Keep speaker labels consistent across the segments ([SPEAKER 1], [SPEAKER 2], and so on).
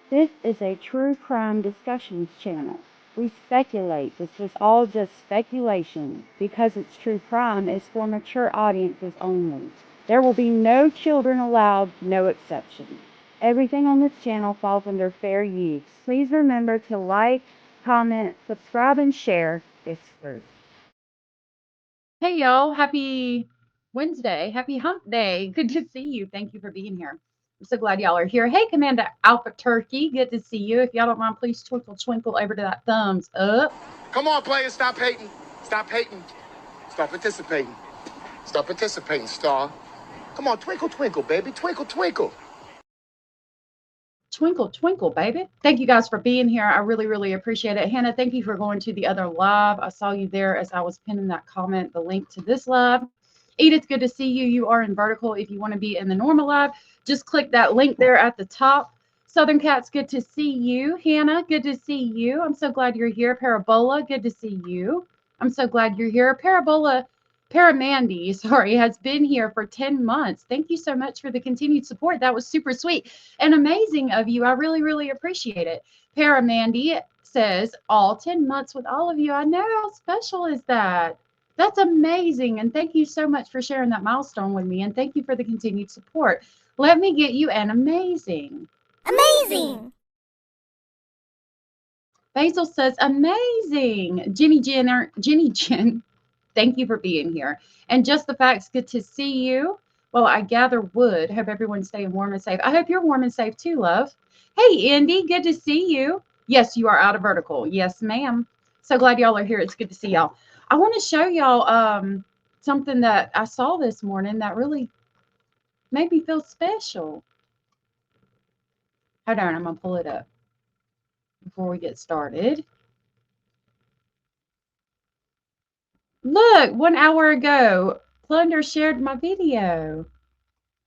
[SPEAKER 1] This is a true crime discussions channel. We speculate. This is all just speculation. Because it's true crime, it's for mature audiences only. There will be no children allowed, no exception. Everything on this channel falls under fair use. Please remember to like, comment, subscribe, and share this group.
[SPEAKER 2] Hey y'all, happy Wednesday. Happy hump day. Good to see you. Thank you for being here. I'm so glad y'all are here. Hey, Commander Alpha Turkey. Good to see you. If y'all don't mind, please twinkle, twinkle over to that thumbs up.
[SPEAKER 3] Come on, players, stop hating. Stop hating. Start participating. Start participating, Star. Come on, twinkle, twinkle, baby. Twinkle, twinkle.
[SPEAKER 2] Twinkle, twinkle, baby. Thank you guys for being here. I really, really appreciate it. Hannah, thank you for going to the other live. I saw you there as I was pinning that comment, the link to this live. Edith, good to see you. You are in vertical. If you want to be in the normal live, just click that link there at the top. Southern Cats, good to see you. Hannah, good to see you. I'm so glad you're here. Parabola, good to see you. I'm so glad you're here. Paramandy, sorry, has been here for 10 months. Thank you so much for the continued support. That was super sweet and amazing of you. I really, really appreciate it. Paramandy says, all 10 months with all of you. I know, how special is that? That's amazing. And thank you so much for sharing that milestone with me. And thank you for the continued support. Let me get you an amazing.
[SPEAKER 4] Amazing.
[SPEAKER 2] Basil says, amazing. Jenny Jen, thank you for being here. And Just the Facts, good to see you. Well, I gather wood. Hope everyone's staying warm and safe. I hope you're warm and safe too, love. Hey, Indy, good to see you. Yes, you are out of vertical. Yes, ma'am. So glad y'all are here. It's good to see y'all. I want to show y'all something that I saw this morning that really made me feel special. Hold on, I'm going to pull it up before we get started. Look, 1 hour ago, Plunder shared my video.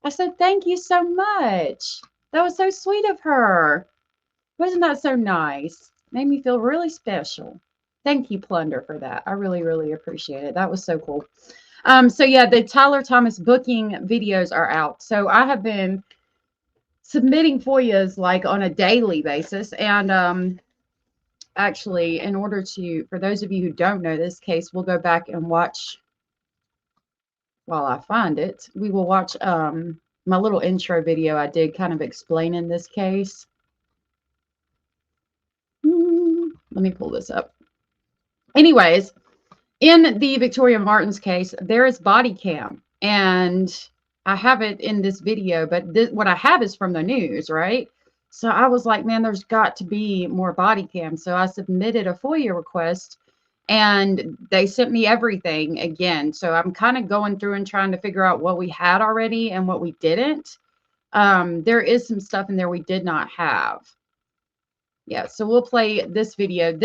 [SPEAKER 2] I said, thank you so much. That was so sweet of her. Wasn't that so nice? Made me feel really special. Thank you, Plunder, for that. I really, really appreciate it. That was so cool. So yeah, the Tyler Thomas booking videos are out. So I have been submitting FOIAs like on a daily basis. And actually, in order to, for those of you who don't know this case, we'll go back and watch while I find it. We will watch my little intro video I did kind of explaining this case. Let me pull this up. Anyways, in the Victoria Martens case, there is body cam, and I have it in this video, but what I have is from the news, right? So I was like, man, there's got to be more body cam. So I submitted a FOIA request, and they sent me everything again. So I'm kind of going through and trying to figure out what we had already and what we didn't. There is some stuff in there we did not have. Yeah, so we'll play this video.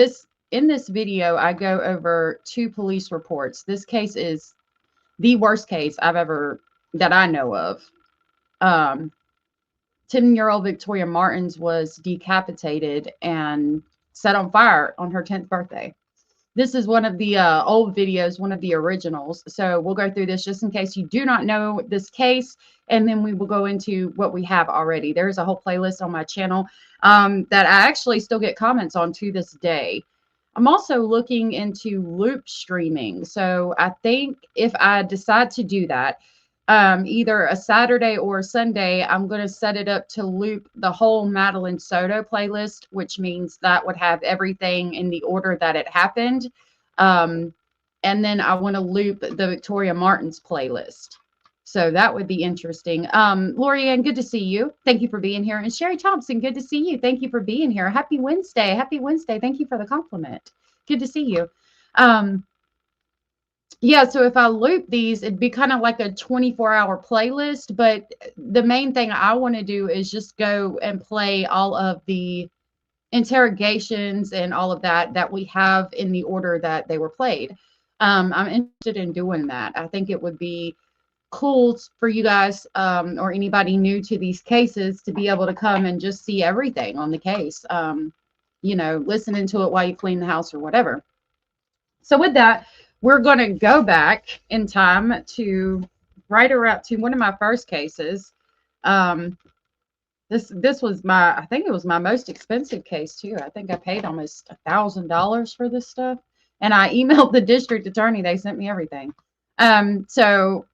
[SPEAKER 2] In this video, I go over 2 police reports. This case is the worst case that I know of. 10-year-old Victoria Martens was decapitated and set on fire on her 10th birthday. This is one of the old videos, one of the originals. So we'll go through this just in case you do not know this case, and then we will go into what we have already. There's a whole playlist on my channel that I actually still get comments on to this day. I'm also looking into loop streaming. So I think if I decide to do that, either a Saturday or a Sunday, I'm going to set it up to loop the whole Madeline Soto playlist, which means that would have everything in the order that it happened. And then I want to loop the Victoria Martens playlist. So that would be interesting. Lorianne, good to see you. Thank you for being here. And Sherry Thompson, good to see you. Thank you for being here. Happy Wednesday. Happy Wednesday. Thank you for the compliment. Good to see you. Yeah, so if I loop these, it'd be kind of like a 24-hour playlist. But the main thing I want to do is just go and play all of the interrogations and all of that we have in the order that they were played. I'm interested in doing that. I think it would be cool for you guys or anybody new to these cases to be able to come and just see everything on the case, listening to it while you clean the house or whatever. So with that, we're going to go back in time to right around to one of my first cases. This was I think it was my most expensive case too. I think I paid almost $1,000 for this stuff. And I emailed the district attorney. They sent me everything. So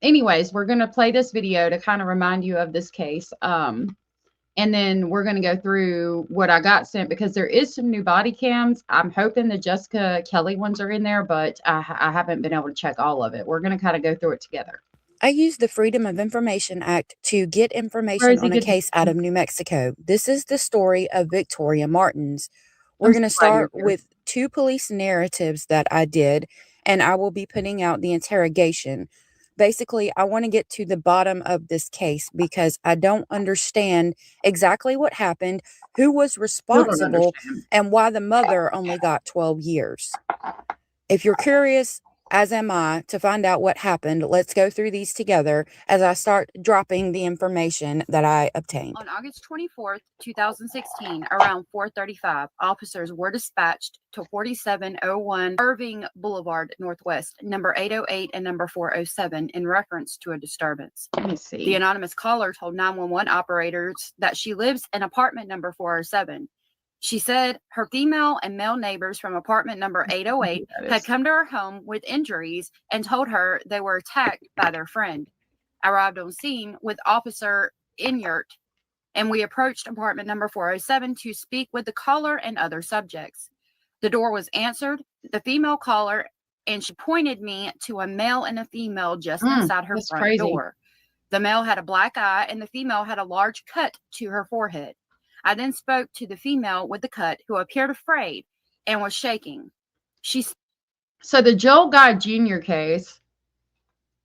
[SPEAKER 2] anyways, we're going to play this video to kind of remind you of this case. And then we're going to go through what I got sent because there is some new body cams. I'm hoping the Jessica Kelly ones are in there, but I haven't been able to check all of it. We're going to kind of go through it together.
[SPEAKER 4] I used the Freedom of Information Act to get
[SPEAKER 2] Where
[SPEAKER 4] information
[SPEAKER 2] is he
[SPEAKER 4] on a
[SPEAKER 2] getting
[SPEAKER 4] case out of New Mexico. This is the story of Victoria Martens. We're
[SPEAKER 2] I'm
[SPEAKER 4] going to
[SPEAKER 2] so glad you're
[SPEAKER 4] start
[SPEAKER 2] here.
[SPEAKER 4] with 2 police narratives that I did, and I will be putting out the interrogation. Basically, I want to get to the bottom of this case because I don't understand exactly what happened, who was
[SPEAKER 2] Still don't
[SPEAKER 4] responsible,
[SPEAKER 2] understand.
[SPEAKER 4] and why the mother only got 12 years. If you're curious, as am I, to find out what happened, let's go through these together as I start dropping the information that I obtained.
[SPEAKER 1] On August 24th, 2016, around 4:35, officers were dispatched to 4701 Irving Boulevard Northwest, number 808 and number 407, in reference to a disturbance.
[SPEAKER 2] Let me
[SPEAKER 1] The
[SPEAKER 2] see.
[SPEAKER 1] anonymous caller told 911 operators that she lives in apartment number 407. She said her female and male neighbors from apartment number 808 had come to her home with injuries and told her they were attacked by their friend. I arrived on scene with Officer Inyert, and we approached apartment number 407 to speak with the caller and other subjects. The door was answered, the female caller, and she pointed me to a male and a female just inside her
[SPEAKER 2] that's
[SPEAKER 1] front
[SPEAKER 2] crazy.
[SPEAKER 1] door. The male had a black eye and the female had a large cut to her forehead. I then spoke to the female with the cut, who appeared afraid and was shaking.
[SPEAKER 2] So the Joel Guy Jr. case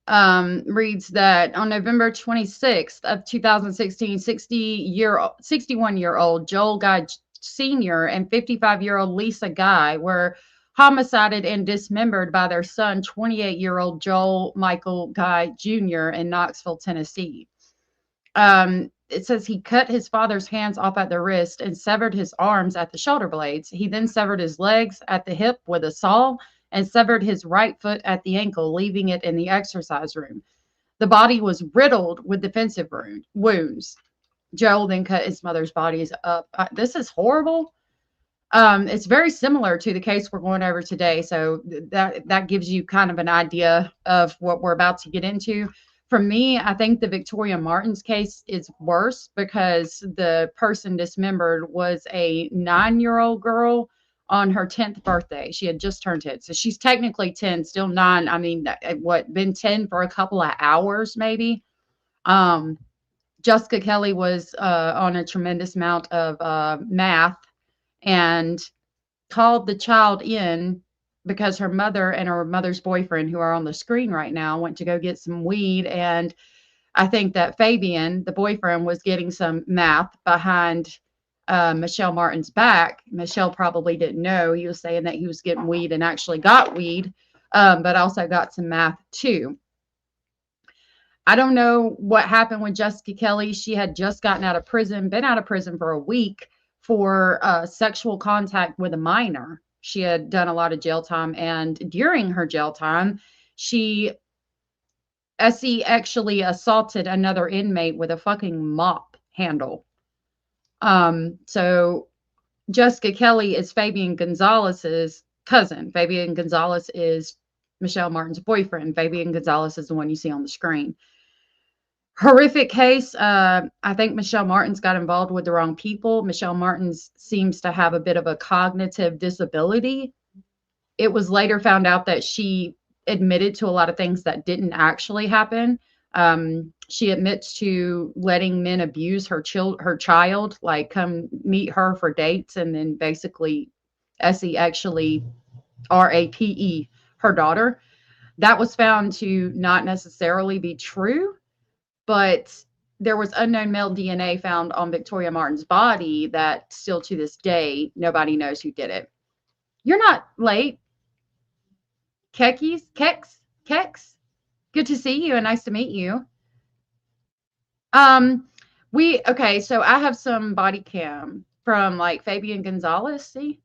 [SPEAKER 2] reads that on November 26th of 2016, 61-year-old Joel Guy Sr. and 55-year-old Lisa Guy were homicided and dismembered by their son, 28-year-old Joel Michael Guy Jr. in Knoxville, Tennessee. It says he cut his father's hands off at the wrist and severed his arms at the shoulder blades. He then severed his legs at the hip with a saw and severed his right foot at the ankle, leaving it in the exercise room. The body was riddled with defensive wounds. Joel then cut his mother's bodies up. This is horrible. It's very similar to the case we're going over today. So that gives you kind of an idea of what we're about to get into. For me, I think the Victoria Martens case is worse because the person dismembered was a 9-year-old girl on her 10th birthday. She had just turned 10. So she's technically 10, still 9. I mean, been 10 for a couple of hours maybe. Jessica Kelly was on a tremendous amount of math and called the child in because her mother and her mother's boyfriend, who are on the screen right now, went to go get some weed. And I think that Fabian, the boyfriend, was getting some meth behind Michelle Martin's back. Michelle probably didn't know. He was saying that he was getting weed and actually got weed, but also got some meth too. I don't know what happened with Jessica Kelly. She had just gotten out of prison, been out of prison for a week for sexual contact with a minor. She had done a lot of jail time, and during her jail time, Essie actually assaulted another inmate with a fucking mop handle. So Jessica Kelly is Fabian Gonzalez's cousin. Fabian Gonzalez is Michelle Martin's boyfriend. Fabian Gonzalez is the one you see on the screen. Horrific case. I think Michelle Martens got involved with the wrong people. Michelle Martens seems to have a bit of a cognitive disability. It was later found out that she admitted to a lot of things that didn't actually happen. She admits to letting men abuse her child, like come meet her for dates, and then basically Essie actually rape her daughter. That was found to not necessarily be true. But there was unknown male DNA found on Victoria Martens' body that still to this day, nobody knows who did it. You're not late. Kex, good to see you and nice to meet you. Okay, so I have some body cam from like Fabian Gonzalez. See,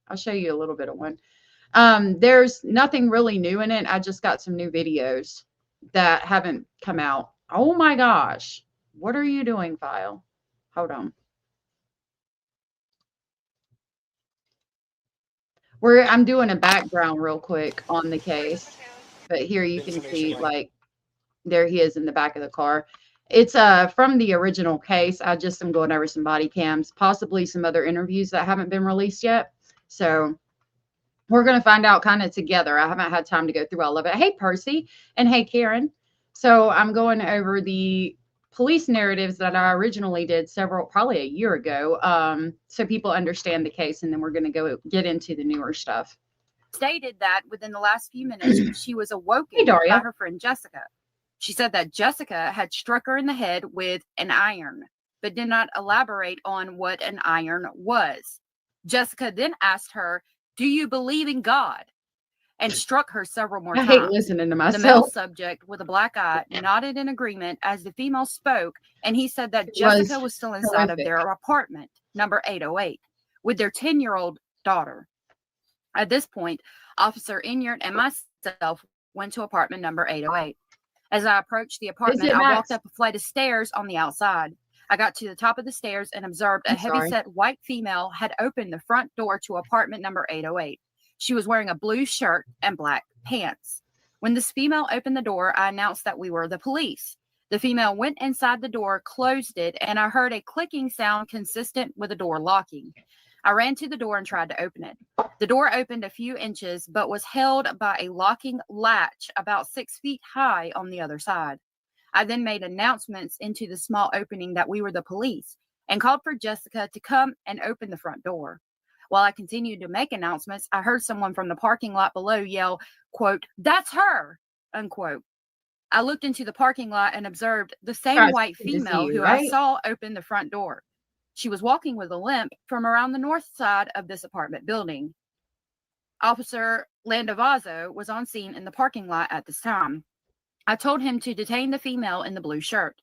[SPEAKER 2] I'll show you a little bit of one. There's nothing really new in it. I just got some new videos that haven't come out. Oh my gosh. What are you doing, file? Hold on. I'm doing a background real quick on the case, but here you can see, like, there he is in the back of the car. It's from the original case. I just am going over some body cams, possibly some other interviews that haven't been released yet. So we're going to find out kind of together. I haven't had time to go through all of it. Hey, Percy, and hey, Karen. So I'm going over the police narratives that I originally did probably a year ago, so people understand the case, and then we're going to go get into the newer stuff.
[SPEAKER 4] Stated that within the last few minutes, she was awoken
[SPEAKER 2] Hey, Daria.
[SPEAKER 4] by her friend Jessica. She said that Jessica had struck her in the head with an iron, but did not elaborate on what an iron was. Jessica then asked her, "Do you believe in God?" and struck her several more times.
[SPEAKER 2] I hate listening to myself.
[SPEAKER 4] The male subject with a black eye nodded in agreement as the female spoke, and he said that Jessica was still inside of their apartment, number 808, with their 10-year-old daughter. At this point, Officer Inyart and myself went to apartment number 808. As I approached the apartment, I walked up a flight of stairs on the outside. I got to the top of the stairs and observed a heavyset white female had opened the front door to apartment number 808. She was wearing a blue shirt and black pants. When this female opened the door, I announced that we were the police. The female went inside the door, closed it, and I heard a clicking sound consistent with the door locking. I ran to the door and tried to open it. The door opened a few inches, but was held by a locking latch about 6 feet high on the other side. I then made announcements into the small opening that we were the police and called for Jessica to come and open the front door. While I continued to make announcements, I heard someone from the parking lot below yell, quote, "That's her," unquote. I looked into the parking lot and observed the same white female who I saw open the front door. She was walking with a limp from around the north side of this apartment building. Officer Landavazo was on scene in the parking lot at this time. I told him to detain the female in the blue shirt.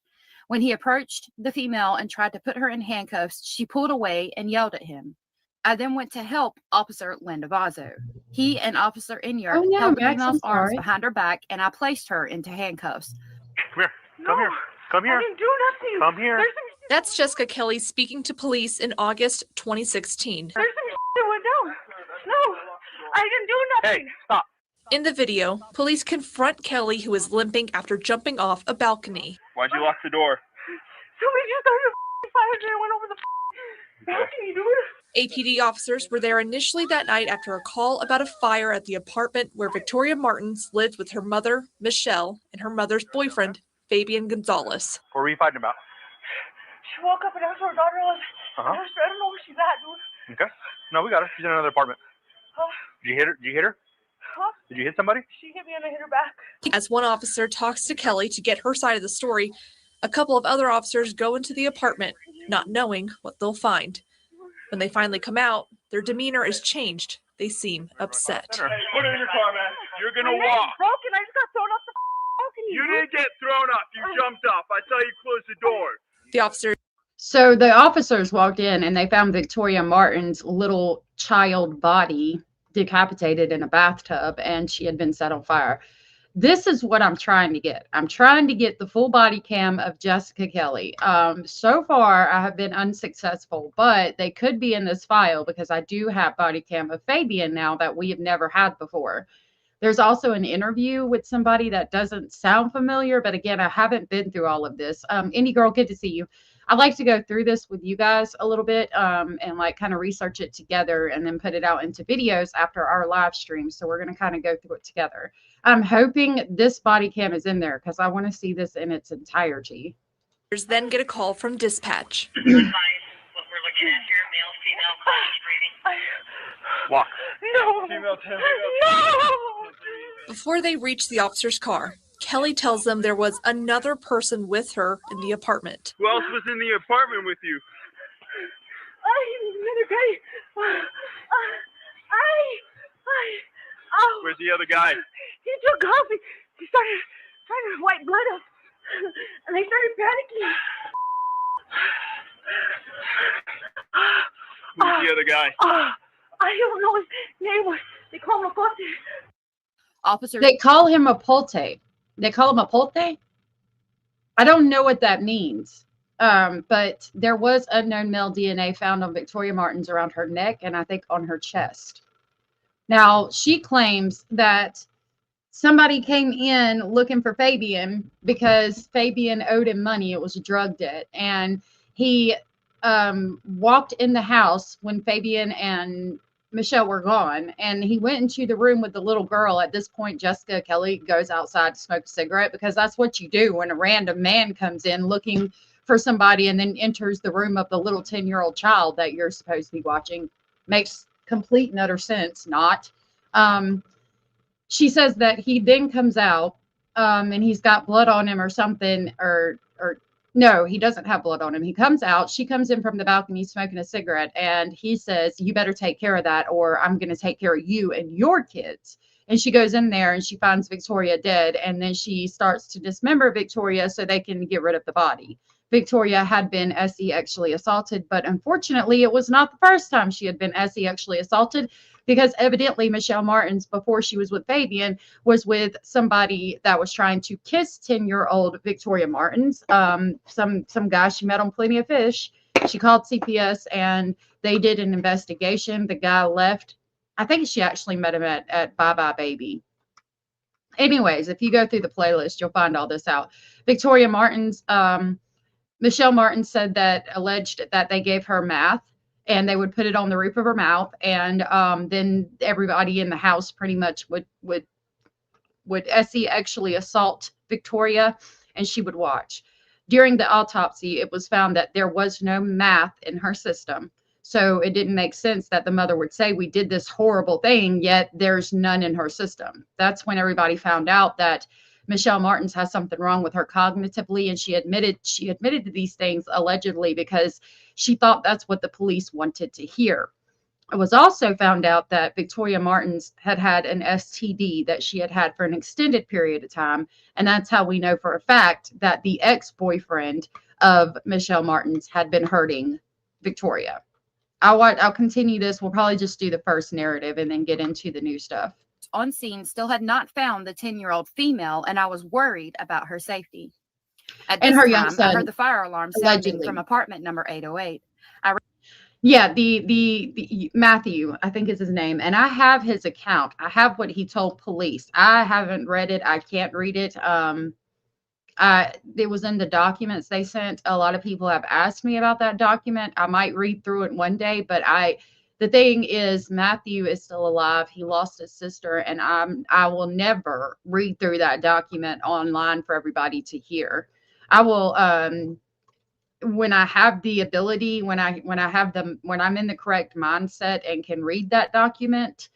[SPEAKER 4] When he approached the female and tried to put her in handcuffs, she pulled away and yelled at him. I then went to help Officer Landavazo. He and Officer Inyart held the female's arms behind her back, and I placed her into handcuffs.
[SPEAKER 5] Come here. Come here. Come here.
[SPEAKER 6] I didn't do nothing.
[SPEAKER 5] Come here.
[SPEAKER 6] That's Jessica Kelly speaking to police in August 2016.
[SPEAKER 5] Hey,
[SPEAKER 6] I didn't do nothing.
[SPEAKER 5] Hey, stop.
[SPEAKER 6] In the video, police confront Kelly, who is limping after jumping off a balcony.
[SPEAKER 5] Why'd you lock the door?
[SPEAKER 6] Somebody just started fire and went over the balcony, dude. APD officers were there initially that night after a call about a fire at the apartment where Victoria Martens lived with her mother, Michelle, and her mother's boyfriend, Fabian Gonzalez.
[SPEAKER 5] What were you fighting about?
[SPEAKER 6] She woke up and asked where her daughter was. I don't know where she's at, dude.
[SPEAKER 5] Okay. No, we got her. She's in another apartment.
[SPEAKER 6] Huh?
[SPEAKER 5] Did you hit her? Did you hit her?
[SPEAKER 6] Huh?
[SPEAKER 5] Did you hit somebody?
[SPEAKER 6] She hit me and I hit her back. As one officer talks to Kelly to get her side of the story, a couple of other officers go into the apartment, not knowing what they'll find. When they finally come out, their demeanor is changed. They seem upset.
[SPEAKER 5] Put it in your car, man. You're gonna walk.
[SPEAKER 6] Broken. I just got thrown off the balcony.
[SPEAKER 5] You didn't get thrown off. You jumped off. I tell you, close the door.
[SPEAKER 6] The officer.
[SPEAKER 2] So the officers walked in and they found Victoria Martens' little child body decapitated in a bathtub, and she had been set on fire. This is what I'm trying to get. I'm trying to get the full body cam of Jessica Kelly. So far, I have been unsuccessful, but they could be in this file because I do have body cam of Fabian now that we have never had before. There's also an interview with somebody that doesn't sound familiar, but again, I haven't been through all of this. Indie Girl, good to see you. I'd like to go through this with you guys a little bit and like kind of research it together and then put it out into videos after our live stream. So we're going to kind of go through it together. I'm hoping this body cam is in there because I want to see this in its entirety.
[SPEAKER 6] Then get a call from dispatch.
[SPEAKER 7] What we're looking at here, male, female, breathing.
[SPEAKER 5] Walk.
[SPEAKER 6] No.
[SPEAKER 5] Female,
[SPEAKER 6] No. Before they reach the officer's car, Kelly tells them there was another person with her in the apartment.
[SPEAKER 5] Who else was in the apartment with you?
[SPEAKER 6] Another guy.
[SPEAKER 5] Where's the other guy?
[SPEAKER 6] He took off. He started trying to wipe blood up. And I started panicking.
[SPEAKER 5] Who's the other guy?
[SPEAKER 6] I don't know his name. They call him a Pote. Officer.
[SPEAKER 2] They call him a Pote. They call him a Pote? I don't know what that means. But there was unknown male DNA found on Victoria Martens around her neck and I think on her chest. Now, she claims that somebody came in looking for Fabian because Fabian owed him money. It was a drug debt. And he walked in the house when Fabian and Michelle were gone. And he went into the room with the little girl. At this point, Jessica Kelly goes outside to smoke a cigarette because that's what you do when a random man comes in looking for somebody and then enters the room of the little 10-year-old child that you're supposed to be watching. Makes complete and utter sense, not. She says that he then comes out and he's got blood on him or something, or no, he doesn't have blood on him. He comes out, she comes in from the balcony smoking a cigarette, and he says, you better take care of that or I'm going to take care of you and your kids. And she goes in there and she finds Victoria dead, and then she starts to dismember Victoria so they can get rid of the body. Victoria had been sexually assaulted, but unfortunately it was not the first time she had been sexually assaulted, because evidently Michelle Martens, before she was with Fabian, was with somebody that was trying to kiss 10-year-old Victoria Martens. Some guy she met on Plenty of Fish. She called CPS and they did an investigation. The guy left. I think she actually met him at Bye Bye Baby. Anyways, if you go through the playlist, you'll find all this out. Victoria Martens, Michelle Martens said that alleged that they gave her meth and they would put it on the roof of her mouth, and then everybody in the house pretty much would Essie actually assault Victoria, and she would watch. During the autopsy, it was found that there was no meth in her system, so it didn't make sense that the mother would say, we did this horrible thing, yet there's none in her system. That's when everybody found out that Michelle Martens has something wrong with her cognitively, and she admitted to these things allegedly because she thought that's what the police wanted to hear. It was also found out that Victoria Martens had had an STD that she had had for an extended period of time, and that's how we know for a fact that the ex-boyfriend of Michelle Martens had been hurting Victoria. I'll continue this. We'll probably just do the first narrative and then get into the new stuff.
[SPEAKER 4] On scene still had not found the 10-year-old female, and I was worried about her safety. At this
[SPEAKER 2] And her
[SPEAKER 4] time,
[SPEAKER 2] young son,
[SPEAKER 4] I heard the fire alarm sounding from apartment number 808.
[SPEAKER 2] Yeah, the Matthew, I think is his name, and I have his account. I have what he told police. I haven't read it. I can't read it. It was in the documents they sent. A lot of people have asked me about that document. I might read through it one day, but the thing is, Matthew is still alive. He lost his sister, and I will never read through that document online for everybody to hear. I will, when I have the ability, when I'm in the correct mindset and can read that document,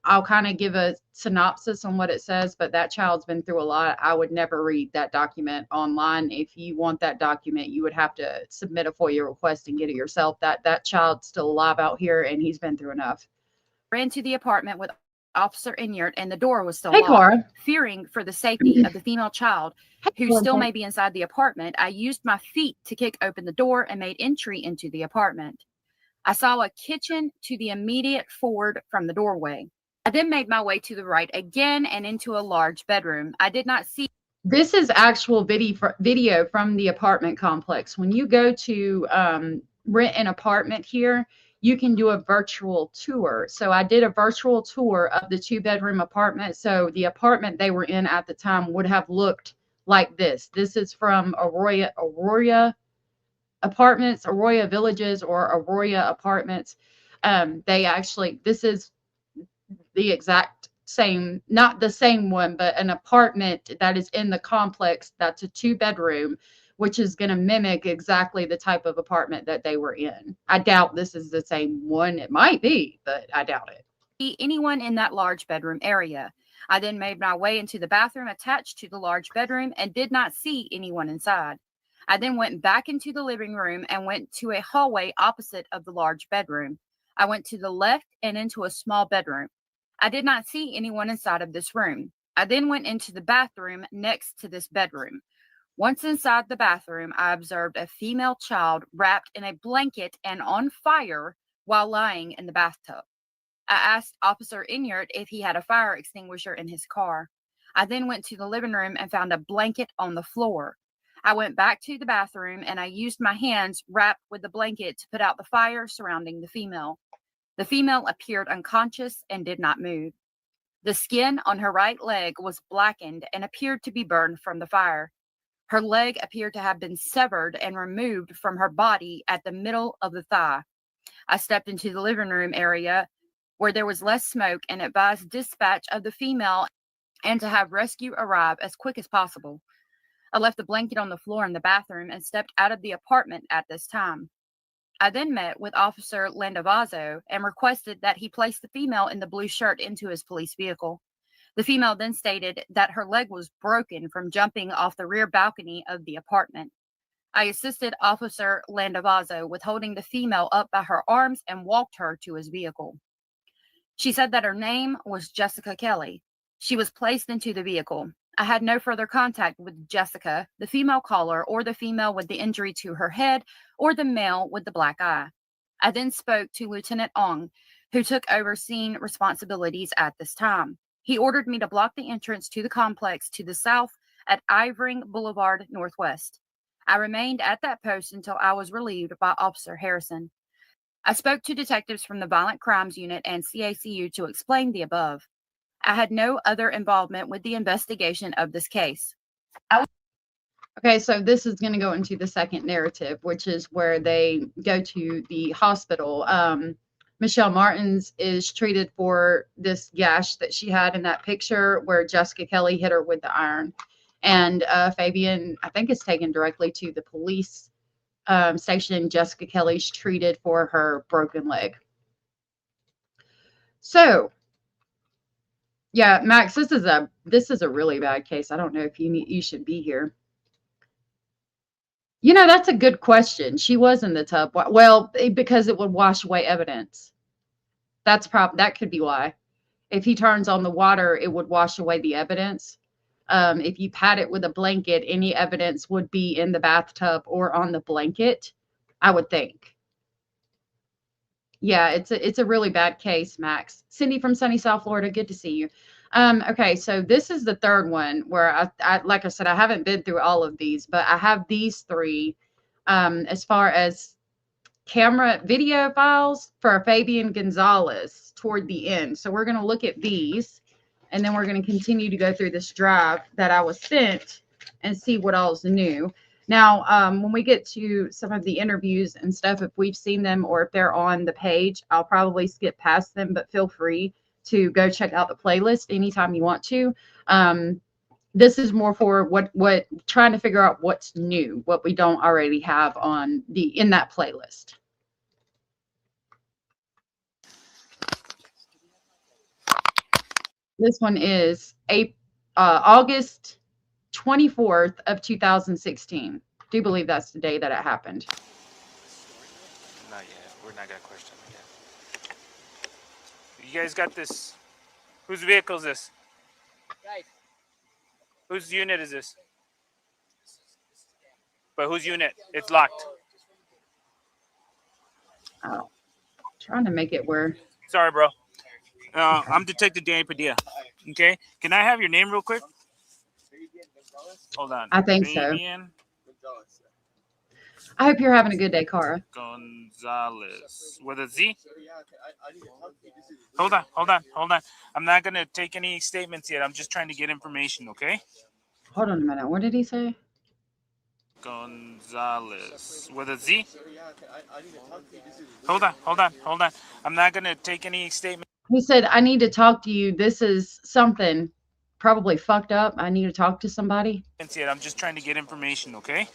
[SPEAKER 2] I'll kind of give a synopsis on what it says, but that child's been through a lot. I would never read that document online. If you want that document, you would have to submit a FOIA request and get it yourself. That child's still alive out here, and he's been through enough.
[SPEAKER 4] Ran to the apartment with Officer Inyart, and the door was still
[SPEAKER 2] Hey,
[SPEAKER 4] locked.
[SPEAKER 2] Cora.
[SPEAKER 4] Fearing for the safety of the female child, who still may be inside the apartment, I used my feet to kick open the door and made entry into the apartment. I saw a kitchen to the immediate forward from the doorway. I then made my way to the right again and into a large bedroom. I did not see.
[SPEAKER 2] This is actual video from the apartment complex. When you go to rent an apartment here, you can do a virtual tour. So I did a virtual tour of the 2-bedroom apartment. So the apartment they were in at the time would have looked like this. This is from Aurora Apartments, Aurora Villages, or Aurora Apartments. This is the exact same, not the same one, but an apartment that is in the complex that's a 2-bedroom, which is going to mimic exactly the type of apartment that they were in. I doubt this is the same one. It might be, but I doubt it.
[SPEAKER 4] See anyone in that large bedroom area. I then made my way into the bathroom attached to the large bedroom and did not see anyone inside. I then went back into the living room and went to a hallway opposite of the large bedroom. I went to the left and into a small bedroom. I did not see anyone inside of this room. I then went into the bathroom next to this bedroom. Once inside the bathroom, I observed a female child wrapped in a blanket and on fire while lying in the bathtub. I asked Officer Inyart if he had a fire extinguisher in his car. I then went to the living room and found a blanket on the floor. I went back to the bathroom and I used my hands wrapped with the blanket to put out the fire surrounding the female. The female appeared unconscious and did not move. The skin on her right leg was blackened and appeared to be burned from the fire. Her leg appeared to have been severed and removed from her body at the middle of the thigh. I stepped into the living room area where there was less smoke and advised dispatch of the female and to have rescue arrive as quick as possible. I left the blanket on the floor in the bathroom and stepped out of the apartment at this time. I then met with Officer Landavazzo and requested that he place the female in the blue shirt into his police vehicle. The female then stated that her leg was broken from jumping off the rear balcony of the apartment. I assisted Officer Landavazzo with holding the female up by her arms and walked her to his vehicle. She said that her name was Jessica Kelly. She was placed into the vehicle. I had no further contact with Jessica, the female caller, or the female with the injury to her head, or the male with the black eye. I then spoke to Lieutenant Ong, who took over scene responsibilities at this time. He ordered me to block the entrance to the complex to the south at Ivering Boulevard Northwest. I remained at that post until I was relieved by Officer Harrison. I spoke to detectives from the Violent Crimes Unit and CACU to explain the above. I had no other involvement with the investigation of this case.
[SPEAKER 2] Okay, so this is going to go into the second narrative, which is where they go to the hospital. Michelle Martens is treated for this gash that she had in that picture where Jessica Kelly hit her with the iron. And Fabian, I think, is taken directly to the police station. Jessica Kelly's treated for her broken leg. So, yeah, Max, this is a really bad case. I don't know if you should be here. You know, that's a good question. She was in the tub. Well, because it would wash away evidence. That could be why. If he turns on the water, it would wash away the evidence. If you pat it with a blanket, any evidence would be in the bathtub or on the blanket, I would think. Yeah, it's a really bad case, Max. Cindy from sunny South Florida, good to see you. Okay, so this is the third one where I like I said, I haven't been through all of these, but I have these three as far as camera video files for Fabian Gonzalez toward the end. So we're going to look at these, and then we're going to continue to go through this drive that I was sent and see what all's new. Now, when we get to some of the interviews and stuff, if we've seen them or if they're on the page, I'll probably skip past them, but feel free to go check out the playlist anytime you want to. This is more for what trying to figure out what's new, what we don't already have on in that playlist. This one is August 24th of 2016. Do you believe that's the day that it happened?
[SPEAKER 8] Not yet. We're not gonna question it yet. You guys got this. Whose vehicle is this? Guys. Whose unit is this? But whose unit? It's locked.
[SPEAKER 2] Oh, trying to make it where.
[SPEAKER 8] Sorry, bro. I'm Detective Danny Padilla. Okay. Can I have your name real quick? Hold on.
[SPEAKER 2] I think
[SPEAKER 8] Fabian
[SPEAKER 2] so. I hope you're having a good day, Cara.
[SPEAKER 8] Gonzalez. With a Z? Hold on. I'm not going to take any statements yet. I'm just trying to get information, okay?
[SPEAKER 2] Hold on a minute. What did he say?
[SPEAKER 8] Gonzalez. With a Z? Hold on. I'm not going to take any statements.
[SPEAKER 2] He said, I need to talk to you. This is something probably fucked up. I need to talk to somebody.
[SPEAKER 8] I'm just trying to get information, okay?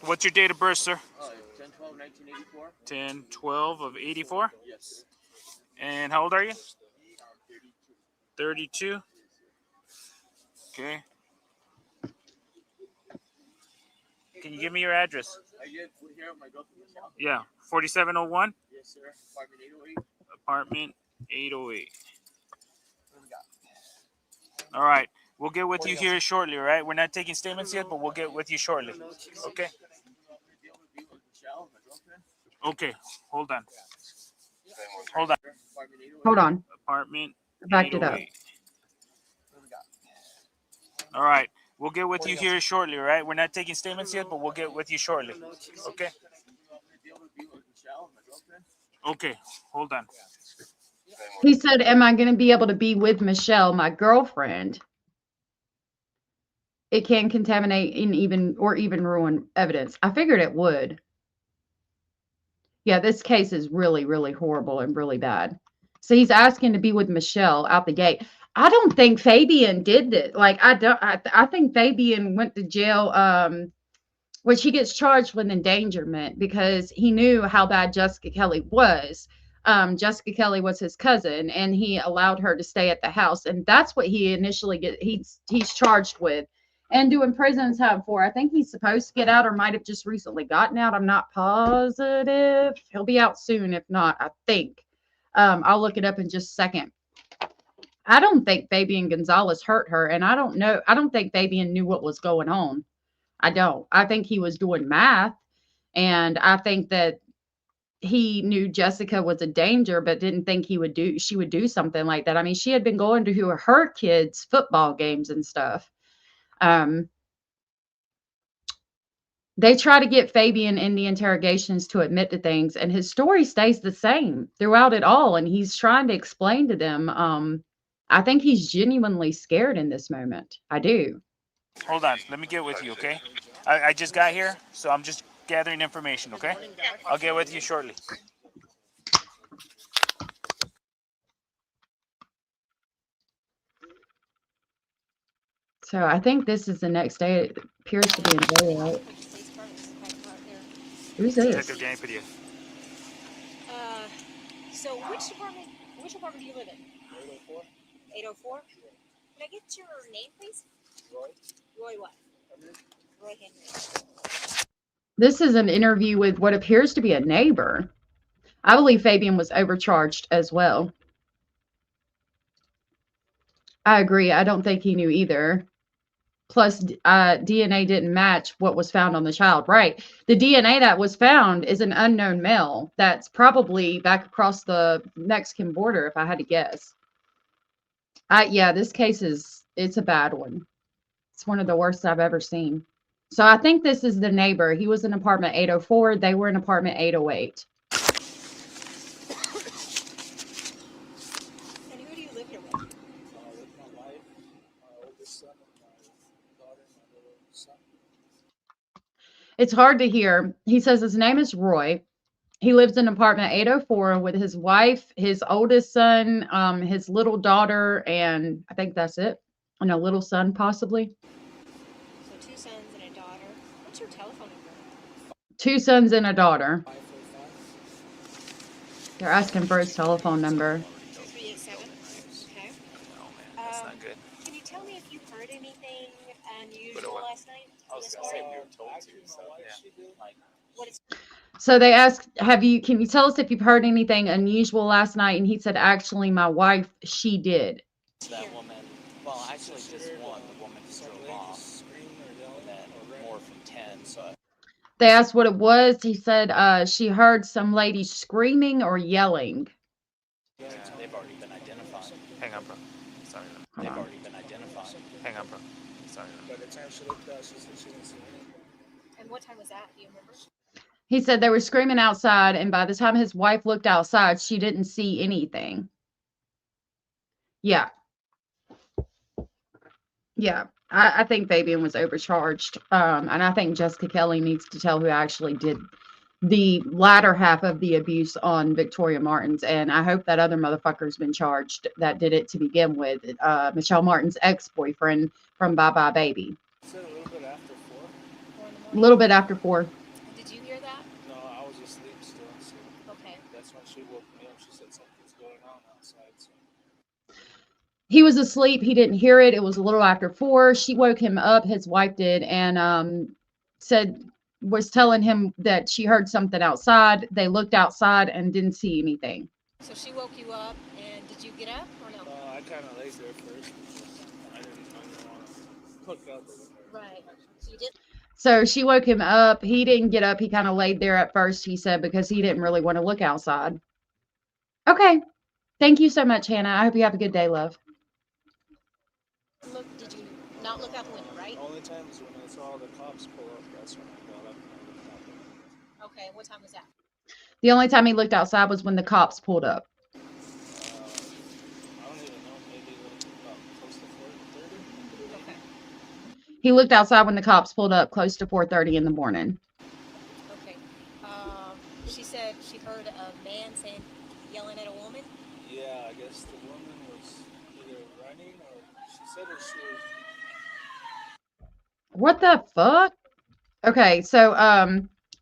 [SPEAKER 8] What's your date of birth, sir? 10/12/1984. 10/12 of 84?
[SPEAKER 5] Yes.
[SPEAKER 8] And how old are you? 32. Okay. Can you give me your address? Yeah, 4701?
[SPEAKER 5] Yes, sir. Apartment 808.
[SPEAKER 8] Apartment 808. All right. We'll get with you here shortly, all right? We're not taking statements yet, but we'll get with you shortly. Okay? Okay. Hold on.
[SPEAKER 2] Hold on.
[SPEAKER 8] Apartment
[SPEAKER 2] I backed it up.
[SPEAKER 8] 808. All right. We'll get with you here shortly, all right? We're not taking statements yet, but we'll get with you shortly. Okay? Okay, hold on.
[SPEAKER 2] He said, am I going to be able to be with Michelle, my girlfriend? It can contaminate and even ruin evidence. I figured it would. Yeah, this case is really, really horrible and really bad. So he's asking to be with Michelle out the gate. I don't think Fabian did this. Like, I think Fabian went to jail, which he gets charged with endangerment because he knew how bad Jessica Kelly was. Jessica Kelly was his cousin, and he allowed her to stay at the house, and that's what he initially he's charged with and doing prison time for. I think he's supposed to get out, or might have just recently gotten out. I'm not positive. He'll be out soon, if not, I think. I'll look it up in just a second. I don't think Fabian Gonzalez hurt her, and I don't think Fabian knew what was going on. I don't. I think he was doing math, and I think that he knew Jessica was a danger, but didn't think she would do something like that. I mean, she had been going to her kids' football games and stuff. They try to get Fabian in the interrogations to admit to things, and his story stays the same throughout it all, and he's trying to explain to them. I think he's genuinely scared in this moment. I do.
[SPEAKER 8] Hold on. Let me get with you, okay? I just got here, so I'm just gathering information, okay? I'll get with you shortly.
[SPEAKER 2] So I think this is the next day. It appears to be in daylight. Who's this?
[SPEAKER 9] So which apartment do you live in? 804. 804? Can I get your name, please? Roy. Roy what? Roy Henry.
[SPEAKER 2] This is an interview with what appears to be a neighbor. I believe Fabian was overcharged as well. I agree. I don't think he knew either. Plus, DNA didn't match what was found on the child. Right. The DNA that was found is an unknown male that's probably back across the Mexican border, if I had to guess. Yeah, this case it's a bad one. It's one of the worst I've ever seen. So I think this is the neighbor. He was in apartment 804. They were in apartment 808.
[SPEAKER 9] And who do you live here with?
[SPEAKER 10] With my wife, my oldest son, and my daughter, and my little son.
[SPEAKER 2] It's hard to hear. He says his name is Roy. He lives in apartment 804 with his wife, his oldest son, his little daughter, and I think that's it. And a little son, possibly.
[SPEAKER 9] So 2 sons and a daughter. What's your telephone number?
[SPEAKER 2] 2 sons and a daughter. They're asking for his telephone number.
[SPEAKER 9] 2387. Okay.
[SPEAKER 8] Oh, man, that's not good.
[SPEAKER 9] Can you tell me if you heard anything unusual last night?
[SPEAKER 10] I was going to say we were told to, so yeah.
[SPEAKER 9] What is
[SPEAKER 2] So they asked, can you tell us if you've heard anything unusual last night? And he said, actually, my wife, she did.
[SPEAKER 11] That woman, well, actually just one, the woman just drove off, and then more from 10, so.
[SPEAKER 2] They asked what it was. He said she heard some lady screaming or yelling.
[SPEAKER 11] Yeah, they've already been identified.
[SPEAKER 8] Hang on, bro. Sorry.
[SPEAKER 11] They've already been identified.
[SPEAKER 8] Hang on, bro. Sorry.
[SPEAKER 10] By the time she looked out, she said she didn't see anything.
[SPEAKER 9] and what time was that? Do you remember?
[SPEAKER 2] He said they were screaming outside, and by the time his wife looked outside, she didn't see anything. Yeah. Yeah. I think Fabian was overcharged. And I think Jessica Kelly needs to tell who actually did the latter half of the abuse on Victoria Martens. And I hope that other motherfucker's been charged that did it to begin with. Michelle Martin's ex-boyfriend from Bye Bye Baby.
[SPEAKER 10] It's a little bit after 4.
[SPEAKER 2] A little bit after 4.
[SPEAKER 9] Did you hear that?
[SPEAKER 10] No, I was asleep still. So
[SPEAKER 9] Okay.
[SPEAKER 10] that's when she woke me up. She said something's going on outside. So.
[SPEAKER 2] He was asleep. He didn't hear it. It was a little after 4. She woke him up. His wife did, and was telling him that she heard something outside. They looked outside and didn't see anything.
[SPEAKER 9] So she woke you up, and did you get up or no?
[SPEAKER 10] I kind of laid there first. I didn't want to hook up with her.
[SPEAKER 9] Right. So you did.
[SPEAKER 2] So she woke him up. He didn't get up. He kind of laid there at first, he said, because he didn't really want to look outside. Okay. Thank you so much, Hannah. I hope you have a good day, love.
[SPEAKER 9] Look, did you Not look out the window, right?
[SPEAKER 10] The only time is when I saw the cops pull up. That's when I got up and I looked out the window.
[SPEAKER 9] Okay, what time was that?
[SPEAKER 2] The only time he looked outside was when the cops pulled up.
[SPEAKER 10] I don't even know. Maybe about close to 4:30.
[SPEAKER 9] Okay.
[SPEAKER 2] He looked outside when the cops pulled up close to 4:30 in the morning.
[SPEAKER 9] Okay. She said she heard a man saying, yelling at a woman.
[SPEAKER 10] Yeah, I guess the woman was either running or she said that she was.
[SPEAKER 2] What the fuck? Okay, so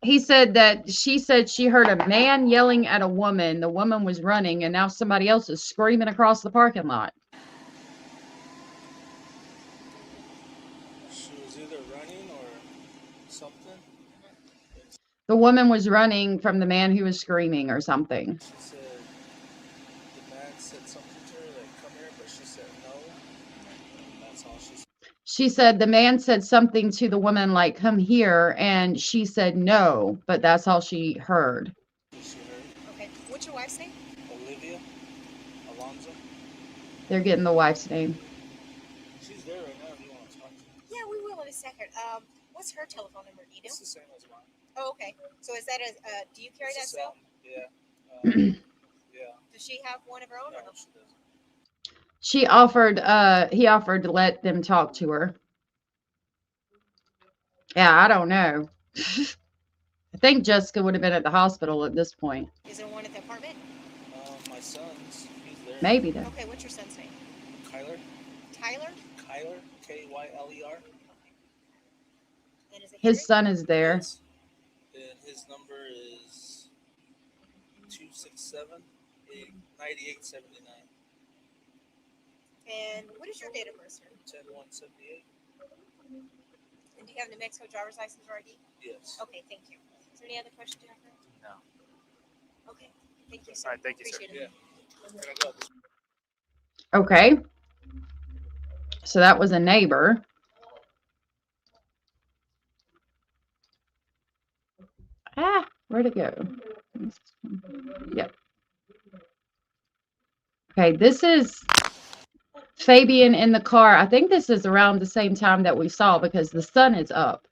[SPEAKER 2] he said that she said she heard a man yelling at a woman. The woman was running, and now somebody else is screaming across the parking lot.
[SPEAKER 10] She was either running or something.
[SPEAKER 2] The woman was running from the man who was screaming or something.
[SPEAKER 10] She said the man said something to her, like, come here, but she said no. And that's all she said.
[SPEAKER 2] She said the man said something to the woman like, come here, and she said no, but that's all she heard.
[SPEAKER 9] Okay. What's your wife's name?
[SPEAKER 10] Olivia Alonzo.
[SPEAKER 2] They're getting the wife's name.
[SPEAKER 10] She's there right now if you want to talk to her.
[SPEAKER 9] Yeah, we will in a second. What's her telephone number? Do you know?
[SPEAKER 10] It's the same as mine.
[SPEAKER 9] Oh, okay. So is that a, do you carry that
[SPEAKER 10] It's the
[SPEAKER 9] cell?
[SPEAKER 10] same. Yeah. Yeah.
[SPEAKER 9] Does she have one of her own or no?
[SPEAKER 10] She doesn't.
[SPEAKER 2] He offered to let them talk to her. Yeah, I don't know. I think Jessica would have been at the hospital at this point.
[SPEAKER 9] Is there one at the apartment?
[SPEAKER 10] My son's, he's there.
[SPEAKER 2] Maybe though.
[SPEAKER 9] Okay, what's your son's name?
[SPEAKER 10] Kyler.
[SPEAKER 9] Tyler?
[SPEAKER 10] Kyler, Kyler.
[SPEAKER 9] And is it
[SPEAKER 2] His son is there.
[SPEAKER 10] Yes. And his number is 267-9879.
[SPEAKER 9] And what is your date of birth, sir?
[SPEAKER 10] 10-178.
[SPEAKER 9] And do you have New Mexico driver's license or ID?
[SPEAKER 10] Yes.
[SPEAKER 9] Okay, thank you. Is there any other questions you have?
[SPEAKER 10] No.
[SPEAKER 9] Okay, thank you, sir.
[SPEAKER 8] All right, thank you, sir.
[SPEAKER 9] Appreciate it.
[SPEAKER 10] Yeah.
[SPEAKER 2] Okay. So that was a neighbor. Where'd it go? Yep. Okay, this is Fabian in the car. I think this is around the same time that we saw because the sun is up.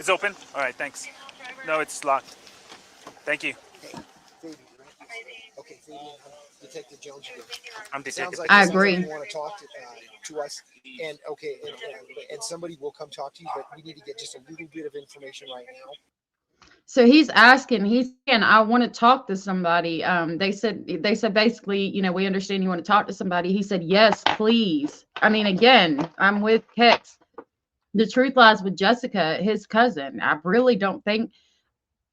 [SPEAKER 8] It's open? All right, thanks. No, it's locked. Thank you.
[SPEAKER 12] Okay, Detective Jones here.
[SPEAKER 8] I'm Detective.
[SPEAKER 2] I agree.
[SPEAKER 12] You want to talk to us, and okay, and somebody will come talk to you, but we need to get just a little bit of information right now.
[SPEAKER 2] So he's asking, he's saying, I want to talk to somebody. They said basically, you know, we understand you want to talk to somebody. He said, yes, please. I mean, again, I'm with Hex. The truth lies with Jessica, his cousin. I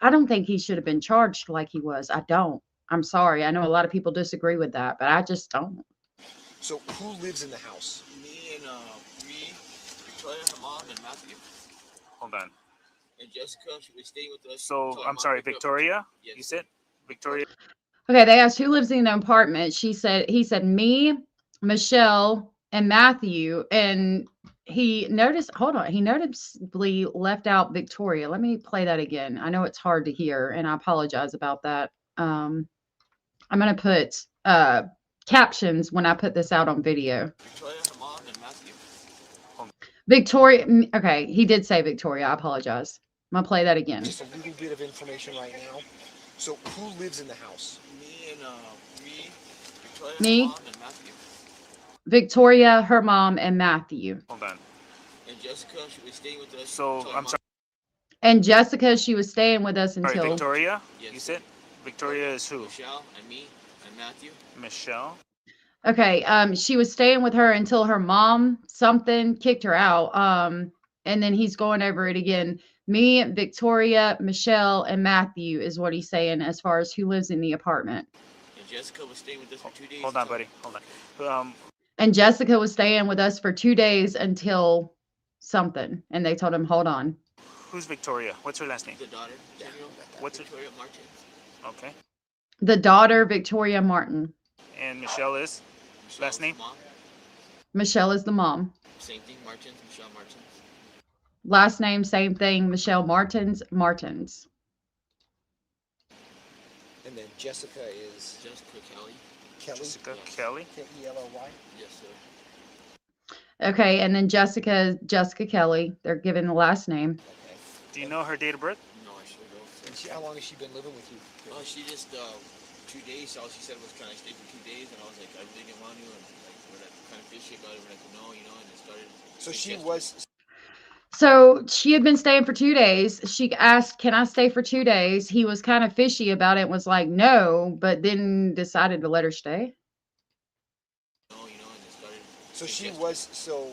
[SPEAKER 2] don't think he should have been charged like he was. I don't. I'm sorry. I know a lot of people disagree with that, but I just don't.
[SPEAKER 12] So who lives in the house?
[SPEAKER 11] Me, Victoria, her mom, and Matthew.
[SPEAKER 8] Hold on.
[SPEAKER 11] And Jessica, she was staying with us.
[SPEAKER 8] So, I'm sorry, Victoria?
[SPEAKER 11] Yes.
[SPEAKER 8] You said? Victoria?
[SPEAKER 2] Okay, they asked who lives in the apartment. He said me, Michelle, and Matthew. And he noticeably left out Victoria. Let me play that again. I know it's hard to hear, and I apologize about that. I'm going to put captions when I put this out on video.
[SPEAKER 11] Victoria, her mom, and Matthew.
[SPEAKER 2] Victoria, okay, he did say Victoria. I apologize. I'm going to play that again.
[SPEAKER 12] Just a little bit of information right now. So who lives in the house?
[SPEAKER 11] Me, Victoria, her mom, and Matthew.
[SPEAKER 2] Victoria, her mom, and Matthew.
[SPEAKER 8] Hold on.
[SPEAKER 11] And Jessica, she was staying with us.
[SPEAKER 8] So, I'm sorry.
[SPEAKER 2] And Jessica, she was staying with us until...
[SPEAKER 8] Sorry, Victoria?
[SPEAKER 11] Yes.
[SPEAKER 8] You said? Victoria is who?
[SPEAKER 11] Michelle, and me, and Matthew.
[SPEAKER 8] Michelle?
[SPEAKER 2] Okay, she was staying with her until her mom kicked her out. And then he's going over it again. Me, Victoria, Michelle, and Matthew is what he's saying as far as who lives in the apartment.
[SPEAKER 11] And Jessica was staying with us for 2 days.
[SPEAKER 8] Hold on, buddy. Hold on.
[SPEAKER 2] And Jessica was staying with us for 2 days until something. And they told him, hold on.
[SPEAKER 8] Who's Victoria? What's her last name?
[SPEAKER 11] The daughter.
[SPEAKER 8] What's her?
[SPEAKER 11] Victoria Martens.
[SPEAKER 8] Okay.
[SPEAKER 2] The daughter, Victoria Martin.
[SPEAKER 8] And Michelle is? Last name?
[SPEAKER 11] Mom.
[SPEAKER 2] Michelle is the mom.
[SPEAKER 11] Same thing, Martens, Michelle Martens.
[SPEAKER 2] Last name, same thing, Michelle Martens.
[SPEAKER 12] And and then Jessica is
[SPEAKER 11] Jessica Kelly.
[SPEAKER 8] Jessica Kelly.
[SPEAKER 12] Kelly.
[SPEAKER 11] Yes, sir.
[SPEAKER 2] Okay, and then Jessica Kelly. They're given the last name.
[SPEAKER 12] Okay.
[SPEAKER 8] Do you know her date of birth?
[SPEAKER 11] No, I sure don't.
[SPEAKER 12] And how long has she been living with you?
[SPEAKER 11] Oh, she just 2 days. All she said was, "Can I stay for 2 days?" And I was like, "I really didn't want to." And like, we're like kind of fishy about it. We're like, "No," and it started.
[SPEAKER 12] So she was.
[SPEAKER 2] So she had been staying for 2 days. She asked, "Can I stay for 2 days?" He was kind of fishy about it, was like, "No," but then decided to let her stay.
[SPEAKER 11] No, and it started.
[SPEAKER 12] So she was. So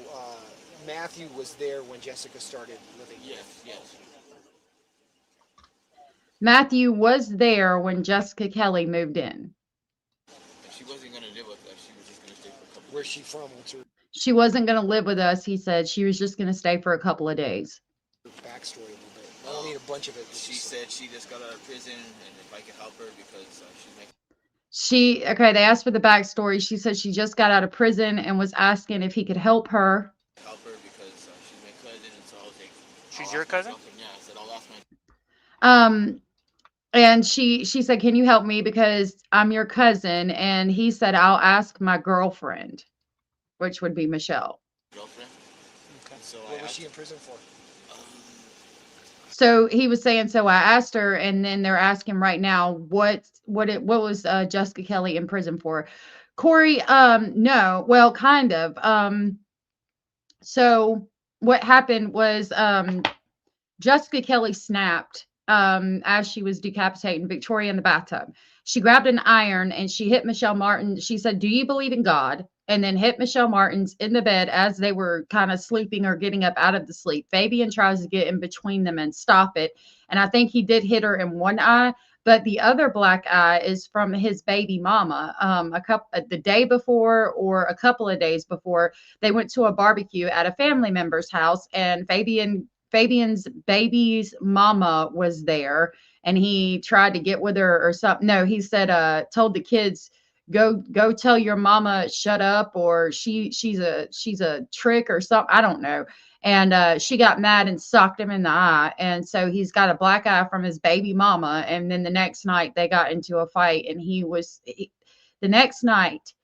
[SPEAKER 12] Matthew was there when Jessica started living.
[SPEAKER 11] Yes.
[SPEAKER 2] Matthew was there when Jessica Kelly moved in.
[SPEAKER 11] And she wasn't gonna live with us. She was just gonna stay for a couple.
[SPEAKER 12] Where's she from? What's her
[SPEAKER 2] She wasn't going to live with us, he said. She was just going to stay for a couple of days.
[SPEAKER 12] backstory a little bit? I don't need a bunch of it.
[SPEAKER 11] She said she just got out of prison, and if I could help her because she's making.
[SPEAKER 2] They asked for the backstory. She said she just got out of prison and was asking if he could help her.
[SPEAKER 11] Help her because she's my cousin, and so I was like,
[SPEAKER 8] she's your cousin?
[SPEAKER 11] Yeah, I said, I'll ask my.
[SPEAKER 2] And she said, "Can you help me because I'm your cousin?" And he said, "I'll ask my girlfriend," which would be Michelle.
[SPEAKER 11] Girlfriend.
[SPEAKER 12] Okay. So what was she in prison for?
[SPEAKER 2] So he was saying, so I asked her, and then they're asking right now, what was Jessica Kelly in prison for? Corey, no, well, kind of. So what happened was Jessica Kelly snapped as she was decapitating Victoria in the bathtub. She grabbed an iron and she hit Michelle Martin. She said, "Do you believe in God?" And then hit Michelle Martens in the bed as they were kind of sleeping or getting up out of the sleep. Fabian tries to get in between them and stop it. And I think he did hit her in one eye, but the other black eye is from his baby mama. The day before or a couple of days before, they went to a barbecue at a family member's house, and Fabian's baby's mama was there, and he tried to get with her or something. No, he said, told the kids, go tell your mama shut up, or she's a trick or something. I don't know. And she got mad and socked him in the eye. And so he's got a black eye from his baby mama. And then the next night they got into a fight, and the next night,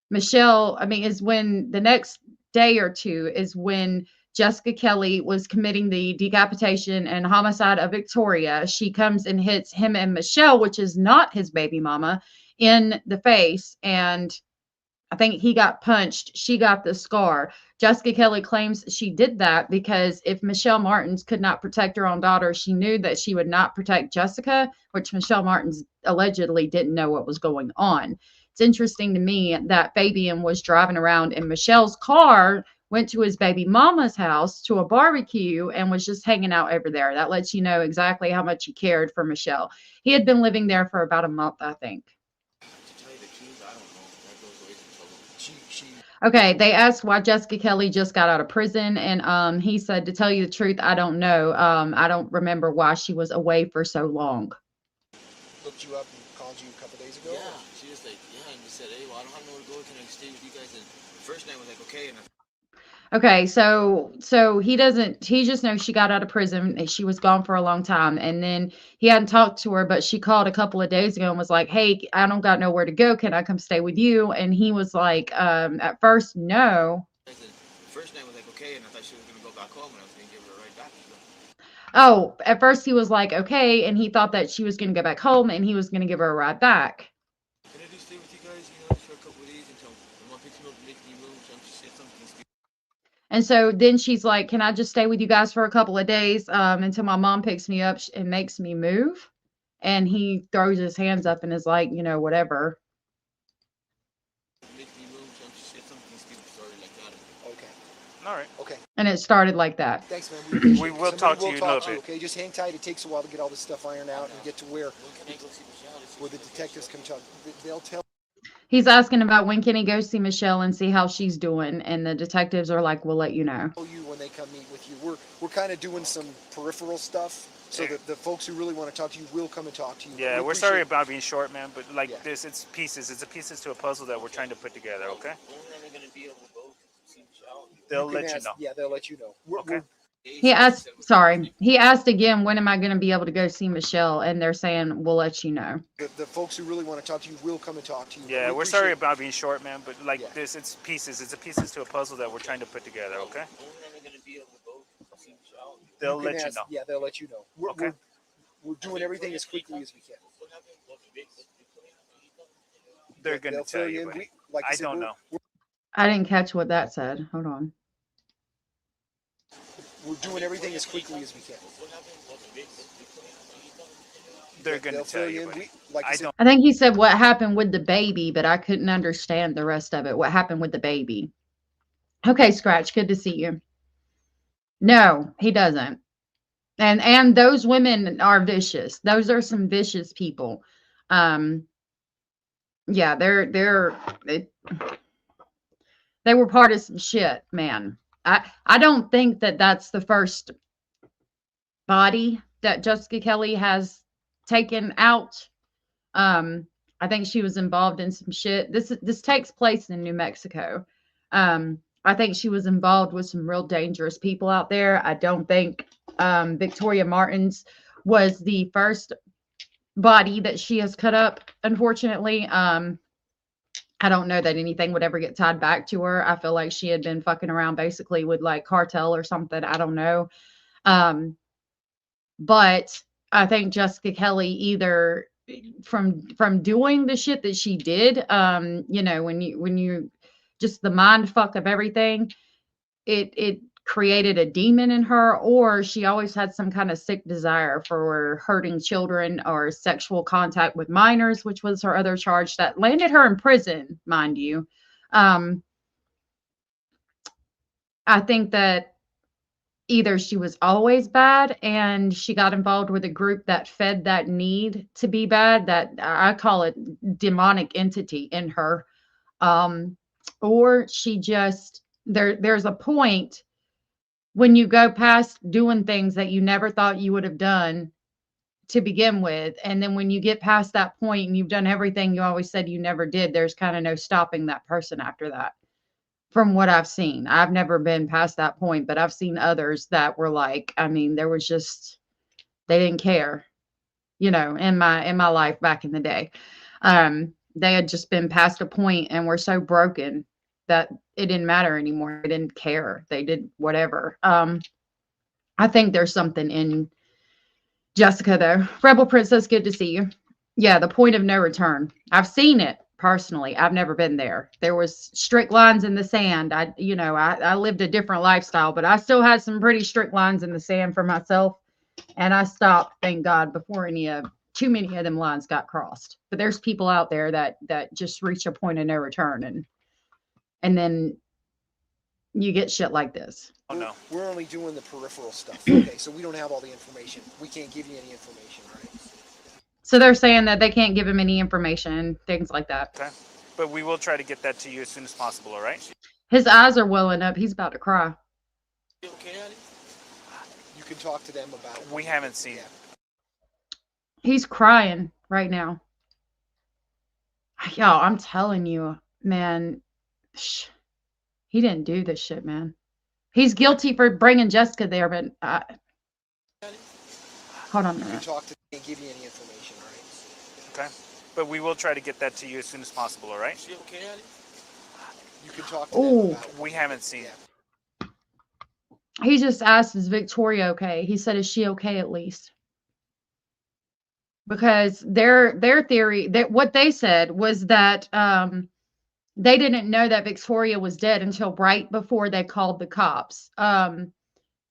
[SPEAKER 2] the next day or two is when Jessica Kelly was committing the decapitation and homicide of Victoria. She comes and hits him and Michelle, which is not his baby mama, in the face. And I think he got punched. She got the scar. Jessica Kelly claims she did that because if Michelle Martens could not protect her own daughter, she knew that she would not protect Jessica, which Michelle Martens allegedly didn't know what was going on. It's interesting to me that Fabian was driving around in Michelle's car, went to his baby mama's house to a barbecue, and was just hanging out over there. That lets you know exactly how much he cared for Michelle. He had been living there for about a month, I think. Okay, they asked why Jessica Kelly just got out of prison, and he said, "To tell you the truth, I don't know. I don't remember why she was away for so long."
[SPEAKER 12] Looked you up and called you a couple days ago?
[SPEAKER 11] Yeah, she was like, yeah, and just said, "Hey, well, I don't have nowhere to go. Can I stay with you guys?" And the first night was like, okay, and
[SPEAKER 2] Okay, so he just knows she got out of prison and she was gone for a long time. And then he hadn't talked to her, but she called a couple of days ago and was like, "Hey, I don't got nowhere to go. Can I come stay with you?" And he was like, at first, no.
[SPEAKER 11] the first night was like, okay, and I thought she was gonna go back home, and I was gonna give her a ride back.
[SPEAKER 2] Oh, at first he was like, okay, and he thought that she was going to go back home and he was going to give her a ride back.
[SPEAKER 11] Can I just stay with you guys, for a couple of days until my mom picks me up and makes me move? So she said something stupid.
[SPEAKER 2] And so then she's like, "Can I just stay with you guys for a couple of days until my mom picks me up and makes me move?" And he throws his hands up and is like, whatever.
[SPEAKER 11] Make me move. So she said something stupid, started like that.
[SPEAKER 12] Okay.
[SPEAKER 8] All right.
[SPEAKER 12] Okay.
[SPEAKER 2] And it started like that.
[SPEAKER 12] Thanks, man.
[SPEAKER 8] We will talk to you in a little bit.
[SPEAKER 12] Okay, just hang tight. It takes a while to get all this stuff ironed out and get to where the detectives come talk. They'll tell.
[SPEAKER 2] He's asking about when can he go see Michelle and see how she's doing, and the detectives are like, "We'll let you know."
[SPEAKER 12] You when they come meet with you. We're kind of doing some peripheral stuff, so that the folks who really want to talk to you will come and talk to you.
[SPEAKER 8] Yeah, we're sorry about being short, man, but this, it's pieces. It's a pieces to a puzzle that we're trying to put together. Okay.
[SPEAKER 11] We're never gonna be able to go see Michelle.
[SPEAKER 8] They'll let you know.
[SPEAKER 12] Yeah, they'll let you know.
[SPEAKER 8] Okay.
[SPEAKER 2] He asked, sorry, he asked again, when am I going to be able to go see Michelle? And they're saying, we'll let you know.
[SPEAKER 12] The folks who really want to talk to you will come and talk to you.
[SPEAKER 8] Yeah, we're sorry about being short, man, but like this, it's pieces. It's a pieces to a puzzle that we're trying to put together, okay? They'll let you know.
[SPEAKER 12] Yeah, they'll let you know. We're doing everything as quickly as we can.
[SPEAKER 8] They're going to tell you, but I don't know.
[SPEAKER 2] I didn't catch what that said. Hold on.
[SPEAKER 12] We're doing everything as quickly as we can.
[SPEAKER 8] They're going to tell you, but I don't.
[SPEAKER 2] I think he said what happened with the baby, but I couldn't understand the rest of it. What happened with the baby? Okay, Scratch, good to see you. No, he doesn't. And those women are vicious. Those are some vicious people. Yeah, they were part of some shit, man. I don't think that that's the first body that Jessica Kelly has taken out. I think she was involved in some shit. This takes place in New Mexico. I think she was involved with some real dangerous people out there. I don't think Victoria Martens was the first body that she has cut up, unfortunately. I don't know that anything would ever get tied back to her. I feel like she had been fucking around basically with like cartel or something. I don't know. But I think Jessica Kelly, either from doing the shit that she did, you know, when you just the mind fuck of everything, it created a demon in her, or she always had some kind of sick desire for hurting children or sexual contact with minors, which was her other charge that landed her in prison, mind you. I think that either she was always bad and she got involved with a group that fed that need to be bad, that I call it demonic entity in her, or she just there's a point when you go past doing things that you never thought you would have done to begin with, and then when you get past that point and you've done everything you always said you never did, there's kind of no stopping that person after that. From what I've seen, I've never been past that point, but I've seen others that were like, I mean, there was just, they didn't care, you know, in my life back in the day. They had just been past a point and were so broken that it didn't matter anymore. They didn't care. They did whatever. I think there's something in Jessica though. Rebel Princess, good to see you. Yeah, the point of no return. I've seen it personally. I've never been there. There was strict lines in the sand. I lived a different lifestyle, but I still had some pretty strict lines in the sand for myself. And I stopped, thank God, before too many of them lines got crossed. But there's people out there that just reach a point of no return, and then you get shit like this.
[SPEAKER 8] Oh, no.
[SPEAKER 12] We're only doing the peripheral stuff. Okay, so we don't have all the information. We can't give you any information, right?
[SPEAKER 2] So they're saying that they can't give him any information, things like that.
[SPEAKER 8] Okay. But we will try to get that to you as soon as possible, all right?
[SPEAKER 2] His eyes are welling up. He's about to cry.
[SPEAKER 12] You can talk to them about it.
[SPEAKER 8] We haven't seen it.
[SPEAKER 2] He's crying right now. Yo, I'm telling you, man, he didn't do this shit, man. He's guilty for bringing Jessica there, but hold on a minute.
[SPEAKER 12] You can talk to them and give you any information, right?
[SPEAKER 8] Okay. But we will try to get that to you as soon as possible, all right?
[SPEAKER 12] You can talk to them about it.
[SPEAKER 8] We haven't seen it.
[SPEAKER 2] He just asked, is Victoria okay? He said, is she okay at least? Because their theory, that what they said was that they didn't know that Victoria was dead until right before they called the cops.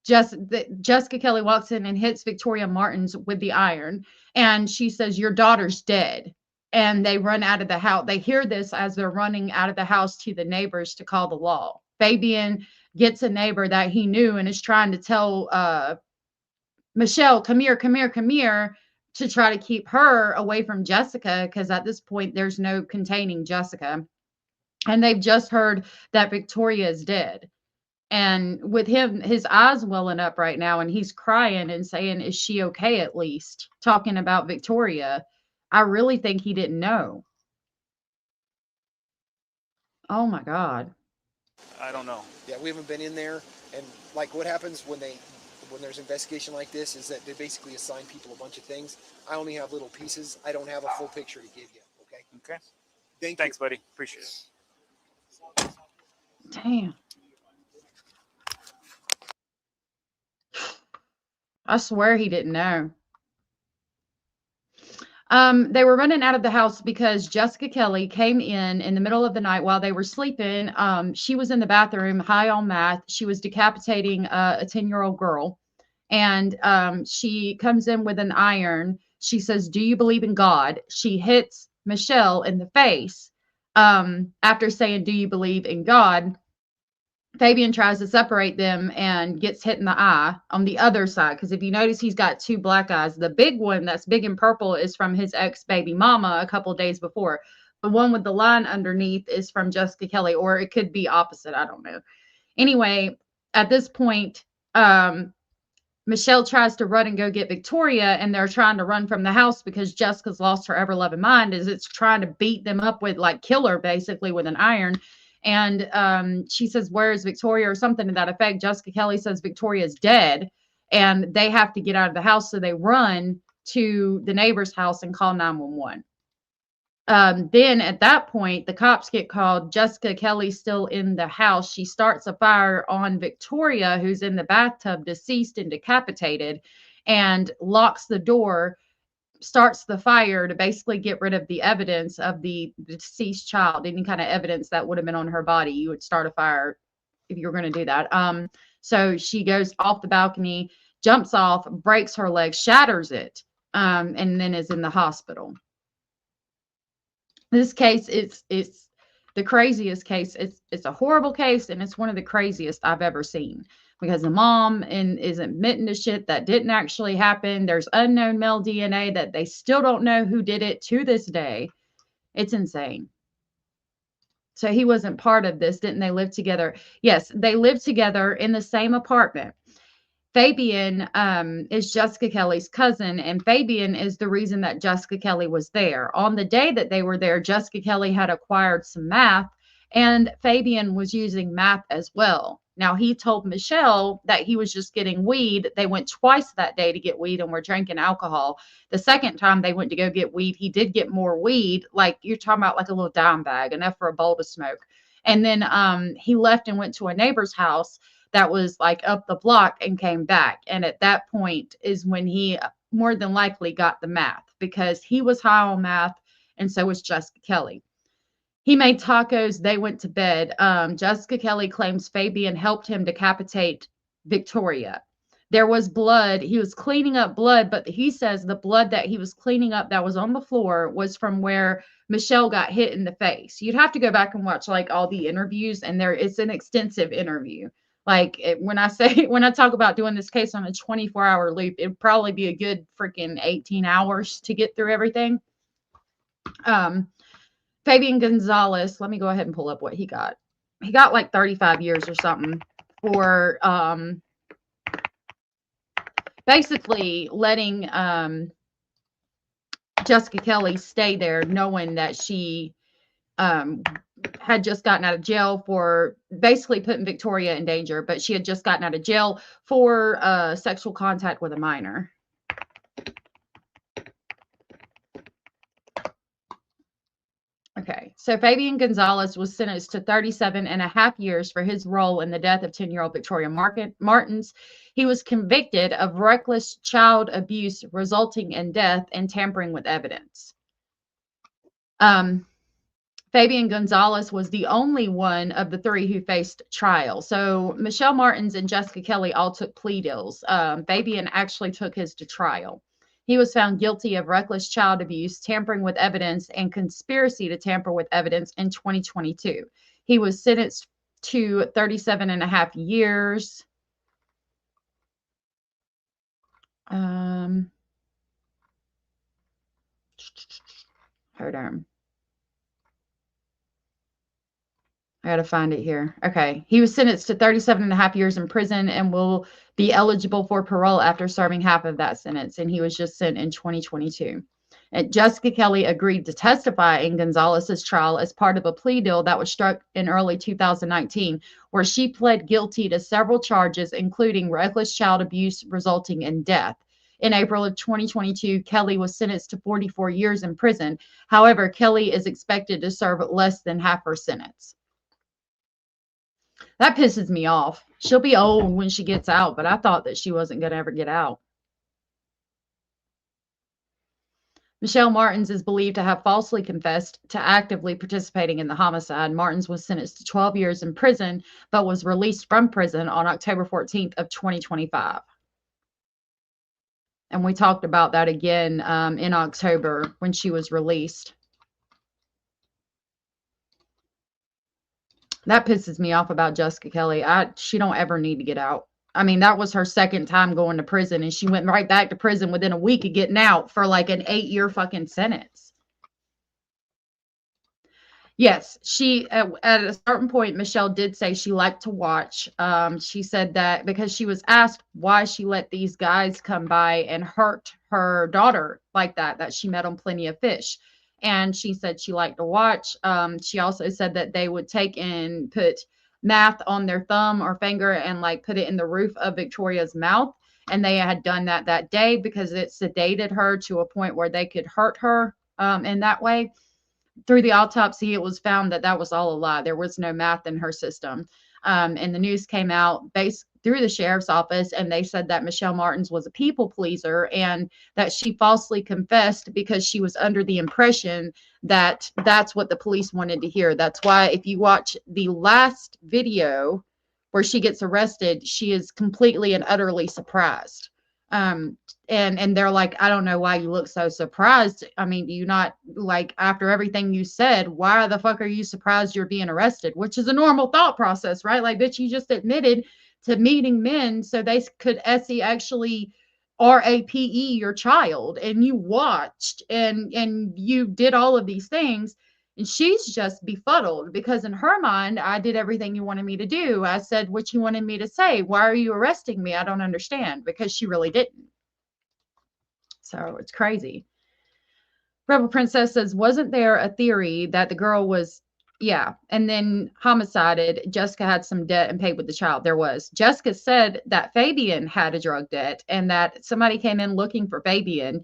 [SPEAKER 2] Jessica Kelly walks in and hits Victoria Martens with the iron, and she says, your daughter's dead. And they run out of the house. They hear this as they're running out of the house to the neighbors to call the law. Fabian gets a neighbor that he knew and is trying to tell Michelle, come here, to try to keep her away from Jessica, because at this point there's no containing Jessica. And they've just heard that Victoria is dead. And with him, his eyes welling up right now, and he's crying and saying, is she okay at least? Talking about Victoria. I really think he didn't know. Oh my God.
[SPEAKER 8] I don't know.
[SPEAKER 12] Yeah, we haven't been in there. And like what happens when they when there's investigation like this is that they basically assign people a bunch of things. I only have little pieces. I don't have a full picture to give you. Okay.
[SPEAKER 8] Okay. Thanks, buddy. Appreciate it.
[SPEAKER 2] Damn. I swear he didn't know. They were running out of the house because Jessica Kelly came in the middle of the night while they were sleeping. She was in the bathroom high on meth. She was decapitating a 10-year-old girl. And she comes in with an iron. She says, "Do you believe in God?" She hits Michelle in the face. After saying, "Do you believe in God?" Fabian tries to separate them and gets hit in the eye on the other side. Because if you notice, he's got two black eyes. The big one that's big and purple is from his ex-baby mama a couple days before. The one with the line underneath is from Jessica Kelly, or it could be opposite. I don't know. Anyway, at this point, Michelle tries to run and go get Victoria, and they're trying to run from the house because Jessica's lost her ever-loving mind. It's trying to beat them up with, like, kill her basically with an iron. And she says, "Where's Victoria?" or something to that effect. Jessica Kelly says Victoria's dead, and they have to get out of the house. So they run to the neighbor's house and call 911. Then at that point, the cops get called. Jessica Kelly's still in the house. She starts a fire on Victoria, who's in the bathtub, deceased and decapitated, and locks the door, starts the fire to basically get rid of the evidence of the deceased child. Any kind of evidence that would have been on her body, you would start a fire if you were going to do that. So she goes off the balcony, jumps off, breaks her leg, shatters it, and then is in the hospital. This case is the craziest case. It's a horrible case, and it's one of the craziest I've ever seen, because the mom is admitting to shit that didn't actually happen. There's unknown male DNA that they still don't know who did it to this day. It's insane. So he wasn't part of this. Didn't they live together? Yes, they lived together in the same apartment. Fabian is Jessica Kelly's cousin, and Fabian is the reason that Jessica Kelly was there. On the day that they were there, Jessica Kelly had acquired some meth, and Fabian was using meth as well. Now, he told Michelle that he was just getting weed. They went twice that day to get weed and were drinking alcohol. The second time they went to go get weed, he did get more weed. Like, you're talking about like a little dime bag, enough for a bowl to smoke. And then he left and went to a neighbor's house that was like up the block and came back. And at that point is when he more than likely got the meth, because he was high on meth and so was Jessica Kelly. He made tacos. They went to bed. Jessica Kelly claims Fabian helped him decapitate Victoria. There was blood. He was cleaning up blood, but he says the blood that he was cleaning up that was on the floor was from where Michelle got hit in the face. You'd have to go back and watch like all the interviews, and it's an extensive interview. Like, when I talk about doing this case on a 24-hour loop, it'd probably be a good freaking 18 hours to get through everything. Fabian Gonzalez, let me go ahead and pull up what he got. He got like 35 years or something for basically letting Jessica Kelly stay there, knowing that she had just gotten out of jail for basically putting Victoria in danger, but she had just gotten out of jail for sexual contact with a minor. Okay, so Fabian Gonzalez was sentenced to 37.5 years for his role in the death of 10-year-old Victoria Martens. He was convicted of reckless child abuse resulting in death and tampering with evidence. Fabian Gonzalez was the only one of the three who faced trial. So Michelle Martens and Jessica Kelly all took plea deals. Fabian actually took his to trial. He was found guilty of reckless child abuse, tampering with evidence, and conspiracy to tamper with evidence in 2022. He was sentenced to 37.5 years. Hold on. I got to find it here. Okay. He was sentenced to 37.5 years in prison and will be eligible for parole after serving half of that sentence. And he was just sent in 2022. Jessica Kelly agreed to testify in Gonzalez's trial as part of a plea deal that was struck in early 2019, where she pled guilty to several charges, including reckless child abuse resulting in death. In April of 2022, Kelly was sentenced to 44 years in prison. However, Kelly is expected to serve less than half her sentence. That pisses me off. She'll be old when she gets out, but I thought that she wasn't going to ever get out. Michelle Martens is believed to have falsely confessed to actively participating in the homicide. Martens was sentenced to 12 years in prison, but was released from prison on October 14th of 2025. And we talked about that again in October when she was released. That pisses me off about Jessica Kelly. She don't ever need to get out. I mean, that was her second time going to prison, and she went right back to prison within a week of getting out for like an 8-year fucking sentence. Yes, she at a certain point, Michelle did say she liked to watch. She said that because she was asked why she let these guys come by and hurt her daughter like that she met on Plenty of Fish. And she said she liked to watch. She also said that they would take and put meth on their thumb or finger and like put it in the roof of Victoria's mouth. And they had done that day because it sedated her to a point where they could hurt her in that way. Through the autopsy, it was found that that was all a lie. There was no meth in her system. And the news came out based through the sheriff's office, and they said that Michelle Martens was a people pleaser and that she falsely confessed because she was under the impression that that's what the police wanted to hear. That's why if you watch the last video where she gets arrested, she is completely and utterly surprised. And they're like, I don't know why you look so surprised. I mean, do you not, like, after everything you said, why the fuck are you surprised you're being arrested? Which is a normal thought process, right? Like, bitch, you just admitted to meeting men so they could actually rape your child, and you watched and you did all of these things. And she's just befuddled because in her mind, I did everything you wanted me to do. I said what you wanted me to say. Why are you arresting me? I don't understand, because she really didn't. So it's crazy. Rebel Princess says, wasn't there a theory that the girl was, and then homicided? Jessica had some debt and paid with the child. There was. Jessica said that Fabian had a drug debt and that somebody came in looking for Fabian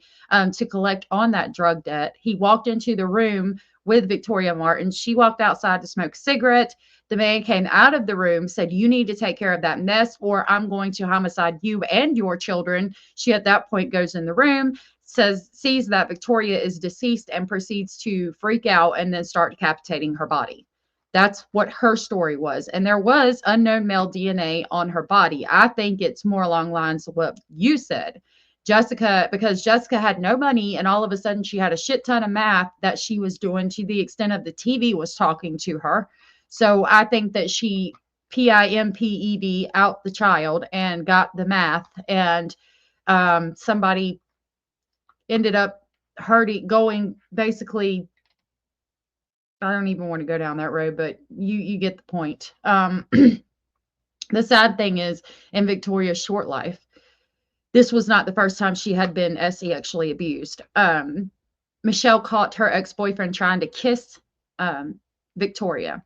[SPEAKER 2] to collect on that drug debt. He walked into the room with Victoria Martens. She walked outside to smoke a cigarette. The man came out of the room, said, you need to take care of that mess or I'm going to homicide you and your children. She at that point goes in the room, sees that Victoria is deceased and proceeds to freak out and then start decapitating her body. That's what her story was. And there was unknown male DNA on her body. I think it's more along the lines of what you said. Jessica, because Jessica had no money and all of a sudden she had a shit ton of math that she was doing to the extent of the TV was talking to her. So I think that she PIMPED out the child and got the math, and somebody ended up going basically. I don't even want to go down that road, but you get the point. The sad thing is, in Victoria's short life, this was not the first time she had been sexually abused. Michelle caught her ex-boyfriend trying to kiss Victoria.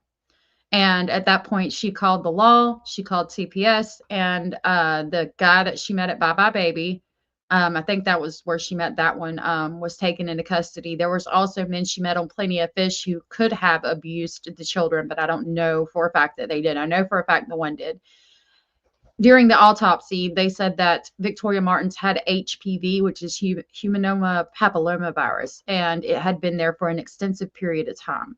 [SPEAKER 2] And at that point, she called the law, she called CPS, and the guy that she met at Bye Bye Baby, I think that was where she met that one, was taken into custody. There was also men she met on Plenty of Fish who could have abused the children, but I don't know for a fact that they did. I know for a fact the one did. During the autopsy, they said that Victoria Martens had HPV, which is humanoma papillomavirus, and it had been there for an extensive period of time.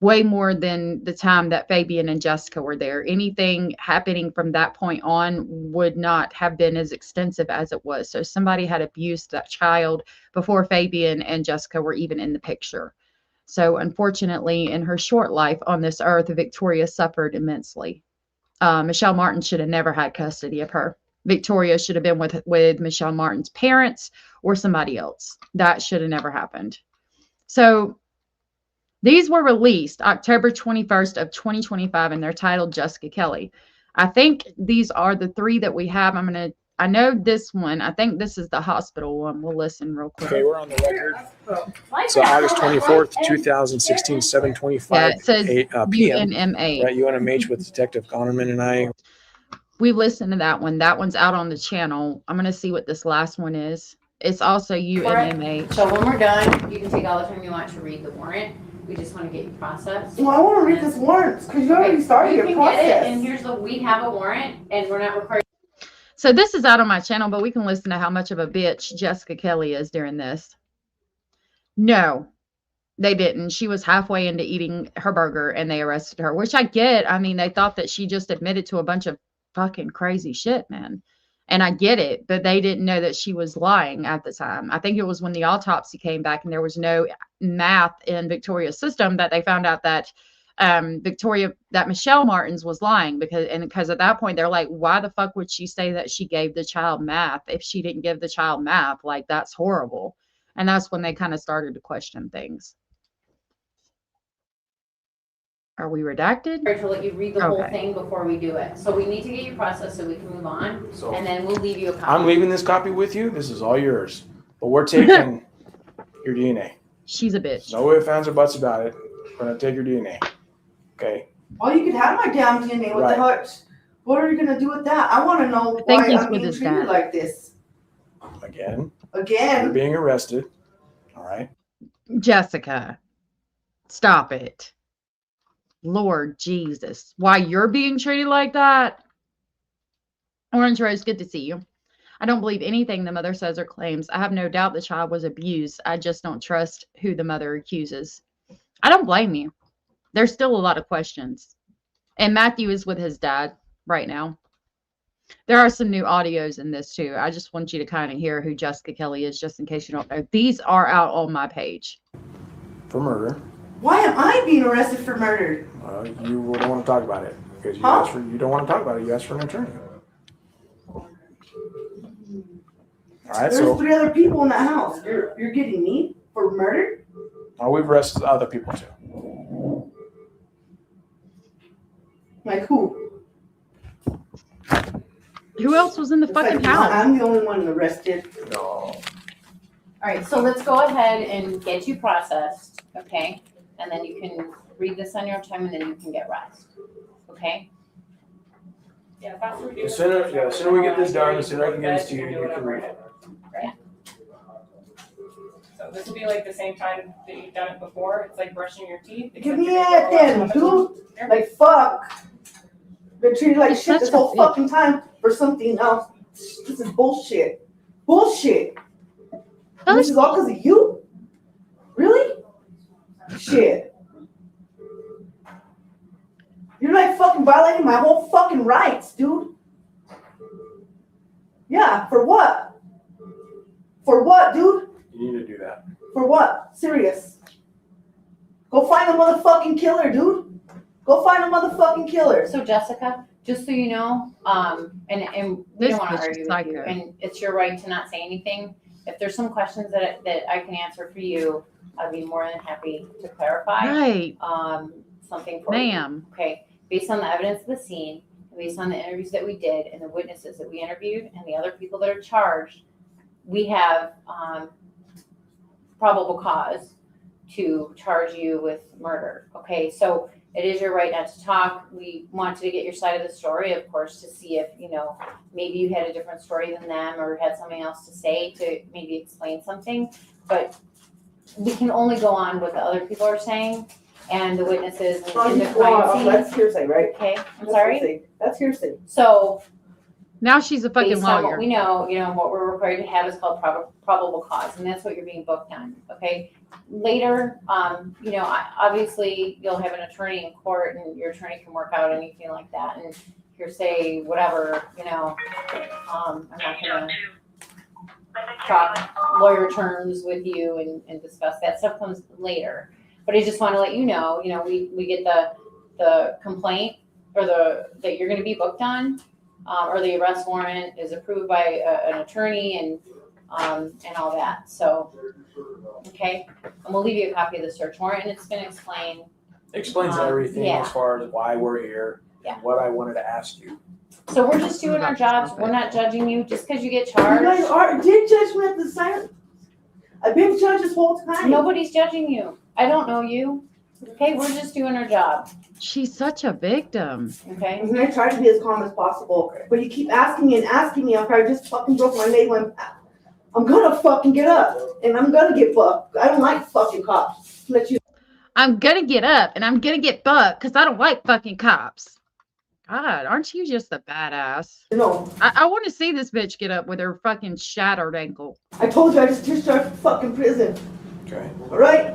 [SPEAKER 2] Way more than the time that Fabian and Jessica were there. Anything happening from that point on would not have been as extensive as it was. So somebody had abused that child before Fabian and Jessica were even in the picture. So unfortunately, in her short life on this earth, Victoria suffered immensely. Michelle Martens should have never had custody of her. Victoria should have been with Michelle Martens' parents or somebody else. That should have never happened. So these were released October 21st of 2025, and they're titled Jessica Kelly. I think these are the three that we have. I'm going to I know this one. I think this is the hospital one. We'll listen real quick.
[SPEAKER 12] Okay, we're on the record. So August 24th, 2016, 7:25
[SPEAKER 2] Yeah, it says
[SPEAKER 12] p.m.
[SPEAKER 2] UNMH.
[SPEAKER 12] We're at UNMH with Detective Connerman and I.
[SPEAKER 2] We listened to that one. That one's out on the channel. I'm gonna see what this last one is. It's also UNMH.
[SPEAKER 4] So when we're done, you can take all the time you want to read the warrant. We just want to get you processed.
[SPEAKER 13] Well, I want to read this warrant because you already started your process.
[SPEAKER 4] Get it, and here's we have a warrant, and we're not required.
[SPEAKER 2] So this is out on my channel, but we can listen to how much of a bitch Jessica Kelly is during this. No, they didn't. She was halfway into eating her burger and they arrested her, which I get. I mean, they thought that she just admitted to a bunch of fucking crazy shit, man. And I get it, but they didn't know that she was lying at the time. I think it was when the autopsy came back and there was no math in Victoria's system that they found out that Michelle Martens was lying because at that point they're like, why the fuck would she say that she gave the child math if she didn't give the child math? Like, that's horrible. And that's when they kind of started to question things. Are we redacted?
[SPEAKER 4] To let you read the whole thing before we do it. So we need to get you processed so we can move on, and then we'll leave you a copy.
[SPEAKER 12] I'm leaving this copy with you. This is all yours. But we're taking your DNA.
[SPEAKER 2] She's a bitch.
[SPEAKER 12] No ifs, ands, or buts about it. We're going to take your DNA. Okay?
[SPEAKER 13] Well, you could have my damn DNA. What the heck? What are you going to do with that? I want to know why I'm being treated like this.
[SPEAKER 12] Again.
[SPEAKER 13] Again.
[SPEAKER 12] You're being arrested. All right?
[SPEAKER 2] Jessica, stop it. Lord Jesus. Why you're being treated like that? Orange Rose, good to see you. I don't believe anything the mother says or claims. I have no doubt the child was abused. I just don't trust who the mother accuses. I don't blame you. There's still a lot of questions. And Matthew is with his dad right now. There are some new audios in this too. I just want you to kind of hear who Jessica Kelly is, just in case you don't know. These are out on my page.
[SPEAKER 12] For murder.
[SPEAKER 13] Why am I being arrested for murder?
[SPEAKER 12] You don't want to talk about it because you don't want to talk about it. You asked for an attorney. All right,
[SPEAKER 13] There's 3 other people in that house. You're getting me for murder?
[SPEAKER 12] Oh, we've arrested other people too.
[SPEAKER 13] Like who?
[SPEAKER 2] Who else was in the fucking house?
[SPEAKER 13] I'm the only one arrested.
[SPEAKER 12] No.
[SPEAKER 4] All right, so let's go ahead and get you processed, okay? And then you can read this on your time, and then you can get rest, okay?
[SPEAKER 6] Yeah, faster we do.
[SPEAKER 12] The sooner we get this done, the sooner I can get this to you, you can read it.
[SPEAKER 6] Right. So this will be like the same time that you've done it before. It's like brushing your teeth.
[SPEAKER 13] Give me that then, dude. Like fuck. Been treated like shit this whole fucking time for something else. This is bullshit. Bullshit. This is all because of you? Really? Shit. You're like fucking violating my whole fucking rights, dude. Yeah, for what? For what, dude?
[SPEAKER 12] You need to do that.
[SPEAKER 13] For what? Serious. Go find a motherfucking killer, dude. Go find a motherfucking killer.
[SPEAKER 4] So Jessica, just so you know, and we don't want to argue with you, and it's your right to not say anything. If there's some questions that I can answer for you, I'd be more than happy to clarify.
[SPEAKER 2] Right.
[SPEAKER 4] Something for you. Okay. Based on the evidence of the scene, based on the interviews that we did and the witnesses that we interviewed and the other people that are charged, we have probable cause to charge you with murder. Okay. So it is your right not to talk. We wanted to get your side of the story, of course, to see if, maybe you had a different story than them or had something else to say to maybe explain something. But we can only go on what the other people are saying and the witnesses and the crime scene.
[SPEAKER 13] That's hearsay, right?
[SPEAKER 4] Okay, I'm sorry?
[SPEAKER 13] That's hearsay.
[SPEAKER 4] So
[SPEAKER 2] now she's a fucking
[SPEAKER 4] based on
[SPEAKER 2] lawyer.
[SPEAKER 4] what we know, what we're required to have is called probable cause, and that's what you're being booked on, okay? Later, obviously you'll have an attorney in court and your attorney can work out anything like that, and hearsay, whatever, I'm not gonna talk lawyer terms with you and discuss that stuff comes later. But I just want to let you know, we get the complaint or that you're going to be booked on, or the arrest warrant is approved by an attorney and all that. So, okay, and we'll leave you a copy of the search warrant, and it's going to explain.
[SPEAKER 12] Explains everything as far as why we're here,
[SPEAKER 4] yeah,
[SPEAKER 12] what I wanted to ask you.
[SPEAKER 1] So we're just doing our jobs. We're not judging you just because you get
[SPEAKER 13] You guys
[SPEAKER 1] charged.
[SPEAKER 13] did judge me at the silent. I've been judged this whole time.
[SPEAKER 1] Nobody's judging you. I don't know you. Okay, we're just doing our job.
[SPEAKER 2] She's such a victim.
[SPEAKER 1] Okay.
[SPEAKER 13] And I try to be as calm as possible. But you keep asking me after I just fucking broke my leg. I'm gonna fucking get up. And I'm gonna get fucked. I don't like fucking cops.
[SPEAKER 2] I'm gonna get up and I'm gonna get fucked because I don't like fucking cops. God, aren't you just a badass?
[SPEAKER 13] No.
[SPEAKER 2] I want to see this bitch get up with her fucking shattered ankle.
[SPEAKER 13] I told you I just discharged from fucking prison.
[SPEAKER 10] Okay.
[SPEAKER 13] All right?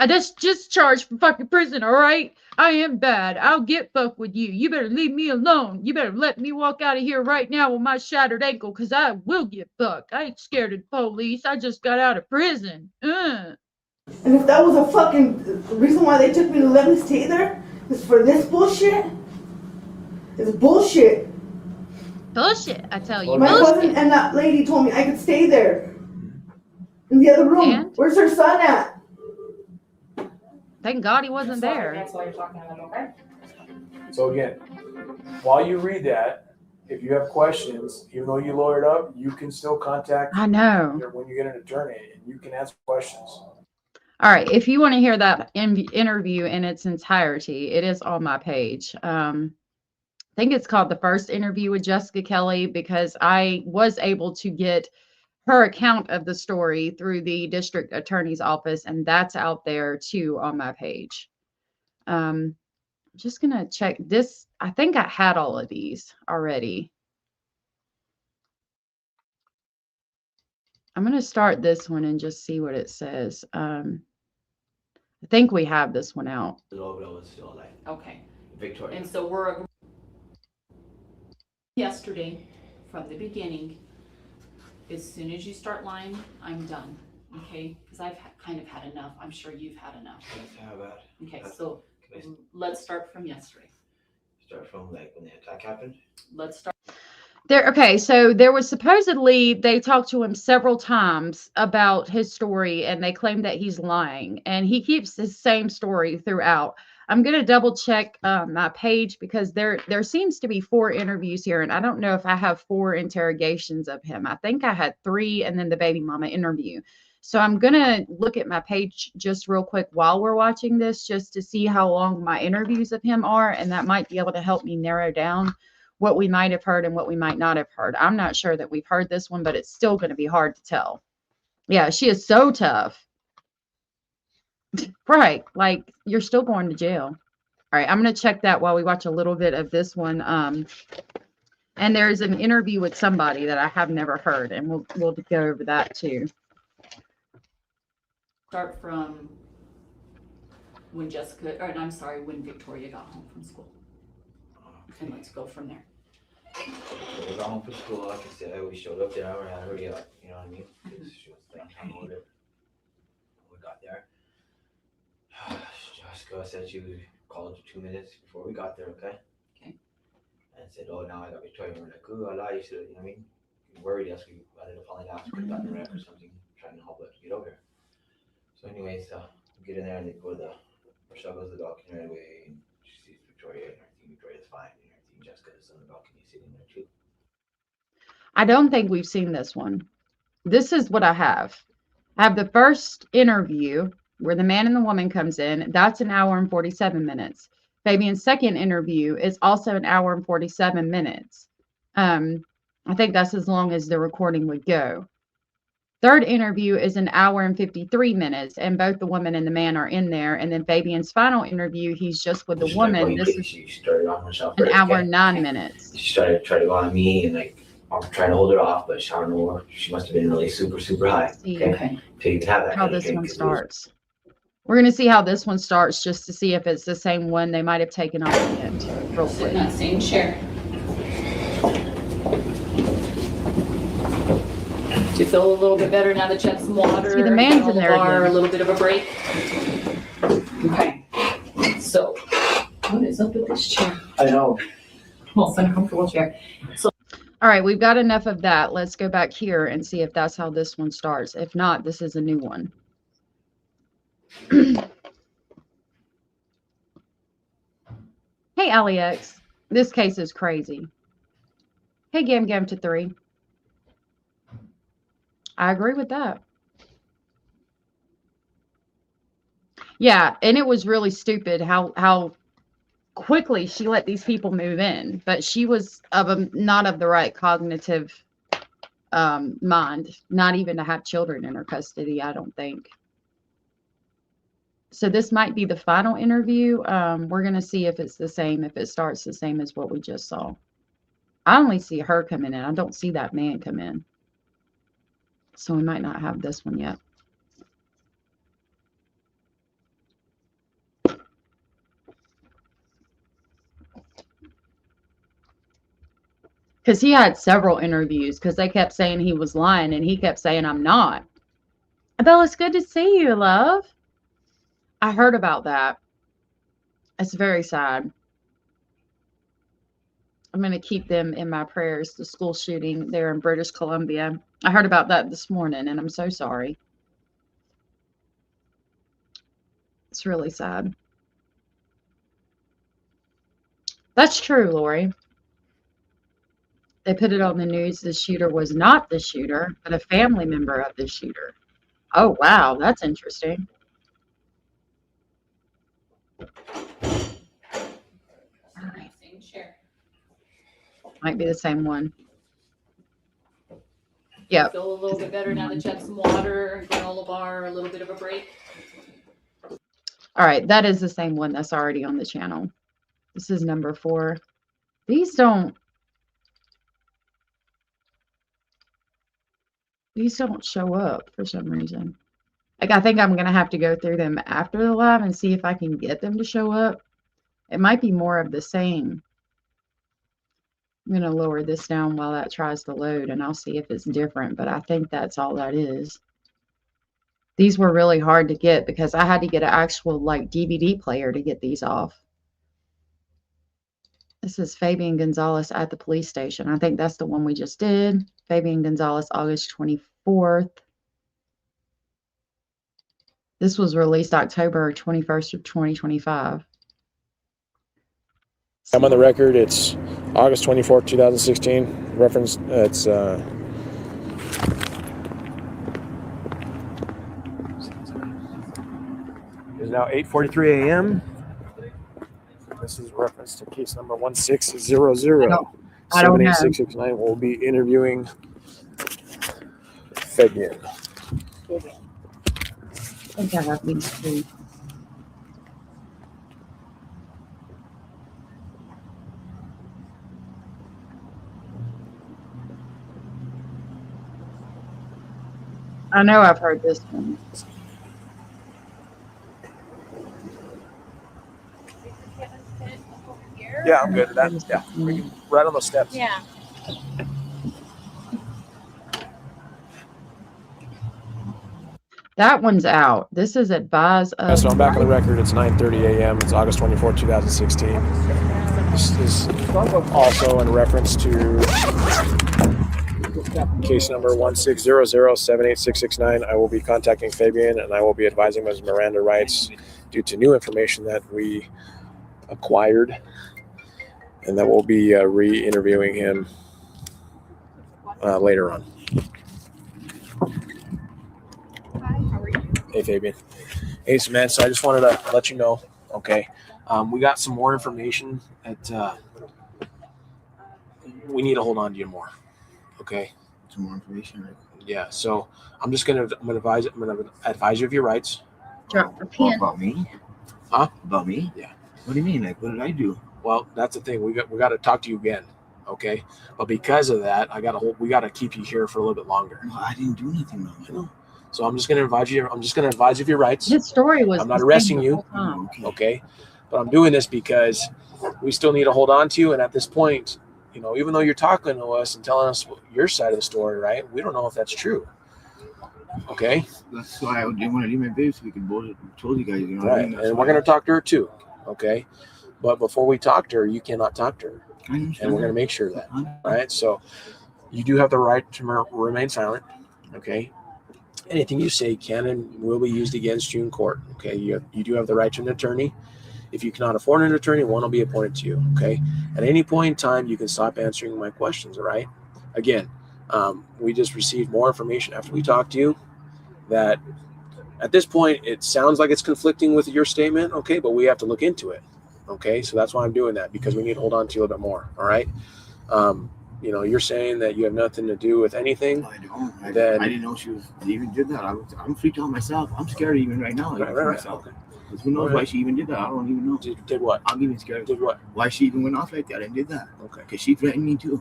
[SPEAKER 2] I just discharged from fucking prison, all right? I am bad. I'll get fucked with you. You better leave me alone. You better let me walk out of here right now with my shattered ankle because I will get fucked. I ain't scared of the police. I just got out of prison.
[SPEAKER 13] And if that was a fucking reason why they took me to let me stay there, is for this bullshit? It's bullshit.
[SPEAKER 2] Bullshit, I tell you.
[SPEAKER 13] My
[SPEAKER 2] bullshit.
[SPEAKER 13] cousin and that lady told me I could stay there. In the other room.
[SPEAKER 2] And?
[SPEAKER 13] Where's her son at?
[SPEAKER 2] Thank God he wasn't there.
[SPEAKER 1] That's why you're talking about, okay?
[SPEAKER 10] So again, while you read that, if you have questions, even though you lawyered up, you can still contact.
[SPEAKER 2] I know.
[SPEAKER 10] When you get an attorney, and you can ask questions.
[SPEAKER 2] All right, if you want to hear that interview in its entirety, it is on my page. I think it's called The First Interview with Jessica Kelly because I was able to get her account of the story through the district attorney's office, and that's out there too on my page. I'm just gonna check this. I think I had all of these already. I'm gonna start this one and just see what it says. I think we have this one out.
[SPEAKER 14] Okay.
[SPEAKER 11] Victoria.
[SPEAKER 14] And so we're yesterday from the beginning. As soon as you start lying, I'm done. Okay? Because I've kind of had enough. I'm sure you've had enough.
[SPEAKER 11] How about?
[SPEAKER 14] Okay, so let's start from yesterday.
[SPEAKER 11] Start from like when the attack happened.
[SPEAKER 14] Let's start.
[SPEAKER 2] Okay, so there was supposedly they talked to him several times about his story and they claim that he's lying and he keeps the same story throughout. I'm going to double check my page because there seems to be 4 interviews here and I don't know if I have 4 interrogations of him. I think I had 3 and then the baby mama interview. So I'm going to look at my page just real quick while we're watching this just to see how long my interviews of him are and that might be able to help me narrow down what we might have heard and what we might not have heard. I'm not sure that we've heard this one, but it's still going to be hard to tell. Yeah, she is so tough. Right. Like, you're still going to jail. All right, I'm going to check that while we watch a little bit of this one. And there's an interview with somebody that I have never heard, and we'll go over that too.
[SPEAKER 14] Start from when when Victoria got home from school. And let's go from there.
[SPEAKER 11] I got home from school, like I said, we showed up there, I had her up, you know what I mean? She was like, I'm over it. We got there. Jessica said she would call it 2 minutes before we got there, okay?
[SPEAKER 14] Okay.
[SPEAKER 11] And said, oh, now I got Victoria. We're like, oh, Allah, you should, you know what I mean? We worried us, we ended up falling down, we could have gotten a wreck or something, trying to help her get over here. So anyways, we get in there and they go to Rochelle goes to the balcony right away, and she sees Victoria, and I think Victoria's fine. Jessica's on the balcony sitting there too.
[SPEAKER 2] I don't think we've seen this one. This is what I have. I have the first interview where the man and the woman comes in. That's 1 hour and 47 minutes. Fabian's second interview is also 1 hour and 47 minutes. I think that's as long as the recording would go. Third interview is 1 hour and 53 minutes, and both the woman and the man are in there. And then Fabian's final interview, he's just with the woman. This is
[SPEAKER 11] she started on herself.
[SPEAKER 2] 1 hour and 9 minutes.
[SPEAKER 11] She started trying to go on me, and like I'm trying to hold her off, but I don't know. She must have been really super high. Okay. So you can have that.
[SPEAKER 2] How this one starts. We're going to see how this one starts, just to see if it's the same one they might have taken off the end. Real quick.
[SPEAKER 14] Sit in that same chair. Do you feel a little bit better now that you have some water?
[SPEAKER 2] See, the man's in there again.
[SPEAKER 14] A little bit of a break. Okay. So, what is up with this chair?
[SPEAKER 10] I know.
[SPEAKER 14] Well, it's an uncomfortable chair. So,
[SPEAKER 2] all right, we've got enough of that. Let's go back here and see if that's how this one starts. If not, this is a new one. Hey, Alex. This case is crazy. Hey, Gam Gam to 3. I agree with that. Yeah, and it was really stupid how quickly she let these people move in, but she was not of the right cognitive mind, not even to have children in her custody, I don't think. So this might be the final interview. We're going to see if it's the same, if it starts the same as what we just saw. I only see her coming in. I don't see that man come in. So we might not have this one yet. Because he had several interviews because they kept saying he was lying and he kept saying, I'm not. Bella, it's good to see you, love. I heard about that. It's very sad. I'm going to keep them in my prayers, the school shooting there in British Columbia. I heard about that this morning, and I'm so sorry. It's really sad. That's true, Lori. They put it on the news. The shooter was not the shooter, but a family member of the shooter. Oh, wow. That's interesting. Might be the same one. Yeah.
[SPEAKER 14] Feel a little bit better now that you have some water, granola bar, a little bit of a break.
[SPEAKER 2] All right. That is the same one that's already on the channel. This is number 4. These don't show up for some reason. Like, I think I'm going to have to go through them after the live and see if I can get them to show up. It might be more of the same. I'm going to lower this down while that tries to load, and I'll see if it's different, but I think that's all that is. These were really hard to get because I had to get an actual, like, DVD player to get these off. This is Fabian Gonzalez at the police station. I think that's the one we just did. Fabian Gonzalez, August 24th. This was released October 21st of 2025.
[SPEAKER 10] I'm on the record. It's August 24th, 2016. Reference, it's now 8:43 a.m. This is reference to case number 1600-78669. We'll be interviewing Fabian.
[SPEAKER 2] I think I have these 2. I know I've heard this one.
[SPEAKER 10] Yeah, I'm good at that. Yeah, we can right on those steps.
[SPEAKER 9] Yeah.
[SPEAKER 2] That one's out. This is advised of.
[SPEAKER 10] So I'm back on the record. It's 9:30 a.m. It's August 24th, 2016. This is also in reference to case number 1600-78669. I will be contacting Fabian and I will be advising him of his Miranda rights due to new information that we acquired, and that we'll be re-interviewing him later on. Hey, Fabian. Hey, man. So I just wanted to let you know, okay, we got some more information that we need to hold on to you more, okay? Some more information, right? Yeah. So I'm gonna advise you of your rights.
[SPEAKER 2] Drop the pen.
[SPEAKER 11] About me?
[SPEAKER 10] Huh?
[SPEAKER 11] About me?
[SPEAKER 10] Yeah.
[SPEAKER 11] What do you mean? Like, what did I do?
[SPEAKER 10] Well, that's the thing. We got to talk to you again, okay? But because of that, we got to keep you here for a little bit longer.
[SPEAKER 11] Well, I didn't do anything wrong.
[SPEAKER 10] I know. So I'm just going to advise you. I'm just going to advise you of your rights.
[SPEAKER 2] His story was.
[SPEAKER 10] I'm not arresting you, okay? But I'm doing this because we still need to hold on to you. And at this point, you know, even though you're talking to us and telling us your side of the story, right? We don't know if that's true. Okay.
[SPEAKER 11] That's why I didn't want to leave my baby so we could both told you guys, you know.
[SPEAKER 10] Right. And we're going to talk to her too. Okay. But before we talk to her, you cannot talk to her. And we're going to make sure of that. Right. So you do have the right to remain silent. Okay. Anything you say can and will be used against you in court. Okay. You do have the right to an attorney. If you cannot afford an attorney, one will be appointed to you, okay? At any point in time, you can stop answering my questions, all right? Again, we just received more information after we talked to you that at this point, it sounds like it's conflicting with your statement, okay? But we have to look into it, okay? So that's why I'm doing that, because we need to hold on to you a little bit more, all right? You know, you're saying that you have nothing to do with anything.
[SPEAKER 11] I don't. I
[SPEAKER 10] Then
[SPEAKER 11] didn't know she was even did that. I'm freaked out myself. I'm scared even right now. Even for myself.
[SPEAKER 10] Okay.
[SPEAKER 11] Because who knows why she even did that? I don't even know.
[SPEAKER 10] Did what?
[SPEAKER 11] I'm even scared.
[SPEAKER 10] Did what?
[SPEAKER 11] Why she even went off like that and did that?
[SPEAKER 10] Okay.
[SPEAKER 11] Because she threatened me too.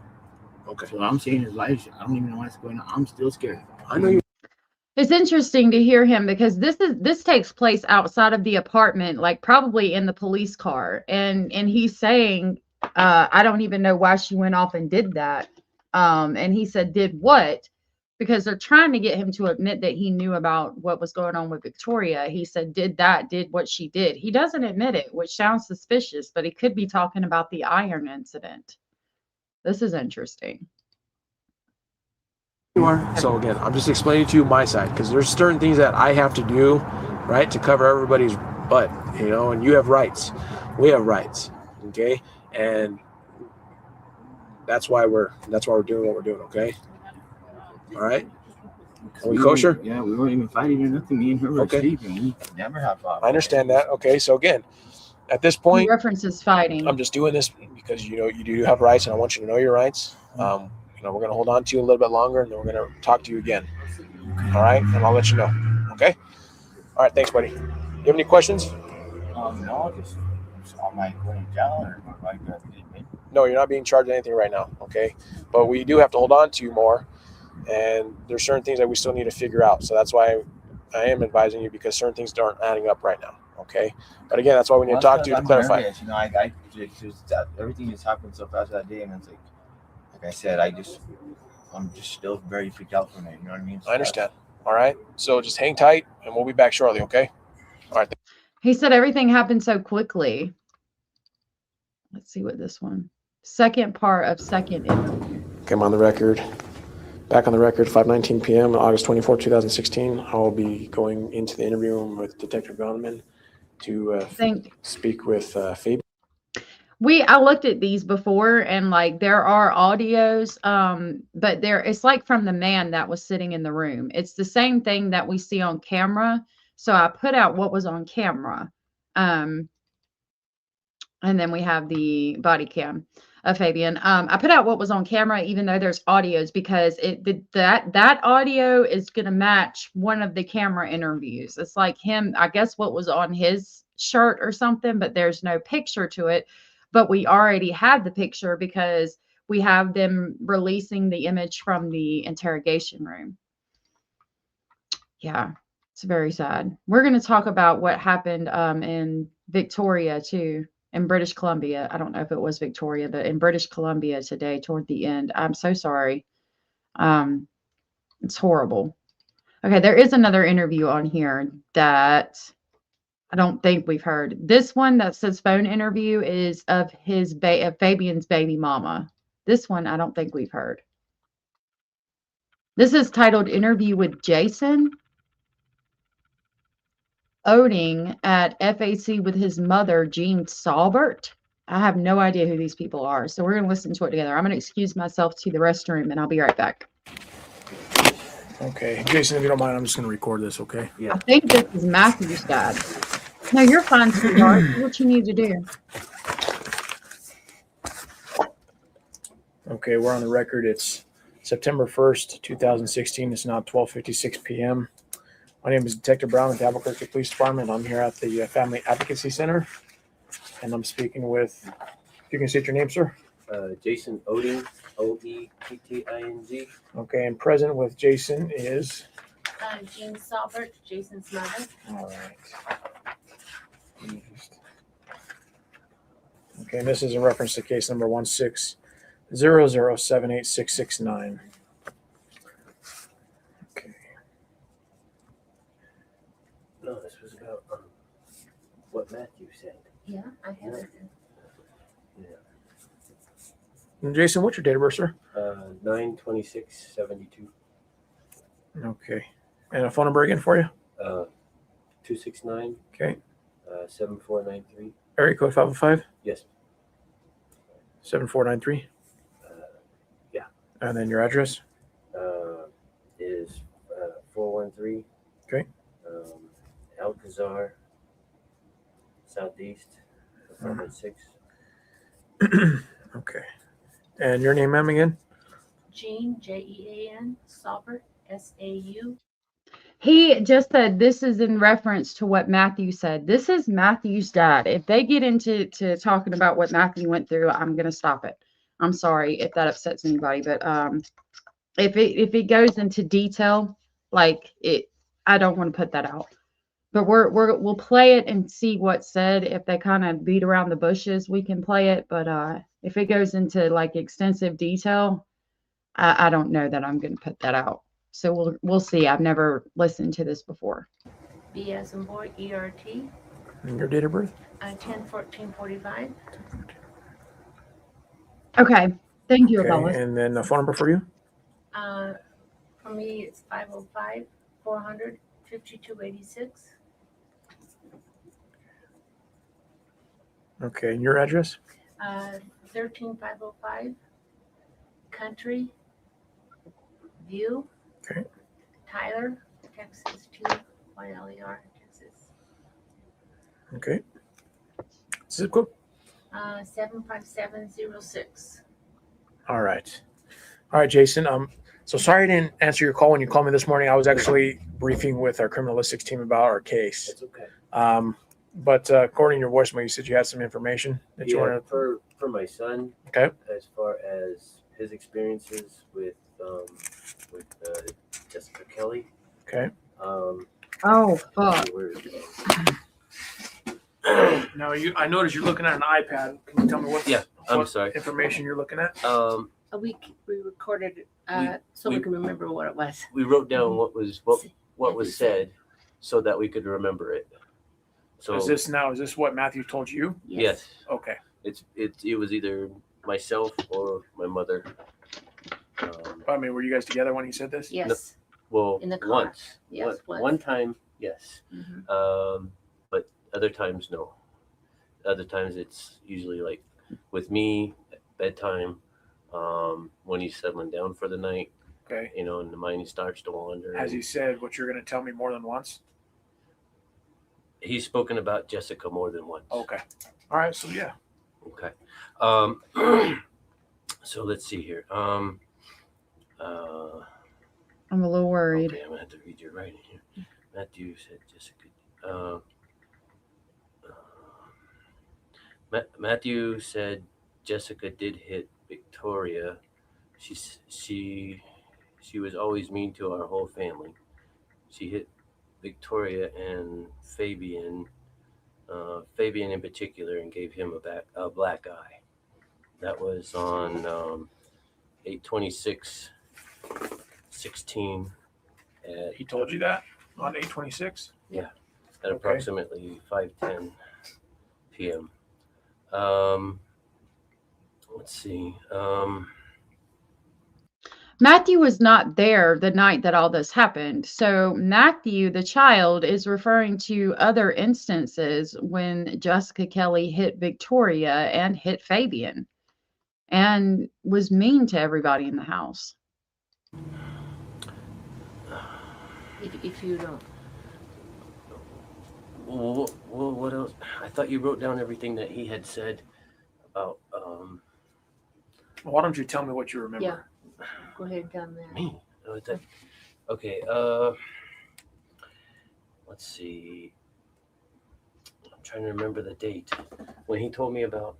[SPEAKER 10] Okay.
[SPEAKER 11] So I'm saying is life. I don't even know what's going on. I'm still scared.
[SPEAKER 10] I know you.
[SPEAKER 2] It's interesting to hear him because this takes place outside of the apartment, like probably in the police car, and he's saying, I don't even know why she went off and did that. And he said, did what? Because they're trying to get him to admit that he knew about what was going on with Victoria. He said, did what she did. He doesn't admit it, which sounds suspicious, but he could be talking about the iron incident. This is interesting.
[SPEAKER 10] You are. So again, I'm just explaining to you my side, because there's certain things that I have to do, right, to cover everybody's butt, you know, and you have rights. We have rights, okay? And that's why we're doing what we're doing, okay? All right? Are we kosher?
[SPEAKER 11] Yeah, we weren't even fighting or nothing. Me and her were
[SPEAKER 10] Okay.
[SPEAKER 11] sleeping. We never have fought.
[SPEAKER 10] I understand that. Okay, so again, at this
[SPEAKER 2] He
[SPEAKER 10] point,
[SPEAKER 2] references fighting.
[SPEAKER 10] I'm just doing this because you know you do have rights, and I want you to know your rights. You know, we're going to hold on to you a little bit longer, and then we're going to talk to you again. All right, and I'll let you know. Okay. All right. Thanks, buddy. You have any questions?
[SPEAKER 11] No, just am I going to jail or like
[SPEAKER 10] No, you're not being charged anything right now. Okay, but we do have to hold on to you more, and there's certain things that we still need to figure out. So that's why I am advising you, because certain things aren't adding up right now. Okay, but again, that's why we need to talk to you to clarify.
[SPEAKER 11] Nervous. You know, I just everything just happened so fast that day, and it's like I said, I'm just still very freaked out from it. You know what I mean? So
[SPEAKER 10] I understand. All right, so just hang tight, and we'll be back shortly. Okay. All right.
[SPEAKER 2] He said everything happened so quickly. Let's see what this one. Second part of second interview.
[SPEAKER 10] Okay, I'm on the record. Back on the record, 5:19 p.m., August 24, 2016. I will be going into the interview room with Detective Groneman to speak with Fabian.
[SPEAKER 2] I looked at these before, and like there are audios, but it's like from the man that was sitting in the room. It's the same thing that we see on camera. So I put out what was on camera. And then we have the body cam of Fabian. I put out what was on camera, even though there's audios, because that audio is going to match one of the camera interviews. It's like him, I guess what was on his shirt or something, but there's no picture to it. But we already had the picture because we have them releasing the image from the interrogation room. Yeah, it's very sad. We're going to talk about what happened in Victoria too, in British Columbia. I don't know if it was Victoria, but in British Columbia today toward the end. I'm so sorry. It's horrible. Okay, there is another interview on here that I don't think we've heard. This one that says phone interview is of of Fabian's baby mama. This one I don't think we've heard. This is titled Interview with Jason Oding at FAC with his mother, Jean Saubert. I have no idea who these people are, so we're going to listen to it together. I'm going to excuse myself to the restroom, and I'll be right back.
[SPEAKER 10] Okay, Jason, if you don't mind, I'm just going to record this, okay?
[SPEAKER 2] Yeah. I think this is Matthew's dad. No, you're fine, sweetheart. Do what you need to do.
[SPEAKER 10] Okay, we're on the record. It's September 1st, 2016. It's now 12:56 p.m. My name is Detective Brown with the Albuquerque Police Department. I'm here at the Family Advocacy Center, and I'm speaking with, you can state your name, sir?
[SPEAKER 15] Jason Oding, O-E-T-T-I-N-G.
[SPEAKER 10] Okay, and present with Jason is?
[SPEAKER 14] Jean Saubert, Jason's mother.
[SPEAKER 10] All right. Okay, and this is in reference to case number 1600786669. Okay.
[SPEAKER 15] No, this was about what Matthew said.
[SPEAKER 14] Yeah, I have it.
[SPEAKER 15] Yeah.
[SPEAKER 10] And Jason, what's your date of birth, sir?
[SPEAKER 15] 9/26/72.
[SPEAKER 10] Okay. And a phone number again for you?
[SPEAKER 15] 269.
[SPEAKER 10] Okay.
[SPEAKER 15] 7493.
[SPEAKER 10] Area code 505?
[SPEAKER 15] Yes.
[SPEAKER 10] 7493?
[SPEAKER 15] Yeah.
[SPEAKER 10] And then your address?
[SPEAKER 15] Is 413.
[SPEAKER 10] Okay.
[SPEAKER 15] Alcazar, Southeast, apartment 6.
[SPEAKER 10] Okay. And your name, ma'am, again?
[SPEAKER 16] Jean, Jean, Sauber, Sau.
[SPEAKER 2] He just said this is in reference to what Matthew said. This is Matthew's dad. If they get into talking about what Matthew went through, I'm gonna stop it. I'm sorry if that upsets anybody, but if it goes into detail, like it, I don't want to put that out. But we'll play it and see what's said. If they kind of beat around the bushes, we can play it. But if it goes into like extensive detail, I don't know that I'm gonna put that out. So we'll see. I've never listened to this before.
[SPEAKER 16] B as in boy, ERT.
[SPEAKER 10] And your date of birth?
[SPEAKER 16] 10/14/45.
[SPEAKER 2] Okay. Thank you,
[SPEAKER 10] Okay.
[SPEAKER 2] Abella.
[SPEAKER 10] And then the phone number for you?
[SPEAKER 16] For me, it's 505-400-5286.
[SPEAKER 10] Okay. And your address?
[SPEAKER 16] 13505 Country View.
[SPEAKER 10] Okay.
[SPEAKER 16] Tyler, Texas 2YLER, Texas.
[SPEAKER 10] Okay. Zip code?
[SPEAKER 16] 75706.
[SPEAKER 10] All right. All right, Jason. So sorry I didn't answer your call when you called me this morning. I was actually briefing with our criminalistics team about our case.
[SPEAKER 15] It's okay.
[SPEAKER 10] But according to your voicemail, you said you had some information that you wanted
[SPEAKER 15] for my son.
[SPEAKER 10] Okay.
[SPEAKER 15] As far as his experiences with Jessica Kelly.
[SPEAKER 10] Okay.
[SPEAKER 2] Oh fuck.
[SPEAKER 10] Now I noticed you're looking at an iPad. Can you tell me what
[SPEAKER 15] sorry.
[SPEAKER 10] information you're looking at?
[SPEAKER 16] We recorded so we can remember what it was.
[SPEAKER 15] We wrote down what was said so that we could remember it. So
[SPEAKER 10] Is this what Matthew told you?
[SPEAKER 15] Yes.
[SPEAKER 10] Okay.
[SPEAKER 15] It was either myself or my mother.
[SPEAKER 10] I mean, were you guys together when he said this?
[SPEAKER 16] Yes.
[SPEAKER 15] Well,
[SPEAKER 16] in the car.
[SPEAKER 15] once.
[SPEAKER 16] Yes.
[SPEAKER 15] One time, yes.
[SPEAKER 16] Mm-hmm.
[SPEAKER 15] But other times, no. Other times, it's usually like with me at bedtime, when he's settling down for the night.
[SPEAKER 10] Okay.
[SPEAKER 15] You know, and the mind starts to wander.
[SPEAKER 10] Has he said what you're going to tell me more than once?
[SPEAKER 15] He's spoken about Jessica more than once.
[SPEAKER 10] Okay. All right. So yeah.
[SPEAKER 15] Okay. So let's see here.
[SPEAKER 2] I'm a little worried.
[SPEAKER 15] Okay, I'm gonna have to read your writing here. Matthew said Jessica. Matthew said Jessica did hit Victoria. She was always mean to our whole family. She hit Victoria and Fabian. Fabian in particular, and gave him a black eye. That was on 8/26/16.
[SPEAKER 10] He told you that on 8/26?
[SPEAKER 15] Yeah, at approximately 5:10 p.m. Let's see.
[SPEAKER 2] Matthew was not there the night that all this happened. So Matthew, the child, is referring to other instances when Jessica Kelly hit Victoria and hit Fabian and was mean to everybody in the house.
[SPEAKER 16] If you don't.
[SPEAKER 15] Well, what else? I thought you wrote down everything that he had said about.
[SPEAKER 10] Why don't you tell me what you remember?
[SPEAKER 16] Yeah. Go ahead and tell me that.
[SPEAKER 15] Me? Okay. Let's see. I'm trying to remember the date when he told me about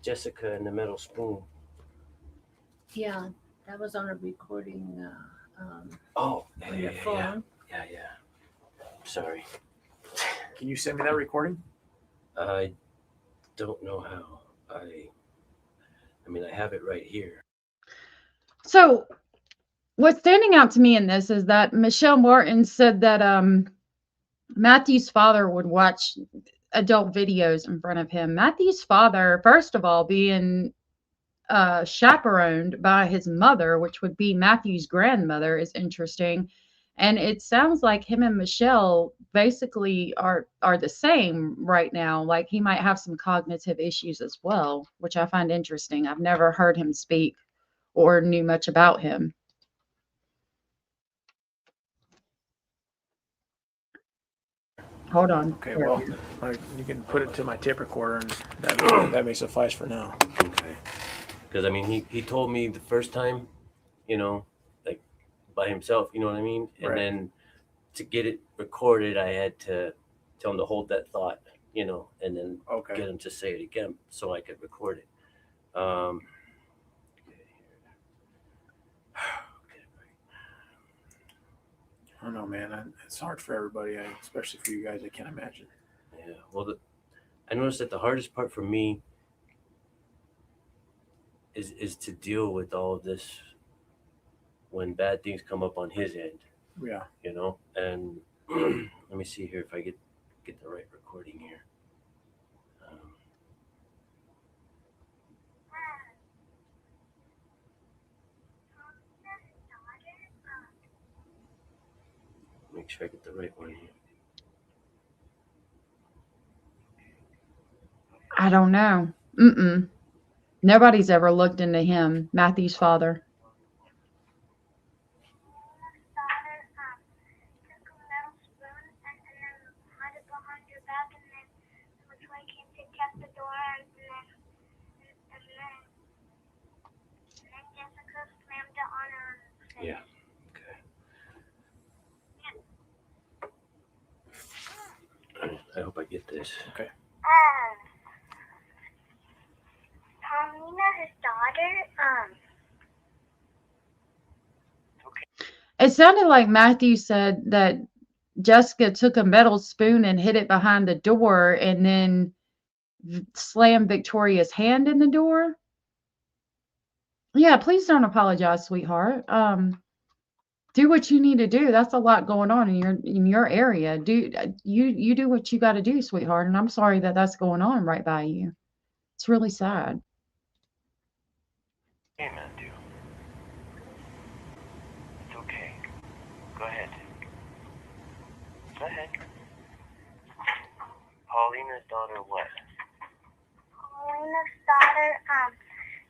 [SPEAKER 15] Jessica and the metal spoon.
[SPEAKER 16] Yeah, that was on a recording.
[SPEAKER 15] On
[SPEAKER 16] your phone.
[SPEAKER 15] Yeah. Sorry.
[SPEAKER 10] Can you send me that recording?
[SPEAKER 15] I don't know how. I mean, I have it right here.
[SPEAKER 2] So what's standing out to me in this is that Michelle Martin said that Matthew's father would watch adult videos in front of him. Matthew's father, first of all, being chaperoned by his mother, which would be Matthew's grandmother, is interesting. And it sounds like him and Michelle basically are the same right now. Like he might have some cognitive issues as well, which I find interesting. I've never heard him speak or knew much about him. Hold on.
[SPEAKER 10] Okay, well, you can put it to my tape recorder, and that may suffice for now.
[SPEAKER 15] Okay. Because I mean, he told me the first time, you know, like by himself, you know what I mean? And
[SPEAKER 10] Right.
[SPEAKER 15] then to get it recorded, I had to tell him to hold that thought, you know, and then get him to say it again so I could record it.
[SPEAKER 10] I don't know, man. It's hard for everybody, especially for you guys. I can't imagine.
[SPEAKER 15] Yeah. Well, I noticed that the hardest part for me is to deal with all of this when bad things come up on his end.
[SPEAKER 10] Yeah.
[SPEAKER 15] You know, and let me see here if I get the right recording here. Make sure I get the right one here.
[SPEAKER 2] I don't know. Nobody's ever looked into him, Matthew's father.
[SPEAKER 15] Yeah. Okay. I hope I get this.
[SPEAKER 10] Okay.
[SPEAKER 9] Paulina, his daughter,
[SPEAKER 2] It sounded like Matthew said that Jessica took a metal spoon and hid it behind the door and then slammed Victoria's hand in the door. Yeah, please don't apologize, sweetheart. Do what you need to do. That's a lot going on in your area. You do what you got to do, sweetheart. And I'm sorry that that's going on right by you. It's really sad.
[SPEAKER 17] Hey, Matthew. It's okay. Go ahead. Go ahead. Paulina's daughter what?
[SPEAKER 9] Paulina's daughter,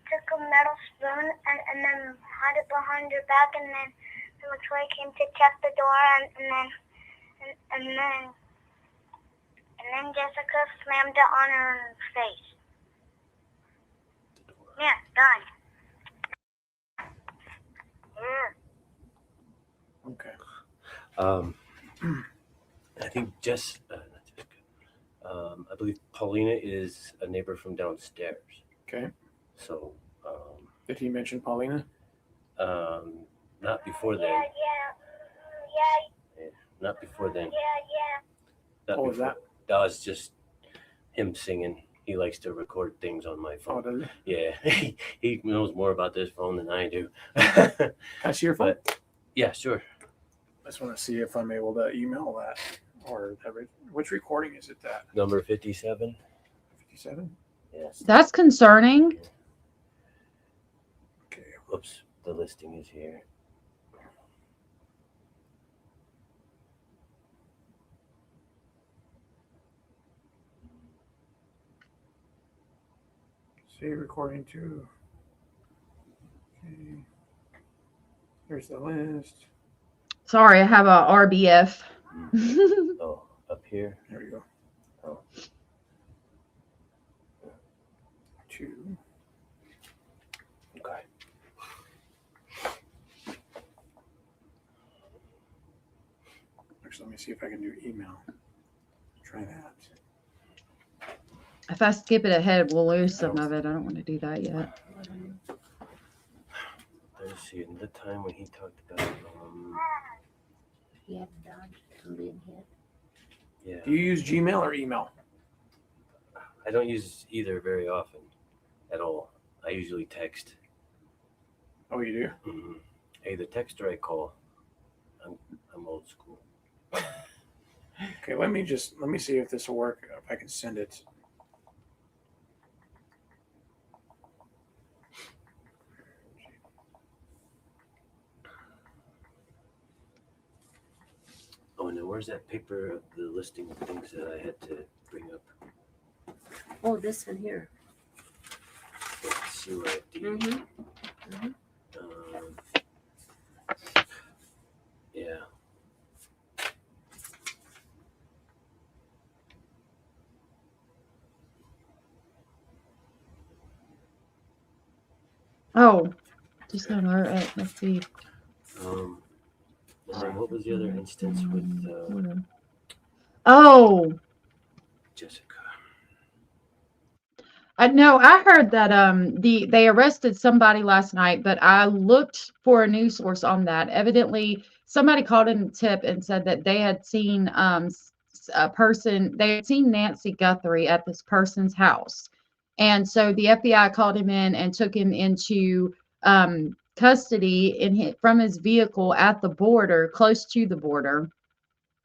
[SPEAKER 9] took a metal spoon and then hid it behind her back, and then Victoria came to check the door, and then Jessica slammed it on her face. Yeah, done.
[SPEAKER 10] Okay.
[SPEAKER 15] I think I believe Paulina is a neighbor from downstairs.
[SPEAKER 10] Okay.
[SPEAKER 15] So.
[SPEAKER 10] Did he mention Paulina?
[SPEAKER 15] Not before then.
[SPEAKER 9] Yeah.
[SPEAKER 15] Not before then.
[SPEAKER 9] Yeah.
[SPEAKER 15] What was that? That was just him singing. He likes to record things on my phone.
[SPEAKER 10] Oh, does
[SPEAKER 15] he? Yeah. He knows more about this phone than I do.
[SPEAKER 10] Can I see your phone?
[SPEAKER 15] Yeah, sure.
[SPEAKER 10] I just want to see if I'm able to email that or which recording is it that?
[SPEAKER 15] Number 57.
[SPEAKER 10] 57?
[SPEAKER 15] Yes.
[SPEAKER 2] That's concerning.
[SPEAKER 10] Okay.
[SPEAKER 15] Oops, the listing is here.
[SPEAKER 10] See recording 2. Okay. Here's the list.
[SPEAKER 2] Sorry, I have a RBF.
[SPEAKER 15] Oh, up here.
[SPEAKER 10] There we go.
[SPEAKER 15] Oh.
[SPEAKER 10] 2.
[SPEAKER 15] Okay.
[SPEAKER 10] Actually, let me see if I can do email. Try that.
[SPEAKER 2] If I skip it ahead, we'll lose some of it. I don't want to do that yet.
[SPEAKER 15] Let's see. In the time when he talked about
[SPEAKER 16] He had done to live here.
[SPEAKER 15] Yeah.
[SPEAKER 10] Do you use Gmail or email?
[SPEAKER 15] I don't use either very often at all. I usually text.
[SPEAKER 10] Oh, you do?
[SPEAKER 15] Mm-hmm. Hey, the text or I call. I'm old school.
[SPEAKER 10] Okay, let me see if this will work. If I can send it.
[SPEAKER 15] Oh, and it where's that paper of the listing of things that I had to bring up?
[SPEAKER 16] Oh, this one here.
[SPEAKER 15] Sewer ID. Yeah.
[SPEAKER 2] Oh, just got our let's see.
[SPEAKER 15] And then what was the other instance with
[SPEAKER 2] Oh,
[SPEAKER 15] Jessica?
[SPEAKER 2] No, I heard that they arrested somebody last night, but I looked for a news source on that. Evidently, somebody called in a tip and said that they had seen a person, they had seen Nancy Guthrie at this person's house. And so the FBI called him in and took him into custody from his vehicle at the border, close to the border.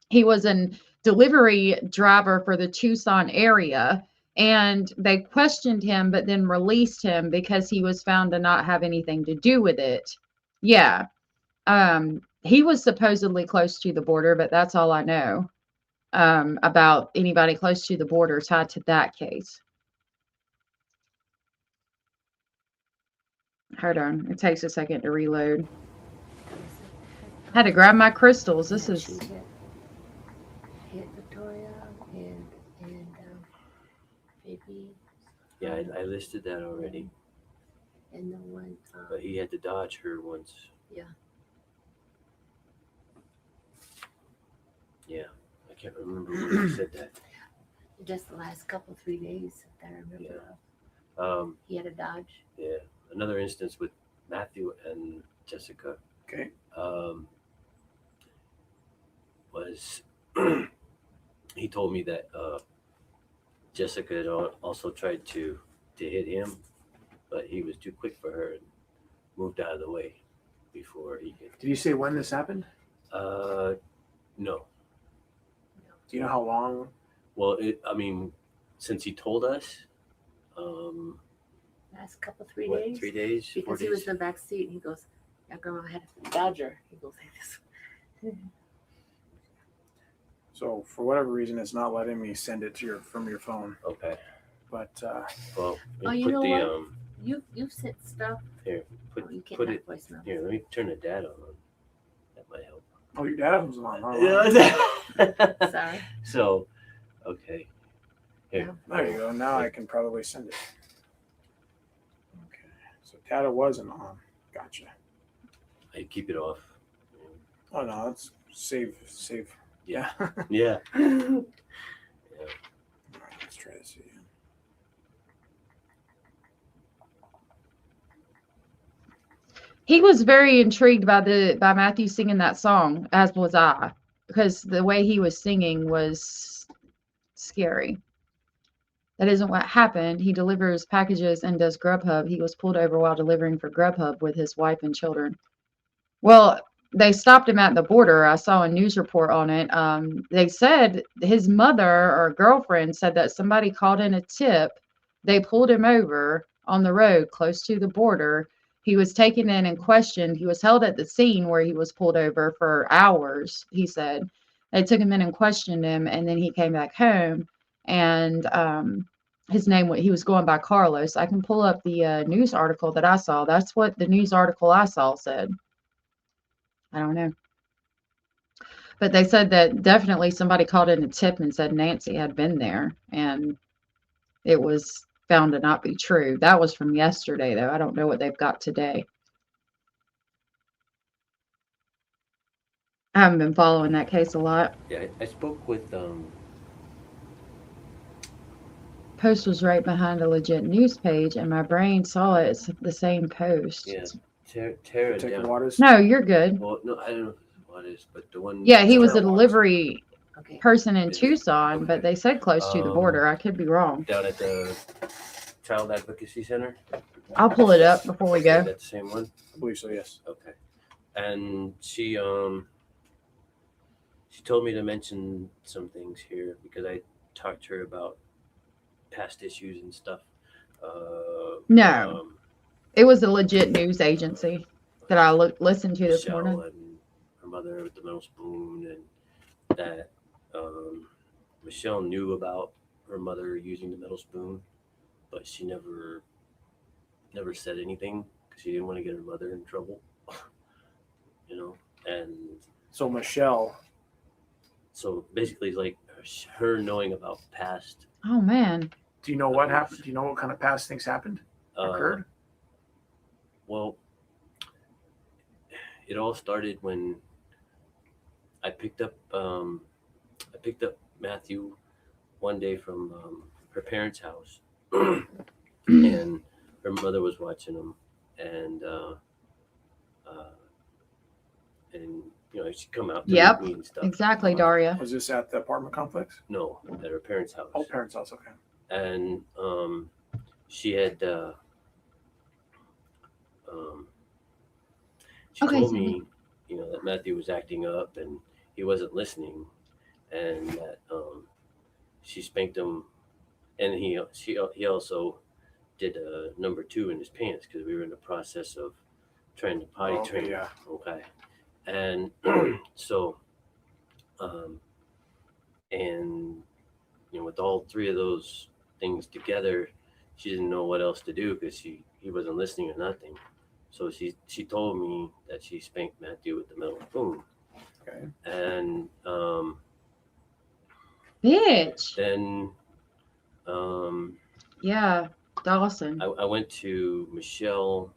[SPEAKER 2] He was a delivery driver for the Tucson area, and they questioned him but then released him because he was found to not have anything to do with it. Yeah. He was supposedly close to the border, but that's all I know about anybody close to the border tied to that case. Hold on, it takes a second to reload. I had to grab my crystals. This is
[SPEAKER 16] Hit Victoria and baby.
[SPEAKER 15] Yeah, I listed that already.
[SPEAKER 16] And the one.
[SPEAKER 15] But he had to dodge her once.
[SPEAKER 16] Yeah.
[SPEAKER 15] Yeah, I can't remember when he said that.
[SPEAKER 16] Just the last 3 days, if I remember.
[SPEAKER 15] Yeah.
[SPEAKER 16] He had a dodge.
[SPEAKER 15] Yeah. Another instance with Matthew and Jessica.
[SPEAKER 10] Okay.
[SPEAKER 15] Was he told me that Jessica had also tried to hit him, but he was too quick for her and moved out of the way before he could.
[SPEAKER 10] Did you say when this happened?
[SPEAKER 15] No.
[SPEAKER 10] Do you know how long?
[SPEAKER 15] Well, since he told us,
[SPEAKER 16] Last 3 days.
[SPEAKER 15] 3 days?
[SPEAKER 16] Because he was in the back seat and he goes, "Yeah, grandma had a dodger." He goes like this.
[SPEAKER 10] So for whatever reason, it's not letting me send it to from your phone.
[SPEAKER 15] Okay.
[SPEAKER 10] But
[SPEAKER 15] well,
[SPEAKER 16] you know what? You've sent stuff.
[SPEAKER 15] Here,
[SPEAKER 16] you can't
[SPEAKER 15] put
[SPEAKER 16] have
[SPEAKER 15] it.
[SPEAKER 16] voicemail.
[SPEAKER 15] Here, let me turn the data on. That might help.
[SPEAKER 10] Oh, your data was on. Oh,
[SPEAKER 16] Sorry.
[SPEAKER 15] So, okay. Here.
[SPEAKER 10] There you go. Now I can probably send it. Okay. So data wasn't on. Gotcha.
[SPEAKER 15] I keep it off.
[SPEAKER 10] Oh no, that's save. Yeah.
[SPEAKER 15] Yeah.
[SPEAKER 10] All right, let's try this again.
[SPEAKER 2] He was very intrigued by Matthew singing that song, as was I, because the way he was singing was scary. That isn't what happened. He delivers packages and does Grubhub. He was pulled over while delivering for Grubhub with his wife and children. Well, they stopped him at the border. I saw a news report on it. They said his mother or girlfriend said that somebody called in a tip. They pulled him over on the road close to the border. He was taken in and questioned. He was held at the scene where he was pulled over for hours, he said. They took him in and questioned him, and then he came back home. And his name, he was going by Carlos. I can pull up the news article that I saw. That's what the news article I saw said. I don't know. But they said that definitely somebody called in a tip and said Nancy had been there, and it was found to not be true. That was from yesterday, though. I don't know what they've got today. I haven't been following that case a lot.
[SPEAKER 15] Yeah, I spoke with
[SPEAKER 2] Post was right behind a legit news page, and my brain saw it. It's the same post.
[SPEAKER 15] Yeah. Tara down.
[SPEAKER 10] Waters.
[SPEAKER 2] No, you're good.
[SPEAKER 15] Well, no, I don't know what is, but the one.
[SPEAKER 2] Yeah, he was a delivery person in Tucson, but they said close to the border. I could be wrong.
[SPEAKER 15] Down at the Child Advocacy Center.
[SPEAKER 2] I'll pull it up before we go.
[SPEAKER 15] Is that the same one?
[SPEAKER 10] I believe so. Yes.
[SPEAKER 15] Okay. And she told me to mention some things here because I talked to her about past issues and stuff.
[SPEAKER 2] No. It was a legit news agency that I listened to this morning.
[SPEAKER 15] And her mother with the metal spoon, and that Michelle knew about her mother using the metal spoon, but she never said anything because she didn't want to get her mother in trouble. You know, and
[SPEAKER 10] So Michelle.
[SPEAKER 15] So basically, it's like her knowing about past.
[SPEAKER 2] Oh man.
[SPEAKER 10] Do you know what happened? Do you know what kind of past things happened? Occurred?
[SPEAKER 15] Well, it all started when I picked up Matthew one day from her parents' house, and her mother was watching him, and you know, she'd come out to
[SPEAKER 2] Yep,
[SPEAKER 15] meet me and stuff.
[SPEAKER 2] exactly, Daria.
[SPEAKER 10] Was this at the apartment complex?
[SPEAKER 15] No, at her parents' house.
[SPEAKER 10] Oh, parents' house, okay.
[SPEAKER 15] And she had she
[SPEAKER 2] Okay,
[SPEAKER 15] told
[SPEAKER 2] so-
[SPEAKER 15] me, you know, that Matthew was acting up and he wasn't listening, and that she spanked him, and he also did a number 2 in his pants because we were in the process of trying to potty train him.
[SPEAKER 10] Yeah.
[SPEAKER 15] Okay. And so and you know, with all 3 of those things together, she didn't know what else to do because he wasn't listening or nothing. So she told me that she spanked Matthew with the metal spoon.
[SPEAKER 10] Okay.
[SPEAKER 15] And
[SPEAKER 2] Bitch.
[SPEAKER 15] then
[SPEAKER 2] Yeah, Dawson.
[SPEAKER 15] I went to Michelle.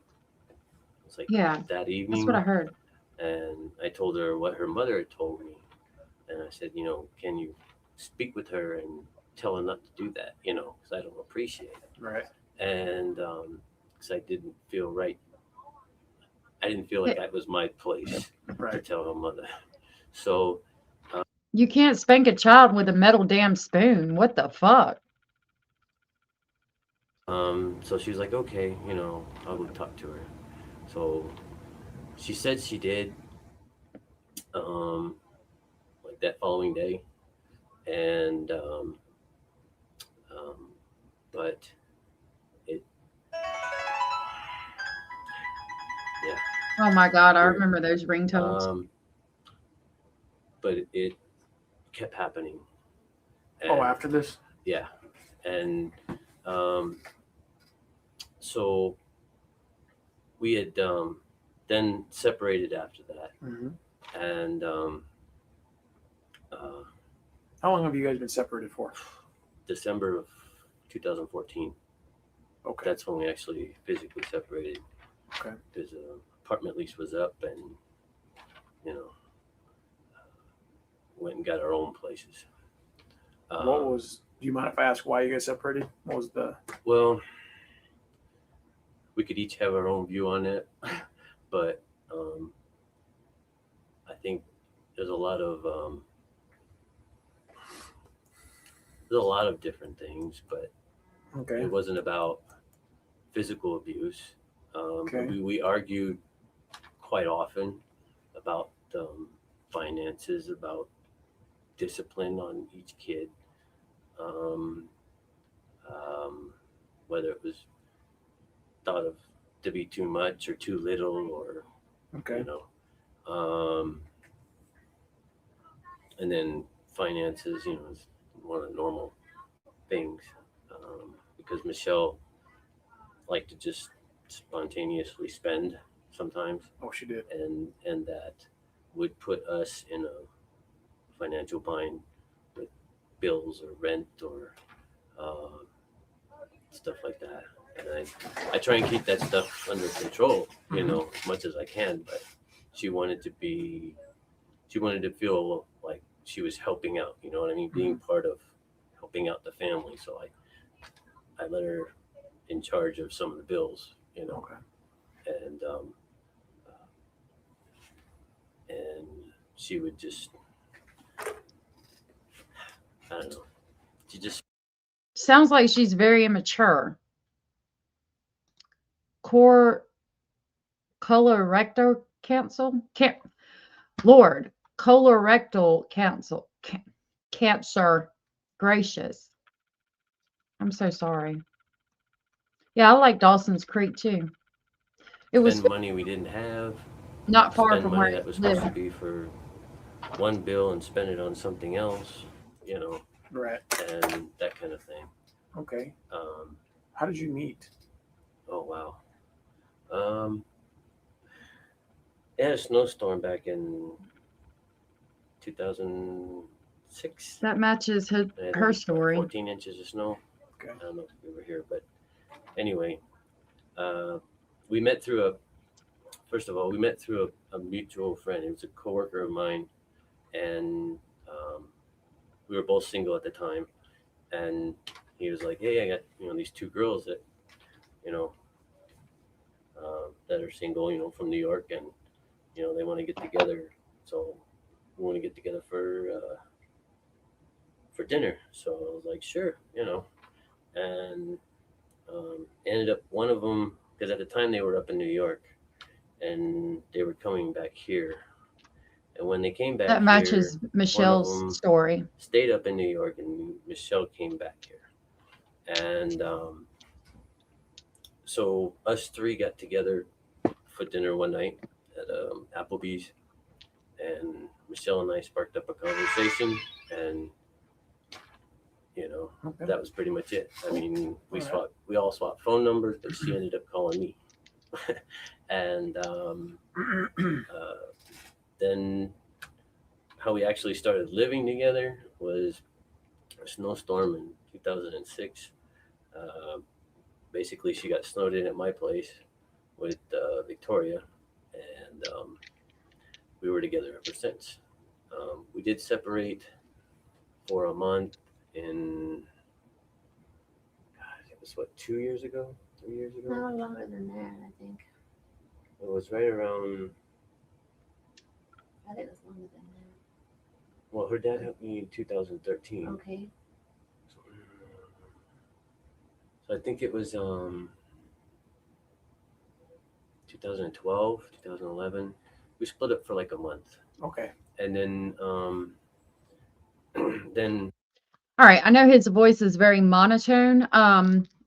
[SPEAKER 15] It's like
[SPEAKER 2] Yeah,
[SPEAKER 15] that evening.
[SPEAKER 2] that's what I heard.
[SPEAKER 15] And I told her what her mother had told me, and I said, you know, can you speak with her and tell her not to do that, you know, because I don't appreciate it.
[SPEAKER 10] Right.
[SPEAKER 15] And because I didn't feel right. I didn't feel like that was my place to tell her mother. So
[SPEAKER 2] You can't spank a child with a metal damn spoon. What the fuck?
[SPEAKER 15] so she was like, okay, you know, I'll go talk to her. So she said she did, like that following day, and but it, yeah.
[SPEAKER 2] Oh my God, I remember those ringtones.
[SPEAKER 15] But it kept happening.
[SPEAKER 10] Oh, after this?
[SPEAKER 15] Yeah. And so we had then separated after that.
[SPEAKER 10] Mm-hmm.
[SPEAKER 15] And
[SPEAKER 10] how long have you guys been separated for?
[SPEAKER 15] December of 2014.
[SPEAKER 10] Okay.
[SPEAKER 15] That's when we actually physically separated.
[SPEAKER 10] Okay.
[SPEAKER 15] Because apartment lease was up, and you know, went and got our own places.
[SPEAKER 10] What was? Do you mind if I ask why you guys separated? What was the?
[SPEAKER 15] Well, we could each have our own view on it, but I think there's a lot of different things, but
[SPEAKER 10] okay.
[SPEAKER 15] It wasn't about physical abuse.
[SPEAKER 10] Okay.
[SPEAKER 15] We argued quite often about finances, about discipline on each kid, whether it was thought of to be too much or too little, or
[SPEAKER 10] okay.
[SPEAKER 15] You know, and then finances, you know, is one of the normal things, because Michelle liked to just spontaneously spend sometimes.
[SPEAKER 10] Oh, she did.
[SPEAKER 15] And that would put us in a financial bind with bills or rent or stuff like that. And I try and keep that stuff under control, you know, as much as I can. But she wanted to feel like she was helping out, you know what I mean? Being part of helping out the family. So I let her in charge of some of the bills, you know.
[SPEAKER 10] Okay.
[SPEAKER 15] And she would just, I don't know. She just
[SPEAKER 2] Sounds like she's very immature. Colorectal cancer? Lord, colorectal cancer. Gracious. I'm so sorry. Yeah, I like Dawson's Creek too. It was
[SPEAKER 15] spend money we didn't have.
[SPEAKER 2] not far
[SPEAKER 15] Spend
[SPEAKER 2] from
[SPEAKER 15] money
[SPEAKER 2] where
[SPEAKER 15] that
[SPEAKER 2] it
[SPEAKER 15] was supposed to
[SPEAKER 2] lived.
[SPEAKER 15] be for one bill and spend it on something else, you know,
[SPEAKER 10] Right.
[SPEAKER 15] and that kind of thing.
[SPEAKER 10] Okay. How did you meet?
[SPEAKER 15] Oh wow. They had a snowstorm back in 2006.
[SPEAKER 2] That matches her story.
[SPEAKER 15] 14 inches of snow.
[SPEAKER 10] Okay.
[SPEAKER 15] I don't know if we were here, but anyway, we met through a mutual friend. It was a coworker of mine, and we were both single at the time. And he was like, "Hey, I got these two girls that that are single, from New York, and they want to get together. So we want to get together for dinner." So I was like, "Sure," and ended up one of them, because at the time they were up in New York, and they were coming back here. And when they came back,
[SPEAKER 2] That matches
[SPEAKER 15] here,
[SPEAKER 2] Michelle's
[SPEAKER 15] one of them
[SPEAKER 2] story.
[SPEAKER 15] stayed up in New York, and Michelle came back here, and so us three got together for dinner one night at Applebee's, and Michelle and I sparked up a conversation, and that was pretty much it. I mean, we all swapped phone numbers, but she ended up calling me. And then how we actually started living together was a snowstorm in 2006. Basically, she got snowed in at my place with Victoria, and we were together ever since. We did separate for a month in, it was 2 years ago, 3 years ago?
[SPEAKER 16] No, longer than that, I think.
[SPEAKER 15] It was right around,
[SPEAKER 16] I think it was longer than that.
[SPEAKER 15] well, her dad helped me in 2013.
[SPEAKER 16] Okay.
[SPEAKER 15] So I think it was 2012, 2011. We split up for like a month.
[SPEAKER 10] Okay.
[SPEAKER 15] And then
[SPEAKER 2] All right. I know his voice is very monotone.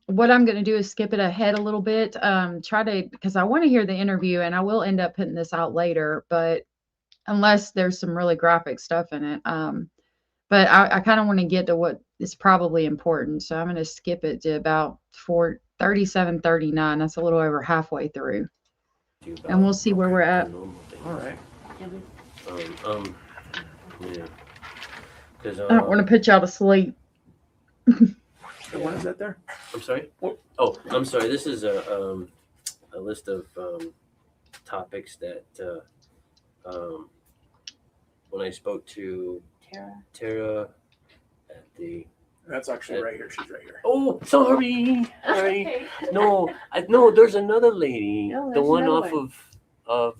[SPEAKER 2] What I'm going to do is skip it ahead a little bit. Because I want to hear the interview, and I will end up putting this out later, but unless there's some really graphic stuff in it. But I kind of want to get to what is probably important. So I'm going to skip it to about 37:39. That's a little over halfway through. And we'll see where we're at.
[SPEAKER 10] All right.
[SPEAKER 15] Yeah.
[SPEAKER 2] I don't want to put y'all to sleep.
[SPEAKER 10] What is that there?
[SPEAKER 15] I'm sorry. Oh, I'm sorry. This is a list of topics that when I spoke to Tara at the.
[SPEAKER 10] That's actually right here. She's right here.
[SPEAKER 15] Oh, sorry.
[SPEAKER 16] Okay.
[SPEAKER 15] No, there's another lady.
[SPEAKER 16] No,
[SPEAKER 15] the
[SPEAKER 16] there's
[SPEAKER 15] one
[SPEAKER 16] another
[SPEAKER 15] off of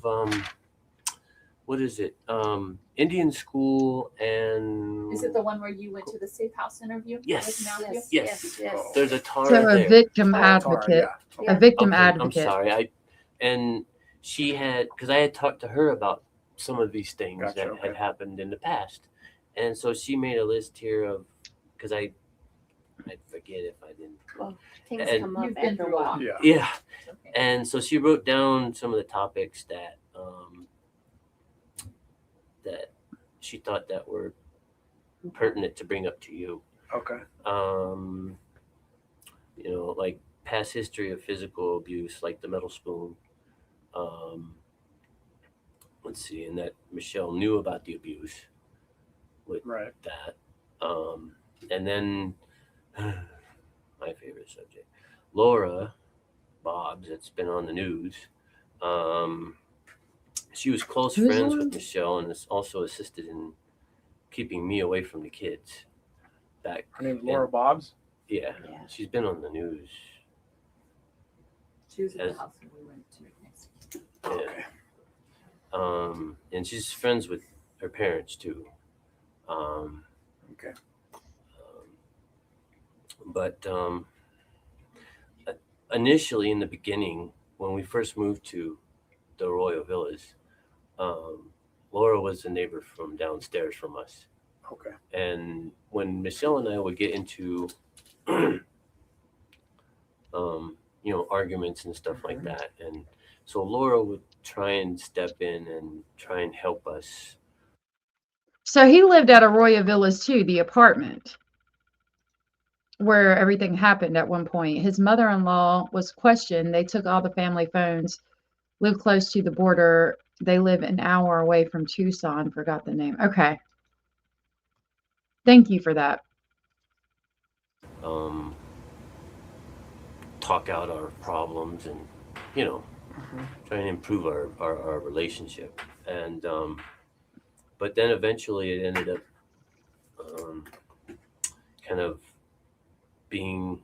[SPEAKER 15] what is it? Indian school, and
[SPEAKER 14] Is it the one where you went to the safe house interview?
[SPEAKER 15] Yes.
[SPEAKER 14] With Matthew?
[SPEAKER 15] Yes.
[SPEAKER 16] Yes.
[SPEAKER 15] There's a Tara
[SPEAKER 2] So a
[SPEAKER 15] there.
[SPEAKER 2] victim advocate.
[SPEAKER 16] Yeah.
[SPEAKER 2] A victim
[SPEAKER 15] Okay,
[SPEAKER 2] advocate.
[SPEAKER 15] I'm sorry. And she had, because I had talked to her about some of these things
[SPEAKER 10] Gotcha,
[SPEAKER 15] that
[SPEAKER 10] okay.
[SPEAKER 15] had happened in the past, and so she made a list here of, because I forget if I didn't.
[SPEAKER 16] Well, things
[SPEAKER 15] And-
[SPEAKER 16] come up
[SPEAKER 14] You've been
[SPEAKER 16] after a
[SPEAKER 14] through a
[SPEAKER 16] while.
[SPEAKER 14] lot.
[SPEAKER 10] Yeah.
[SPEAKER 15] Yeah,
[SPEAKER 14] Okay.
[SPEAKER 15] and so she wrote down some of the topics that that she thought that were pertinent to bring up to you.
[SPEAKER 10] Okay.
[SPEAKER 15] Like past history of physical abuse, like the metal spoon. Let's see, and that Michelle knew about the abuse with
[SPEAKER 10] Right.
[SPEAKER 15] that. And then my favorite subject, Laura Bobs, that's been on the news. She was close
[SPEAKER 2] Who's
[SPEAKER 15] friends
[SPEAKER 2] Laura?
[SPEAKER 15] with Michelle, and has also assisted in keeping me away from the kids. Back,
[SPEAKER 10] Her name's Laura Bobs.
[SPEAKER 15] yeah,
[SPEAKER 16] Yeah.
[SPEAKER 15] she's been on the news.
[SPEAKER 14] She was at
[SPEAKER 15] As-
[SPEAKER 14] the house when we went to next.
[SPEAKER 15] Yeah. And she's friends with her parents too.
[SPEAKER 10] Okay.
[SPEAKER 15] But initially, in the beginning, when we first moved to the Royal Villas, Laura was the neighbor from downstairs from us.
[SPEAKER 10] Okay.
[SPEAKER 15] And when Michelle and I would get into, arguments and stuff like that, and so Laura would try and step in and try and help us
[SPEAKER 2] So he lived at Arroyo Villas too, the apartment where everything happened at one point. His mother-in-law was questioned. They took all the family phones, live close to the border. They live an hour away from Tucson. Forgot the name. Okay. Thank you for that.
[SPEAKER 15] Talk out our problems and, you know, try and improve our relationship. And, but then eventually it ended up kind of being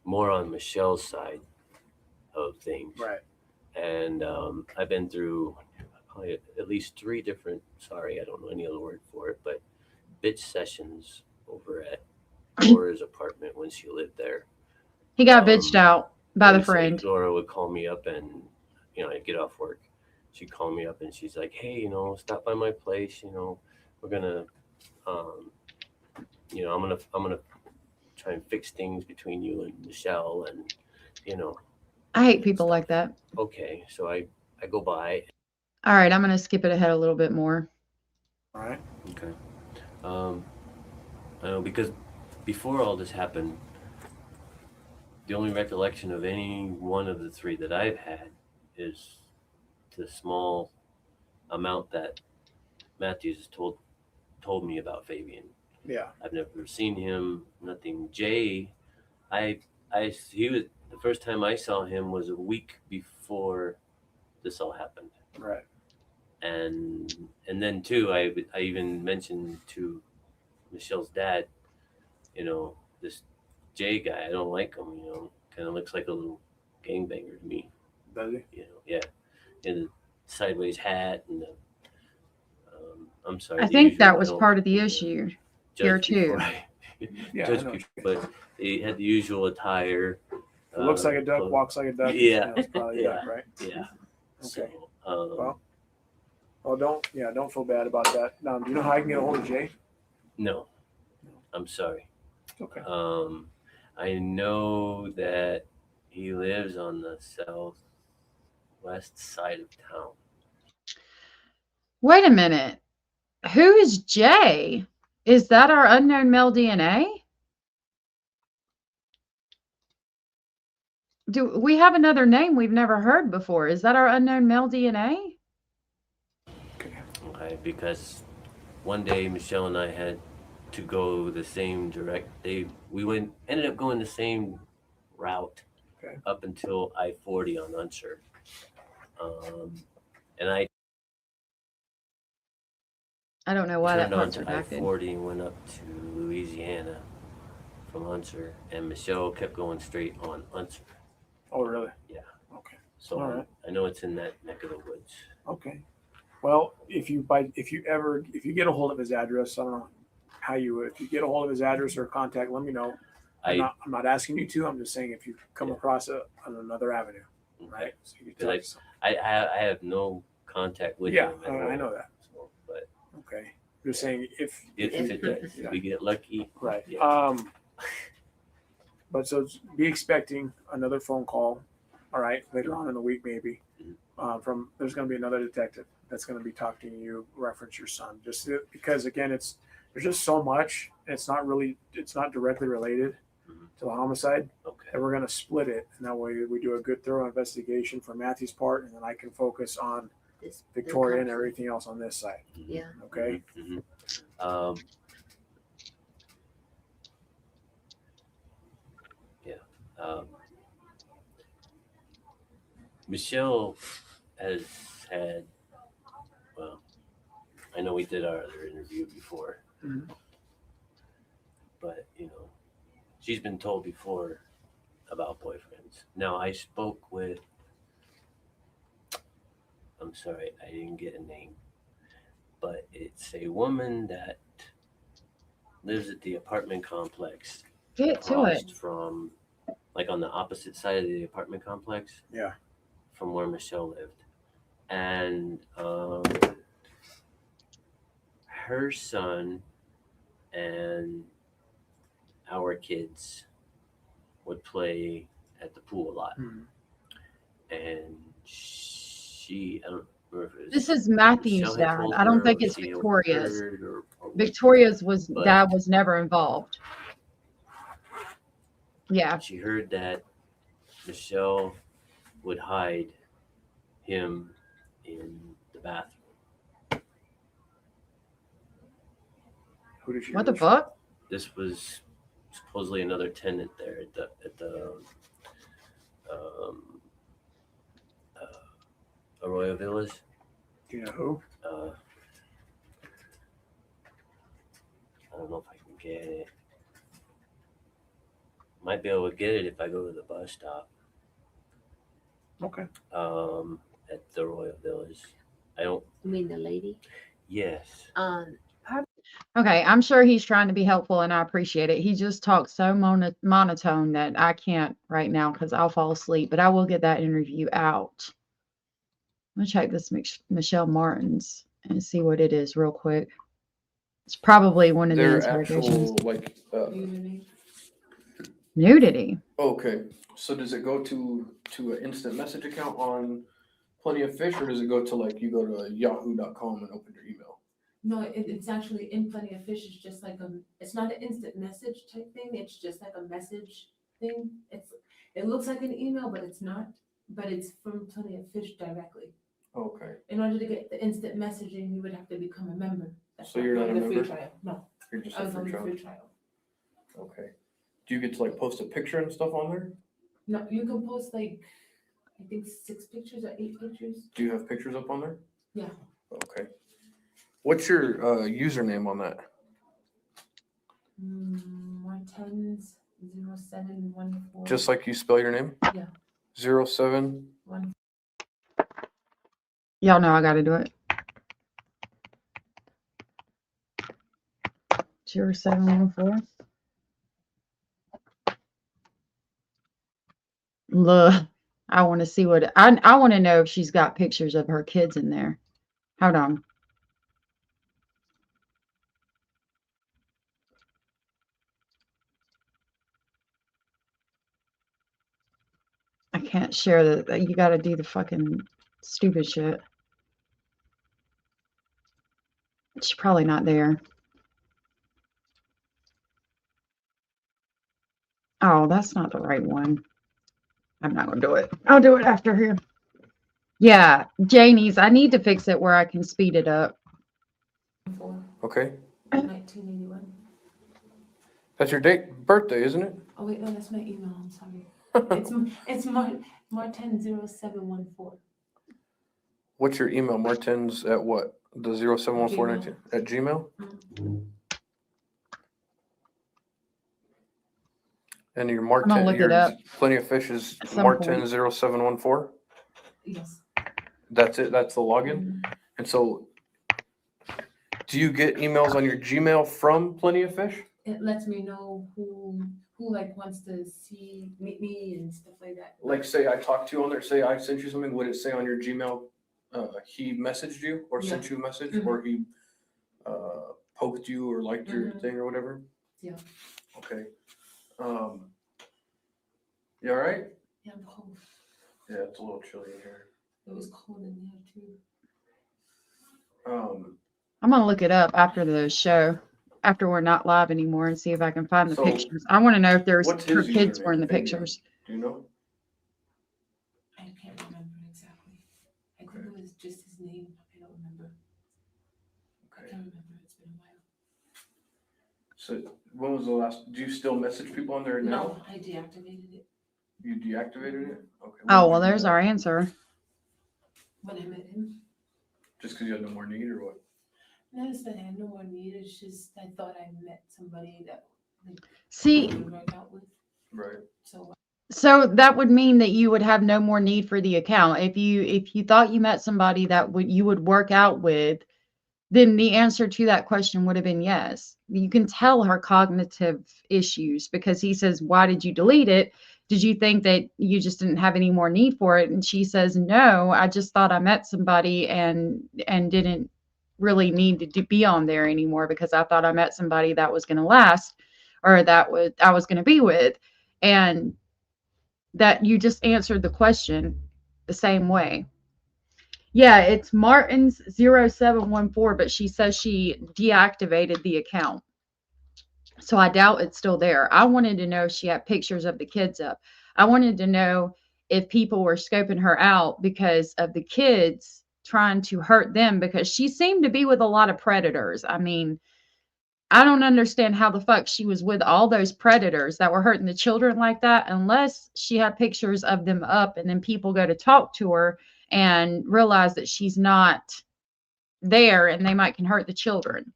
[SPEAKER 15] more on Michelle's side of things.
[SPEAKER 10] Right.
[SPEAKER 15] And I've been through probably at least 3 different, sorry, I don't know any other word for it, but bitch sessions over at Laura's apartment when she lived there.
[SPEAKER 2] He got bitched out by the friend.
[SPEAKER 15] Laura would call me up and, you know, I'd get off work. She'd call me up and she's like, hey, you know, stop by my place. You know, we're going to, you know, I'm going to try and fix things between you and Michelle. And, you know,
[SPEAKER 2] I hate people like that.
[SPEAKER 15] Okay. So I go by.
[SPEAKER 2] All right. I'm going to skip it ahead a little bit more.
[SPEAKER 10] All right.
[SPEAKER 15] Okay. I know, because before all this happened, the only recollection of any one of the 3 that I've had is the small amount that Matthews has told me about Fabian.
[SPEAKER 10] Yeah.
[SPEAKER 15] I've never seen him, nothing. Jay, he was, the first time I saw him was a week before this all happened.
[SPEAKER 10] Right.
[SPEAKER 15] And then too, I even mentioned to Michelle's dad, you know, this Jay guy, I don't like him, you know, kind of looks like a little gangbanger to me.
[SPEAKER 10] Does he?
[SPEAKER 15] You know, yeah. And the sideways hat and the, I'm sorry.
[SPEAKER 2] I think that was part of the issue here too.
[SPEAKER 15] But he had the usual attire.
[SPEAKER 10] Looks like a duck, walks like a duck.
[SPEAKER 15] Yeah.
[SPEAKER 10] It's probably a duck, right?
[SPEAKER 15] Yeah.
[SPEAKER 10] Okay.
[SPEAKER 15] So,
[SPEAKER 10] well, don't feel bad about that. Do you know how I can get a hold of Jay?
[SPEAKER 15] No, I'm sorry.
[SPEAKER 10] Okay.
[SPEAKER 15] I know that he lives on the southwest side of town.
[SPEAKER 2] Wait a minute. Who is Jay? Is that our unknown male DNA? Do we have another name we've never heard before? Is that our unknown male DNA?
[SPEAKER 15] Okay, because one day Michelle and I had to go the same ended up going the same route up until I-40 on Unser. And I
[SPEAKER 2] don't know why that
[SPEAKER 15] turned
[SPEAKER 2] part's
[SPEAKER 15] onto
[SPEAKER 2] redacted.
[SPEAKER 15] I-40 and went up to Louisiana from Unser, and Michelle kept going straight on Unser.
[SPEAKER 10] Oh, really?
[SPEAKER 15] Yeah.
[SPEAKER 10] Okay.
[SPEAKER 15] So
[SPEAKER 10] all right.
[SPEAKER 15] I know it's in that neck of the woods.
[SPEAKER 10] Okay. Well, if you get a hold of his address, I don't know how you would. If you get a hold of his address or contact, let me know. I'm not asking you to. I'm just saying if you come across it on another avenue, right? So you can
[SPEAKER 15] I have no contact with him.
[SPEAKER 10] Yeah, I know that.
[SPEAKER 15] So, but
[SPEAKER 10] okay, you're saying if
[SPEAKER 15] we get lucky,
[SPEAKER 10] right?
[SPEAKER 15] Yeah.
[SPEAKER 10] But so be expecting another phone call. All right, later on in the week, maybe. There's going to be another detective that's going to be talking to you, reference your son, just because again, there's just so much. It's not directly related to the homicide.
[SPEAKER 15] Okay.
[SPEAKER 10] And we're going to split it, and that way we do a good, thorough investigation for Matthew's part, and then I can focus on Victoria and everything else on this side.
[SPEAKER 16] Yeah.
[SPEAKER 10] Okay.
[SPEAKER 15] Mm-hmm. Michelle has had, well, I know we did our other interview before, but, you know, she's been told before about boyfriends. Now, I spoke with, I'm sorry, I didn't get a name, but it's a woman that lives at the apartment complex.
[SPEAKER 2] Get to it.
[SPEAKER 15] From, like, on the opposite side of the apartment complex.
[SPEAKER 10] Yeah.
[SPEAKER 15] From where Michelle lived. And her son and our kids would play at the pool a lot. And
[SPEAKER 2] This is Matthew's
[SPEAKER 15] Michelle had
[SPEAKER 2] dad.
[SPEAKER 15] told
[SPEAKER 2] I don't
[SPEAKER 15] her
[SPEAKER 2] think it's
[SPEAKER 15] she
[SPEAKER 2] Victoria's.
[SPEAKER 15] heard or what,
[SPEAKER 2] Victoria's
[SPEAKER 15] but
[SPEAKER 2] dad was never involved. Yeah.
[SPEAKER 15] she heard that Michelle would hide him in the bathroom.
[SPEAKER 10] Who did she
[SPEAKER 2] What
[SPEAKER 10] hear
[SPEAKER 2] the fuck?
[SPEAKER 15] This was supposedly another tenant there at the Arroyo Villas.
[SPEAKER 10] You know who?
[SPEAKER 15] I don't know if I can get it. Might be able to get it if I go to the bus stop.
[SPEAKER 10] Okay.
[SPEAKER 15] At the Royal Villas. I don't.
[SPEAKER 16] You mean the lady?
[SPEAKER 15] Yes.
[SPEAKER 2] Okay, I'm sure he's trying to be helpful and I appreciate it. He just talks so monotone that I can't right now because I'll fall asleep, but I will get that interview out. I'm going to check this Michelle Martens and see what it is real quick. It's probably one of the
[SPEAKER 18] Their
[SPEAKER 2] interrogations.
[SPEAKER 18] actual like
[SPEAKER 2] Nudity.
[SPEAKER 18] okay. So does it go to an instant message account on Plenty of Fish, or does it go to like you go to yahoo.com and open your email?
[SPEAKER 14] No, it's actually in Plenty of Fish. It's just like it's not an instant message type thing. It's just like a message thing. It looks like an email, but it's not. But it's from Plenty of Fish directly.
[SPEAKER 18] Okay.
[SPEAKER 14] In order to get the instant messaging, you would have to become a member. That's
[SPEAKER 18] So you're not a
[SPEAKER 14] the free
[SPEAKER 18] member?
[SPEAKER 14] trial. No,
[SPEAKER 18] You're just
[SPEAKER 14] I
[SPEAKER 18] a
[SPEAKER 14] was on
[SPEAKER 18] free
[SPEAKER 14] the
[SPEAKER 18] trial.
[SPEAKER 14] free trial.
[SPEAKER 18] Okay. Do you get to like post a picture and stuff on there?
[SPEAKER 14] No, you can post like I think 6 pictures or 8 pictures.
[SPEAKER 18] Do you have pictures up on there?
[SPEAKER 14] Yeah.
[SPEAKER 18] Okay. What's your username on that?
[SPEAKER 14] Martens 0714.
[SPEAKER 18] Just like you spell your name?
[SPEAKER 14] Yeah.
[SPEAKER 18] 07.
[SPEAKER 2] Y'all know I got to do it. 0714. Look, I want to see what I want to know if she's got pictures of her kids in there. Hold on. I can't share the. You got to do the fucking stupid shit. She's probably not there. Oh, that's not the right one. I'm not gonna do it. I'll do it after here. Yeah, Janie's. I need to fix it where I can speed it up.
[SPEAKER 18] Okay.
[SPEAKER 14] 1981.
[SPEAKER 18] That's your birthday, isn't it?
[SPEAKER 14] Oh wait, no, that's my email. I'm sorry. it's Martens 0714.
[SPEAKER 18] What's your email? Martens at what? The 071419 at Gmail? And your
[SPEAKER 2] gonna look it up.
[SPEAKER 18] Plenty of Fish is
[SPEAKER 2] At some
[SPEAKER 18] Martens 0714?
[SPEAKER 14] Yes.
[SPEAKER 18] That's it? That's the login? And so do you get emails on your Gmail from Plenty of Fish?
[SPEAKER 14] It lets me know who like wants to meet me and stuff like that.
[SPEAKER 18] Like say I talked to you on there, say I sent you something, would it say on your Gmail he messaged you or sent you a message or he poked you or liked your thing or whatever?
[SPEAKER 14] Yeah.
[SPEAKER 18] Okay. You all right?
[SPEAKER 14] Yeah, I'm cold.
[SPEAKER 18] Yeah, it's a little chilly in here.
[SPEAKER 14] It was cold in there too.
[SPEAKER 2] I'm gonna look it up after the show, after we're not live anymore, and see if I can find the
[SPEAKER 18] So,
[SPEAKER 2] pictures. I want to know if there's
[SPEAKER 18] what's
[SPEAKER 2] her
[SPEAKER 18] his
[SPEAKER 2] kids
[SPEAKER 18] username
[SPEAKER 2] were in the
[SPEAKER 18] thing?
[SPEAKER 2] pictures.
[SPEAKER 18] Do you know?
[SPEAKER 14] I can't remember exactly. I think it was just his name. I don't remember. I can't remember. It's been a while.
[SPEAKER 18] So when was the last? Do you still message people on there now?
[SPEAKER 14] No, I deactivated it
[SPEAKER 18] You deactivated it? Okay.
[SPEAKER 2] Oh well, there's our answer.
[SPEAKER 14] when I met him.
[SPEAKER 18] Just because you had no more need or what?
[SPEAKER 14] No, it's that I had no more need. It's just I thought I met somebody that
[SPEAKER 2] See,
[SPEAKER 14] I would work out with.
[SPEAKER 18] Right.
[SPEAKER 2] so that would mean that you would have no more need for the account if you thought you met somebody that you would work out with. Then the answer to that question would have been yes. You can tell her cognitive issues because he says, "Why did you delete it? Did you think that you just didn't have any more need for it?" And she says, "No, I just thought I met somebody and didn't really need to be on there anymore because I thought I met somebody that was going to last or that I was going to be with." And that you just answered the question the same way. Yeah, it's Martens 0714, but she says she deactivated the account. So I doubt it's still there. I wanted to know if she had pictures of the kids up. I wanted to know if people were scoping her out because of the kids trying to hurt them, because she seemed to be with a lot of predators. I mean, I don't understand how the fuck she was with all those predators that were hurting the children like that, unless she had pictures of them up and then people go to talk to her and realize that she's not there and they might can hurt the children.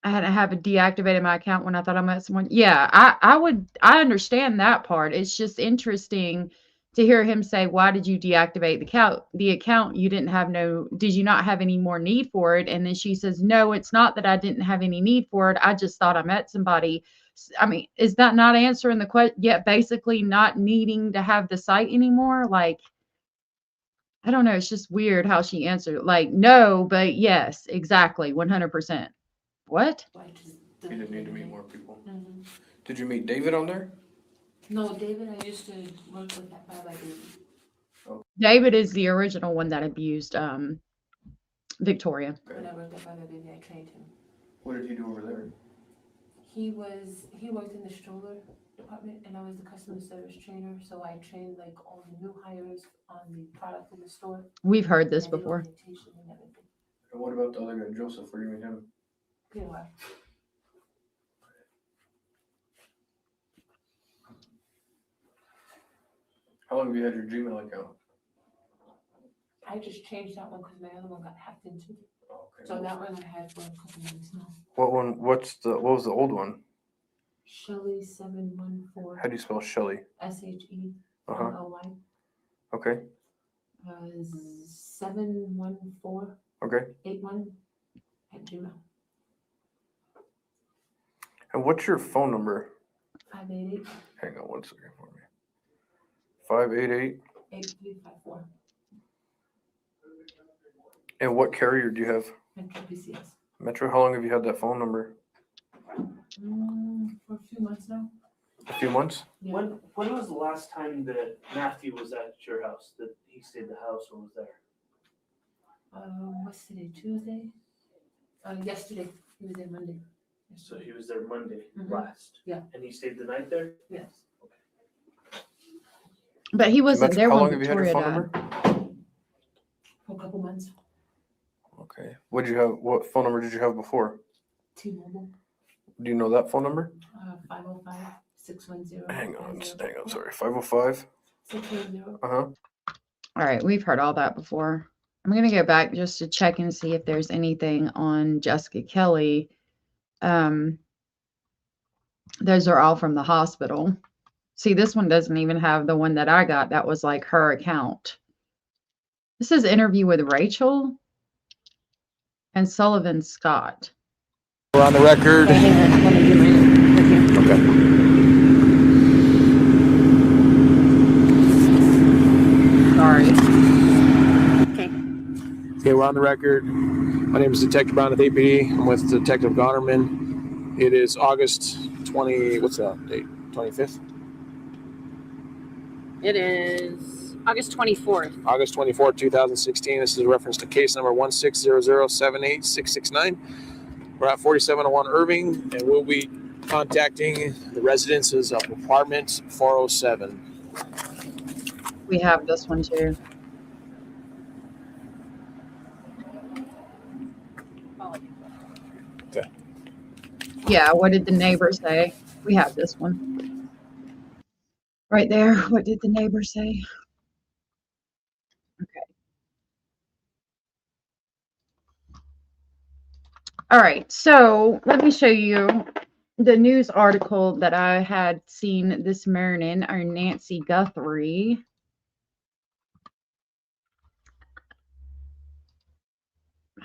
[SPEAKER 2] I had to have deactivated my account when I thought I met someone. Yeah, I understand that part. It's just interesting to hear him say, why did you deactivate the account? You didn't have did you not have any more need for it? And then she says, no, it's not that I didn't have any need for it. I just thought I met somebody. I mean, is that not answering the question? Yet basically not needing to have the site anymore? Like, I don't know. It's just weird how she answered. Like, no, but yes, exactly. 100%. What?
[SPEAKER 18] You didn't need to meet more people. Did you meet David on there?
[SPEAKER 14] No, David, I used to work with that guy by David.
[SPEAKER 18] Oh.
[SPEAKER 2] David is the original one that abused Victoria.
[SPEAKER 14] When I worked at Baba Baby, I trained him.
[SPEAKER 18] What did he do over there?
[SPEAKER 14] He worked in the stroller department, and I was the customer service trainer. So I trained like all the new hires on the product in the store.
[SPEAKER 2] We've heard this before.
[SPEAKER 18] And what about the other guy, Joseph? Where do you meet him?
[SPEAKER 14] Yeah.
[SPEAKER 18] How long have you had your Gmail account?
[SPEAKER 14] I just changed that one because my other one got hacked into.
[SPEAKER 18] Okay.
[SPEAKER 14] So that one I had for a couple months now.
[SPEAKER 18] What one? What was the old one?
[SPEAKER 14] Shelly 714.
[SPEAKER 18] How do you spell Shelly?
[SPEAKER 14] SHELLY.
[SPEAKER 18] Okay.
[SPEAKER 14] 714.
[SPEAKER 18] Okay.
[SPEAKER 14] 81 at Gmail.
[SPEAKER 18] And what's your phone number?
[SPEAKER 14] 588.
[SPEAKER 18] Hang on one second for me. 588.
[SPEAKER 14] 8354.
[SPEAKER 18] And what carrier do you have?
[SPEAKER 14] Metro PCS.
[SPEAKER 18] Metro. How long have you had that phone number?
[SPEAKER 14] For a few months now.
[SPEAKER 18] A few months.
[SPEAKER 14] Yeah.
[SPEAKER 19] When was the last time that Matthew was at your house? That he stayed at the house or was there?
[SPEAKER 14] What's today? Tuesday. Yesterday. He was there Monday.
[SPEAKER 19] So he was there Monday
[SPEAKER 14] Mhm.
[SPEAKER 19] last.
[SPEAKER 14] Yeah.
[SPEAKER 19] And he stayed the night there?
[SPEAKER 14] Yes.
[SPEAKER 2] But he wasn't there
[SPEAKER 18] How
[SPEAKER 2] when
[SPEAKER 18] long have you had your
[SPEAKER 2] Victoria
[SPEAKER 18] phone
[SPEAKER 2] died.
[SPEAKER 18] number?
[SPEAKER 14] For a couple months.
[SPEAKER 18] Okay. What phone number did you have before?
[SPEAKER 14] T-Mobile.
[SPEAKER 18] Do you know that phone number?
[SPEAKER 14] 505-610.
[SPEAKER 18] Hang on. Sorry. 505.
[SPEAKER 14] 610.
[SPEAKER 18] Uh-huh.
[SPEAKER 2] All right, we've heard all that before. I'm going to go back just to check and see if there's anything on Jessica Kelly. Those are all from the hospital. See, this one doesn't even have the one that I got. That was like her account. This is interview with Rachel and Sullivan Scott.
[SPEAKER 10] We're on the record. Okay.
[SPEAKER 2] Sorry.
[SPEAKER 10] Okay, we're on the record. My name is Detective Brown at APD. I'm with Detective Gonerman. It is August 20, what's that date? 25th?
[SPEAKER 20] It is August 24th.
[SPEAKER 10] August 24th, 2016. This is a reference to case number 160078669. We're at 4701 Irving, and we'll be contacting the residences of apartment 407.
[SPEAKER 2] We have this one too.
[SPEAKER 10] Okay.
[SPEAKER 2] Yeah, what did the neighbor say? We have this one. Right there. What did the neighbor say? Okay. All right, so let me show you the news article that I had seen this morning, or Nancy Guthrie.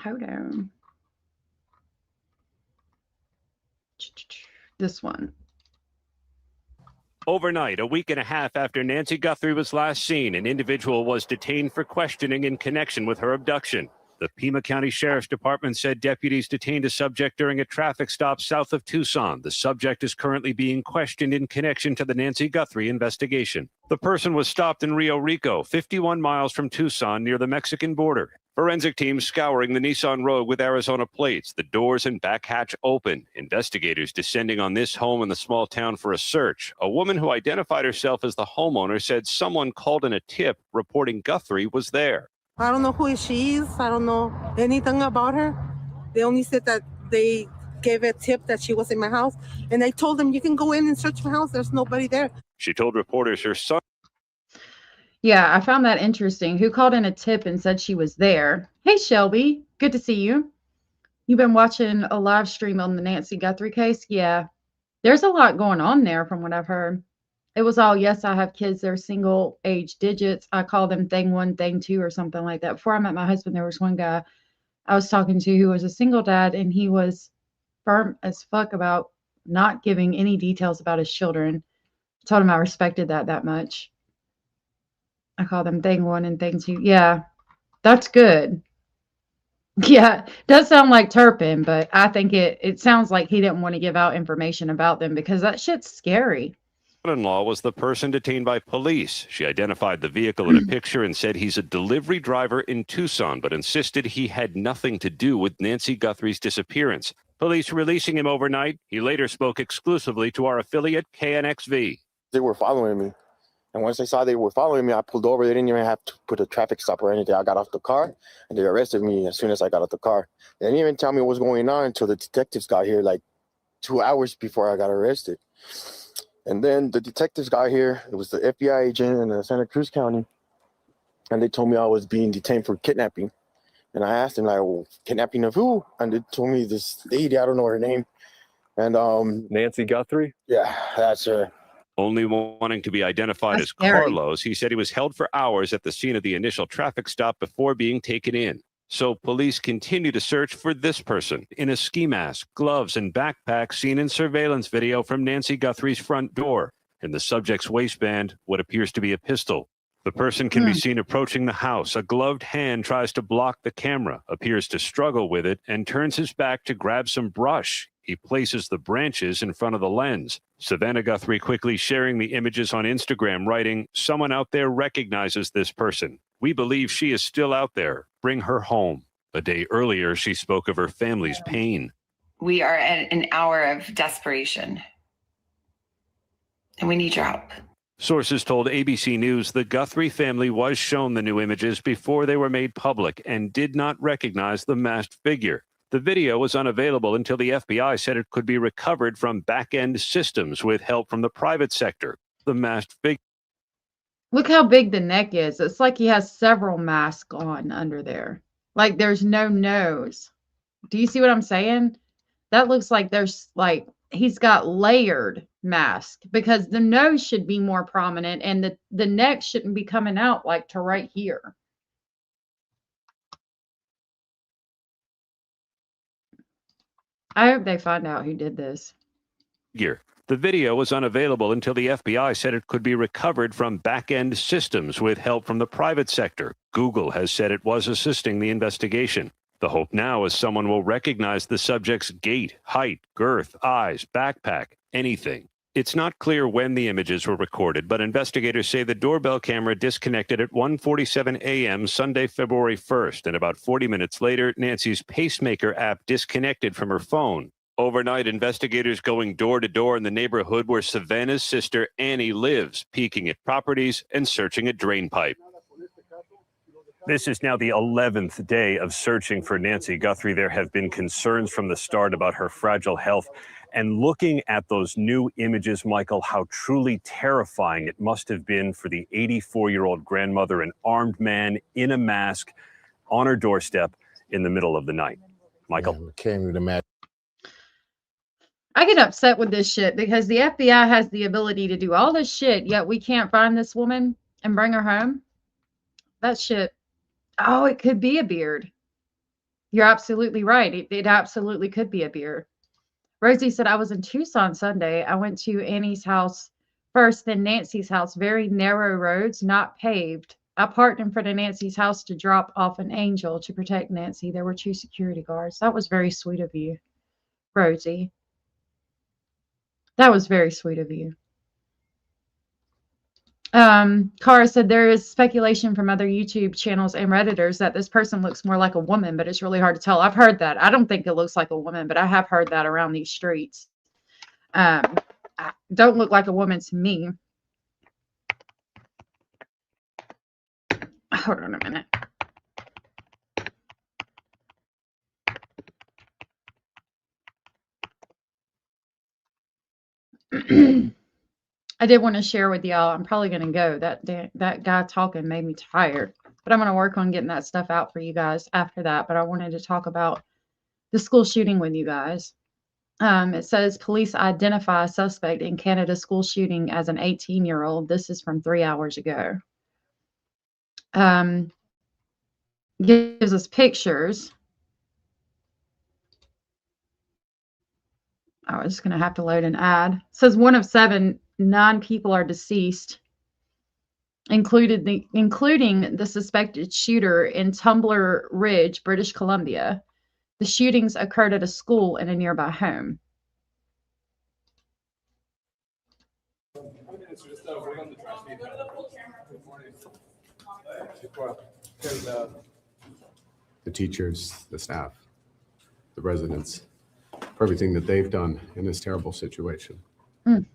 [SPEAKER 2] Hold on. This one.
[SPEAKER 21] Overnight, a week and a half after Nancy Guthrie was last seen, an individual was detained for questioning in connection with her abduction. The Pima County Sheriff's Department said deputies detained a subject during a traffic stop south of Tucson. The subject is currently being questioned in connection to the Nancy Guthrie investigation. The person was stopped in Rio Rico, 51 miles from Tucson near the Mexican border. Forensic teams scouring the Nissan Rogue with Arizona plates, the doors and back hatch open. Investigators descending on this home in the small town for a search. A woman who identified herself as the homeowner said someone called in a tip reporting Guthrie was there.
[SPEAKER 3] I don't know who she is. I don't know anything about her. They only said that they gave a tip that she was in my house, and I told them, you can go in and search my house. There's nobody there.
[SPEAKER 21] She told reporters her son.
[SPEAKER 2] Yeah, I found that interesting. Who called in a tip and said she was there? Hey, Shelby. Good to see you. You've been watching a live stream on the Nancy Guthrie case? Yeah. There's a lot going on there from what I've heard. It was all, yes, I have kids. They're single age digits. I call them thing one, thing two, or something like that. Before I met my husband, there was one guy I was talking to who was a single dad, and he was firm as fuck about not giving any details about his children. I told him I respected that much. I call them thing one and thing two. Yeah, that's good. Yeah, does sound like Turpin, but I think it sounds like he didn't want to give out information about them because that shit's scary.
[SPEAKER 21] Son-in-law was the person detained by police. She identified the vehicle in a picture and said he's a delivery driver in Tucson, but insisted he had nothing to do with Nancy Guthrie's disappearance. Police releasing him overnight. He later spoke exclusively to our affiliate KNXV.
[SPEAKER 22] They were following me. And once they saw they were following me, I pulled over. They didn't even have to put a traffic stop or anything. I got off the car, and they arrested me as soon as I got off the car. They didn't even tell me what was going on until the detectives got here, like 2 hours before I got arrested. And then the detectives got here. It was the FBI agent in Santa Cruz County, and they told me I was being detained for kidnapping. And I asked them, like, well, kidnapping of who? And they told me this lady, I don't know her name. And
[SPEAKER 23] Nancy Guthrie?
[SPEAKER 22] Yeah, that's her.
[SPEAKER 21] Only wanting to be identified
[SPEAKER 22] That's
[SPEAKER 21] as
[SPEAKER 22] scary.
[SPEAKER 21] Carlos, he said he was held for hours at the scene of the initial traffic stop before being taken in. So police continue to search for this person in a ski mask, gloves, and backpack seen in surveillance video from Nancy Guthrie's front door. In the subject's waistband, what appears to be a pistol. The person can be seen approaching the house. A gloved hand tries to block the camera, appears to struggle with it, and turns his back to grab some brush. He places the branches in front of the lens. Savannah Guthrie quickly sharing the images on Instagram, writing, "Someone out there recognizes this person. We believe she is still out there. Bring her home." A day earlier, she spoke of her family's pain.
[SPEAKER 24] We are at an hour of desperation, and we need your help.
[SPEAKER 21] Sources told ABC News the Guthrie family was shown the new images before they were made public and did not recognize the masked figure. The video was unavailable until the FBI said it could be recovered from back-end systems with help from the private sector. The masked figure.
[SPEAKER 2] Look how big the neck is. It's like he has several masks on under there. Like there's no nose. Do you see what I'm saying? That looks like there's like he's got layered mask because the nose should be more prominent and the neck shouldn't be coming out like to right here. I hope they find out who did this.
[SPEAKER 21] The video was unavailable until the FBI said it could be recovered from back-end systems with help from the private sector. Google has said it was assisting the investigation. The hope now is someone will recognize the subject's gait, height, girth, eyes, backpack, anything. It's not clear when the images were recorded, but investigators say the doorbell camera disconnected at 1:47 a.m. Sunday, February 1st, and about 40 minutes later, Nancy's pacemaker app disconnected from her phone. Overnight, investigators going door to door in the neighborhood where Savannah's sister Annie lives, peeking at properties and searching a drain pipe. This is now the 11th day of searching for Nancy Guthrie. There have been concerns from the start about her fragile health. And looking at those new images, Michael, how truly terrifying it must have been for the 84-year-old grandmother, an armed man in a mask on her doorstep in the middle of the night. Michael?
[SPEAKER 22] Yeah, can't even imagine.
[SPEAKER 2] I get upset with this shit because the FBI has the ability to do all this shit, yet we can't find this woman and bring her home. That shit. Oh, it could be a beard. You're absolutely right. It absolutely could be a beard. Rosie said, I was in Tucson Sunday. I went to Annie's house first, then Nancy's house. Very narrow roads, not paved. I parked in front of Nancy's house to drop off an angel to protect Nancy. There were 2 security guards. That was very sweet of you, Rosie. That was very sweet of you. Cara said there is speculation from other YouTube channels and Redditors that this person looks more like a woman, but it's really hard to tell. I've heard that. I don't think it looks like a woman, but I have heard that around these streets. Don't look like a woman to me. Hold on a minute. I did want to share with y'all. I'm probably going to go. That guy talking made me tired, but I'm going to work on getting that stuff out for you guys after that. But I wanted to talk about the school shooting with you guys. It says police identify a suspect in Canada school shooting as an 18-year-old. This is from 3 hours ago. Gives us pictures. I was going to have to load an ad. It says 1 of 7, 9 people are deceased, including the suspected shooter in Tumbler Ridge, British Columbia. The shootings occurred at a school in a nearby home.
[SPEAKER 5] The teachers, the staff, the residents, for everything that they've done in this terrible situation. On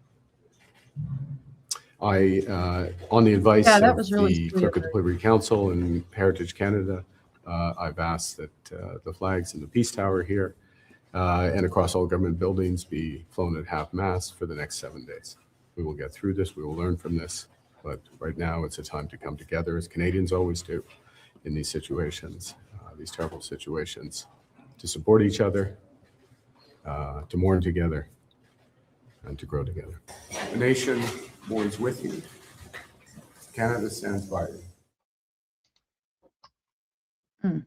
[SPEAKER 5] the advice of the Clerk of the Privy Council and Heritage Canada, I've asked that the flags in the Peace Tower here and across all government buildings be flown at half-mast for the next 7 days. We will get through this. We will learn from this. But right now, it's a time to come together, as Canadians always do, in these situations, these terrible situations, to support each other, to mourn together, and to grow together. The nation mourns with you. Canada stands by you.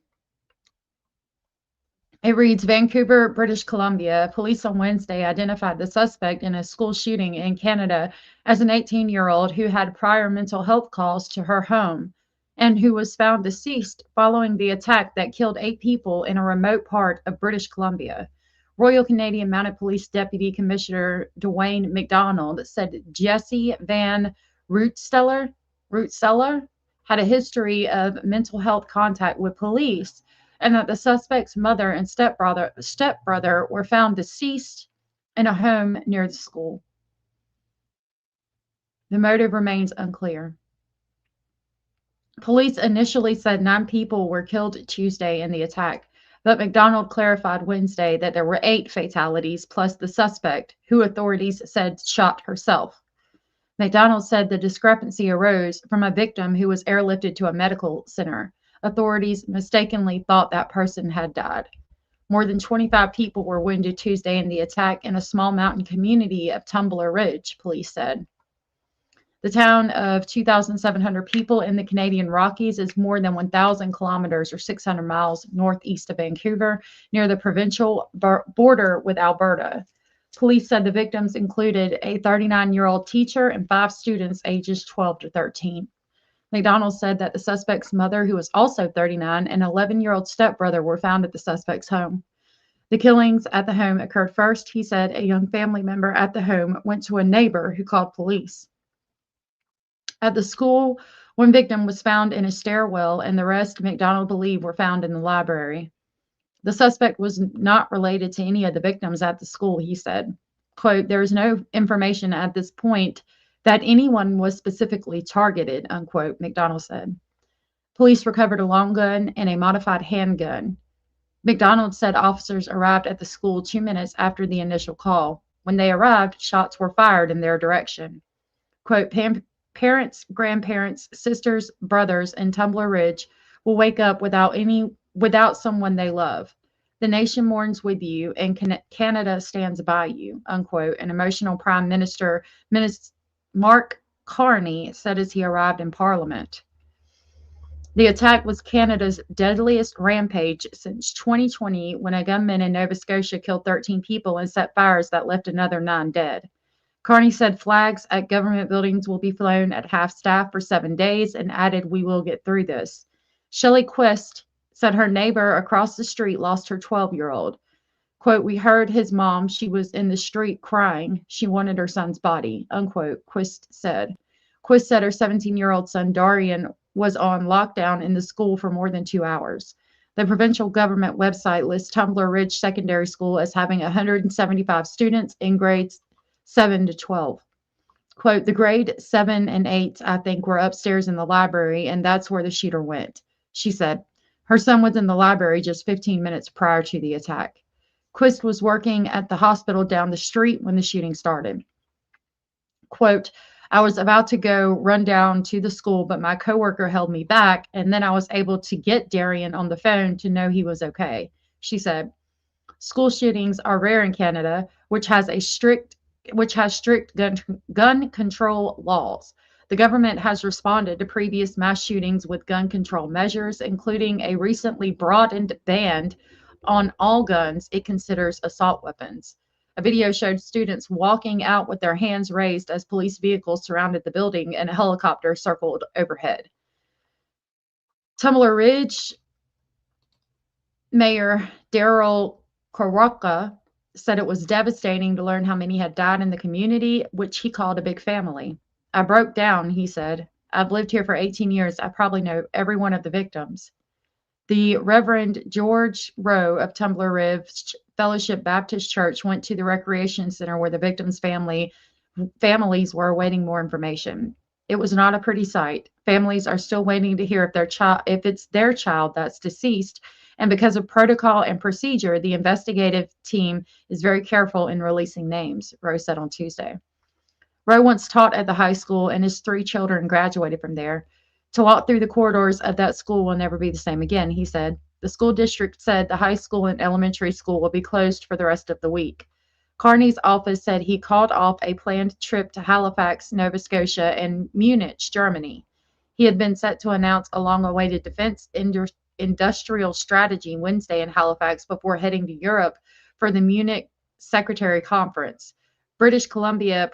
[SPEAKER 2] It reads, Vancouver, British Columbia. Police on Wednesday identified the suspect in a school shooting in Canada as an 18-year-old who had prior mental health calls to her home and who was found deceased following the attack that killed 8 people in a remote part of British Columbia. Royal Canadian Mounted Police Deputy Commissioner Dwayne McDonald said Jesse Van Rootsteller had a history of mental health contact with police, and that the suspect's mother and stepbrother were found deceased in a home near the school. The motive remains unclear. Police initially said 9 people were killed Tuesday in the attack, but McDonald clarified Wednesday that there were 8 fatalities plus the suspect, who authorities said shot herself. McDonald said the discrepancy arose from a victim who was airlifted to a medical center. Authorities mistakenly thought that person had died. More than 25 people were wounded Tuesday in the attack in a small mountain community of Tumbler Ridge, police said. The town of 2,700 people in the Canadian Rockies is more than 1,000 kilometers or 600 miles northeast of Vancouver, near the provincial border with Alberta. Police said the victims included a 39-year-old teacher and 5 students ages 12 to 13. McDonald said that the suspect's mother, who was also 39, and 11-year-old stepbrother were found at the suspect's home. The killings at the home occurred first. He said a young family member at the home went to a neighbor who called police. At the school, one victim was found in a stairwell, and the rest, McDonald believed, were found in the library. The suspect was not related to any of the victims at the school, he said. Quote, there is no information at this point that anyone was specifically targeted, unquote, McDonald said. Police recovered a long gun and a modified handgun. McDonald said officers arrived at the school 2 minutes after the initial call. When they arrived, shots were fired in their direction. Quote, parents, grandparents, sisters, brothers in Tumbler Ridge will wake up without someone they love. The nation mourns with you and Canada stands by you, unquote, an emotional Prime Minister Mark Carney said as he arrived in Parliament. The attack was Canada's deadliest rampage since 2020, when a gunman in Nova Scotia killed 13 people and set fires that left another 9 dead. Carney said flags at government buildings will be flown at half staff for 7 days and added, "We will get through this." Shelley Quist said her neighbor across the street lost her 12-year-old. Quote, "We heard his mom. She was in the street crying. She wanted her son's body," unquote, Quist said. Quist said her 17-year-old son, Darian, was on lockdown in the school for more than 2 hours. The provincial government website lists Tumbler Ridge Secondary School as having 175 students in grades 7 to 12. Quote, "The grade 7 and 8, I think, were upstairs in the library, and that's where the shooter went," she said. Her son was in the library just 15 minutes prior to the attack. Quist was working at the hospital down the street when the shooting started. Quote, "I was about to go run down to the school, but my coworker held me back, and then I was able to get Darian on the phone to know he was okay," she said. School shootings are rare in Canada, which has strict gun control laws. The government has responded to previous mass shootings with gun control measures, including a recently broadened ban on all guns it considers assault weapons. A video showed students walking out with their hands raised as police vehicles surrounded the building and a helicopter circled overhead. Tumbler Ridge Mayor Daryl Korocka said it was devastating to learn how many had died in the community, which he called a big family. "I broke down," he said. "I've lived here for 18 years. I probably know every one of the victims." The Reverend George Rowe of Tumbler Ridge Fellowship Baptist Church went to the recreation center where the victims' families were awaiting more information. "It was not a pretty sight. Families are still waiting to hear if it's their child that's deceased, and because of protocol and procedure, the investigative team is very careful in releasing names," Rowe said on Tuesday. Rowe once taught at the high school, and his 3 children graduated from there. "To walk through the corridors of that school will never be the same again," he said. The school district said the high school and elementary school will be closed for the rest of the week. Carney's office said he called off a planned trip to Halifax, Nova Scotia, and Munich, Germany. He had been set to announce a long-awaited defense industrial strategy Wednesday in Halifax before heading to Europe for the Munich Secretary Conference. British Columbia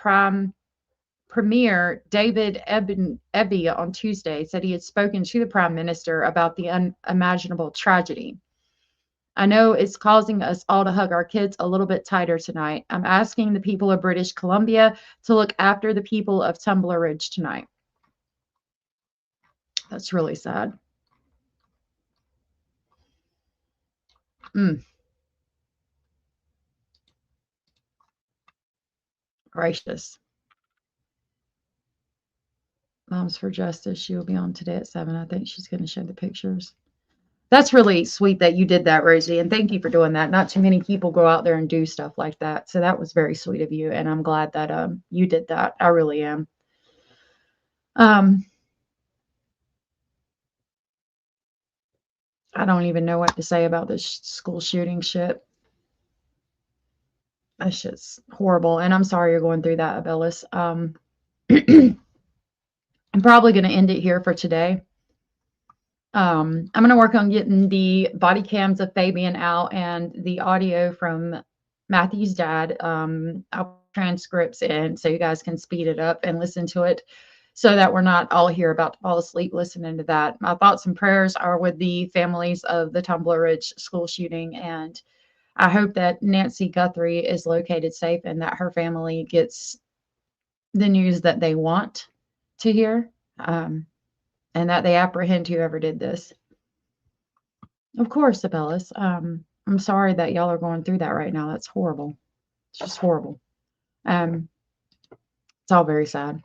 [SPEAKER 2] Premier David Eby on Tuesday said he had spoken to the Prime Minister about the unimaginable tragedy. "I know it's causing us all to hug our kids a little bit tighter tonight. I'm asking the people of British Columbia to look after the people of Tumbler Ridge tonight." That's really sad. Gracious. Moms for Justice. She will be on today at 7. I think she's going to show the pictures. That's really sweet that you did that, Rosie, and thank you for doing that. Not too many people go out there and do stuff like that, so that was very sweet of you, and I'm glad that you did that. I really am. I don't even know what to say about this school shooting shit. That shit's horrible, and I'm sorry you're going through that, Abellis. I'm probably going to end it here for today. I'm going to work on getting the body cams of Fabian out and the audio from Matthew's dad. I'll put transcripts in so you guys can speed it up and listen to it so that we're not all here about to fall asleep listening to that. My thoughts and prayers are with the families of the Tumbler Ridge school shooting, and I hope that Nancy Guthrie is located safe and that her family gets the news that they want to hear. And that they apprehend whoever did this. Of course, Abellis. I'm sorry that y'all are going through that right now. That's horrible. It's just horrible. It's all very sad.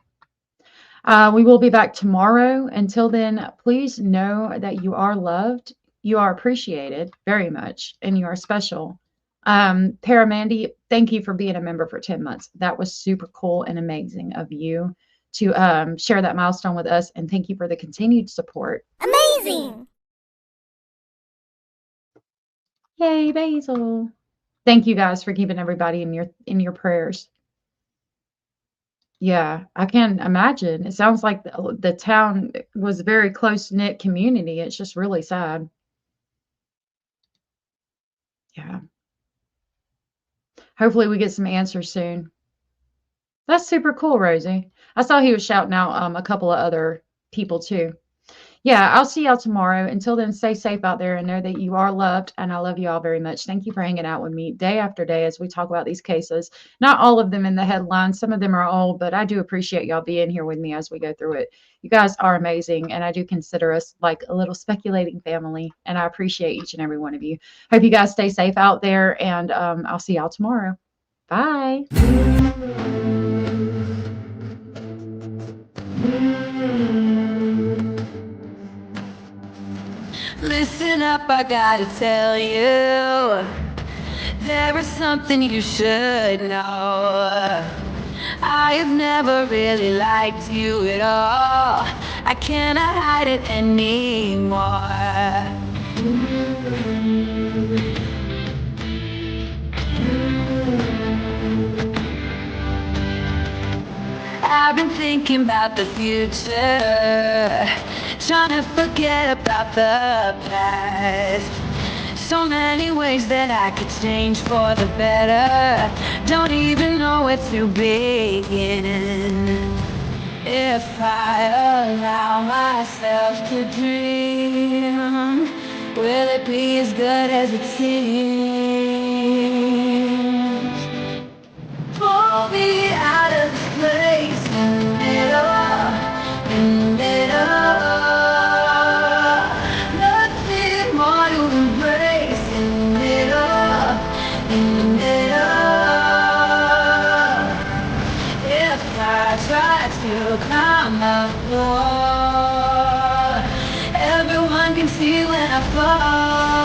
[SPEAKER 2] We will be back tomorrow. Until then, please know that you are loved, you are appreciated very much, and you are special. Paramandy, thank you for being a member for 10 months. That was super cool and amazing of you to share that milestone with us, and thank you for the continued support.
[SPEAKER 9] Amazing!
[SPEAKER 2] Yay, Basil! Thank you guys for keeping everybody in your prayers. Yeah, I can imagine. It sounds like the town was a very close-knit community. It's just really sad. Yeah. Hopefully we get some answers soon. That's super cool, Rosie. I saw he was shouting out a couple of other people too. Yeah, I'll see y'all tomorrow. Until then, stay safe out there and know that you are loved. And I love you all very much. Thank you for hanging out with me day after day as we talk about these cases. Not all of them in the headlines. Some of them are old, but I do appreciate y'all being here with me as we go through it. You guys are amazing. And I do consider us like a little speculating family. And I appreciate each and every one of you. Hope you guys stay safe out there. And I'll see y'all tomorrow. Bye.
[SPEAKER 6] Listen up, I gotta tell you, there is something you should know. I have never really liked you at all. I cannot hide it anymore. I've been thinking about the future, trying to forget about the past. So many ways that I could change for the better. Don't even know where to begin. If I allow myself to dream, will it be as good as it seems? Pull me out of this place in the middle, in the middle. Nothing more to embrace in the middle, in the middle. If I try to climb up the wall, everyone can see when I fall.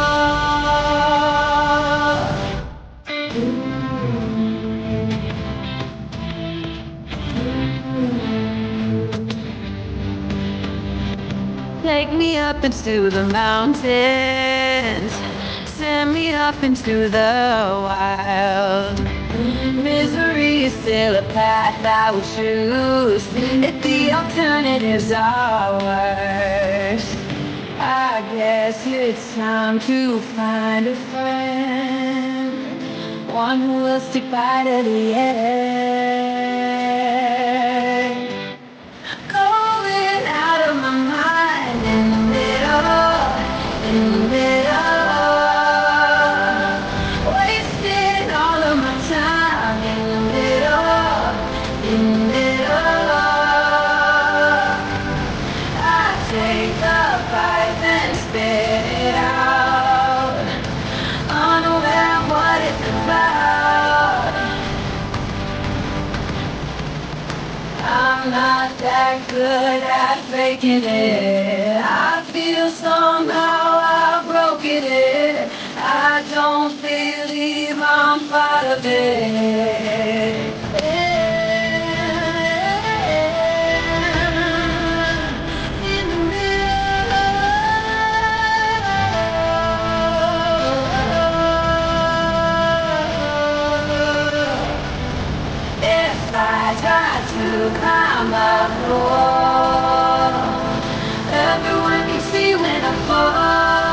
[SPEAKER 6] Take me up into the mountains, send me up into the wild. Misery is still a path I would choose if the alternatives are worse. I guess it's time to find a friend, one who will stick by to the end. Going out of my mind in the middle, in the middle. Wasting all of my time in the middle, in the middle. I take the pipe and spit it out, unaware of what it's about. I'm not that good at faking it. I feel somehow I've broken it. I don't believe I'm part of it. In the middle. If I try to climb up the wall, everyone can see when I fall.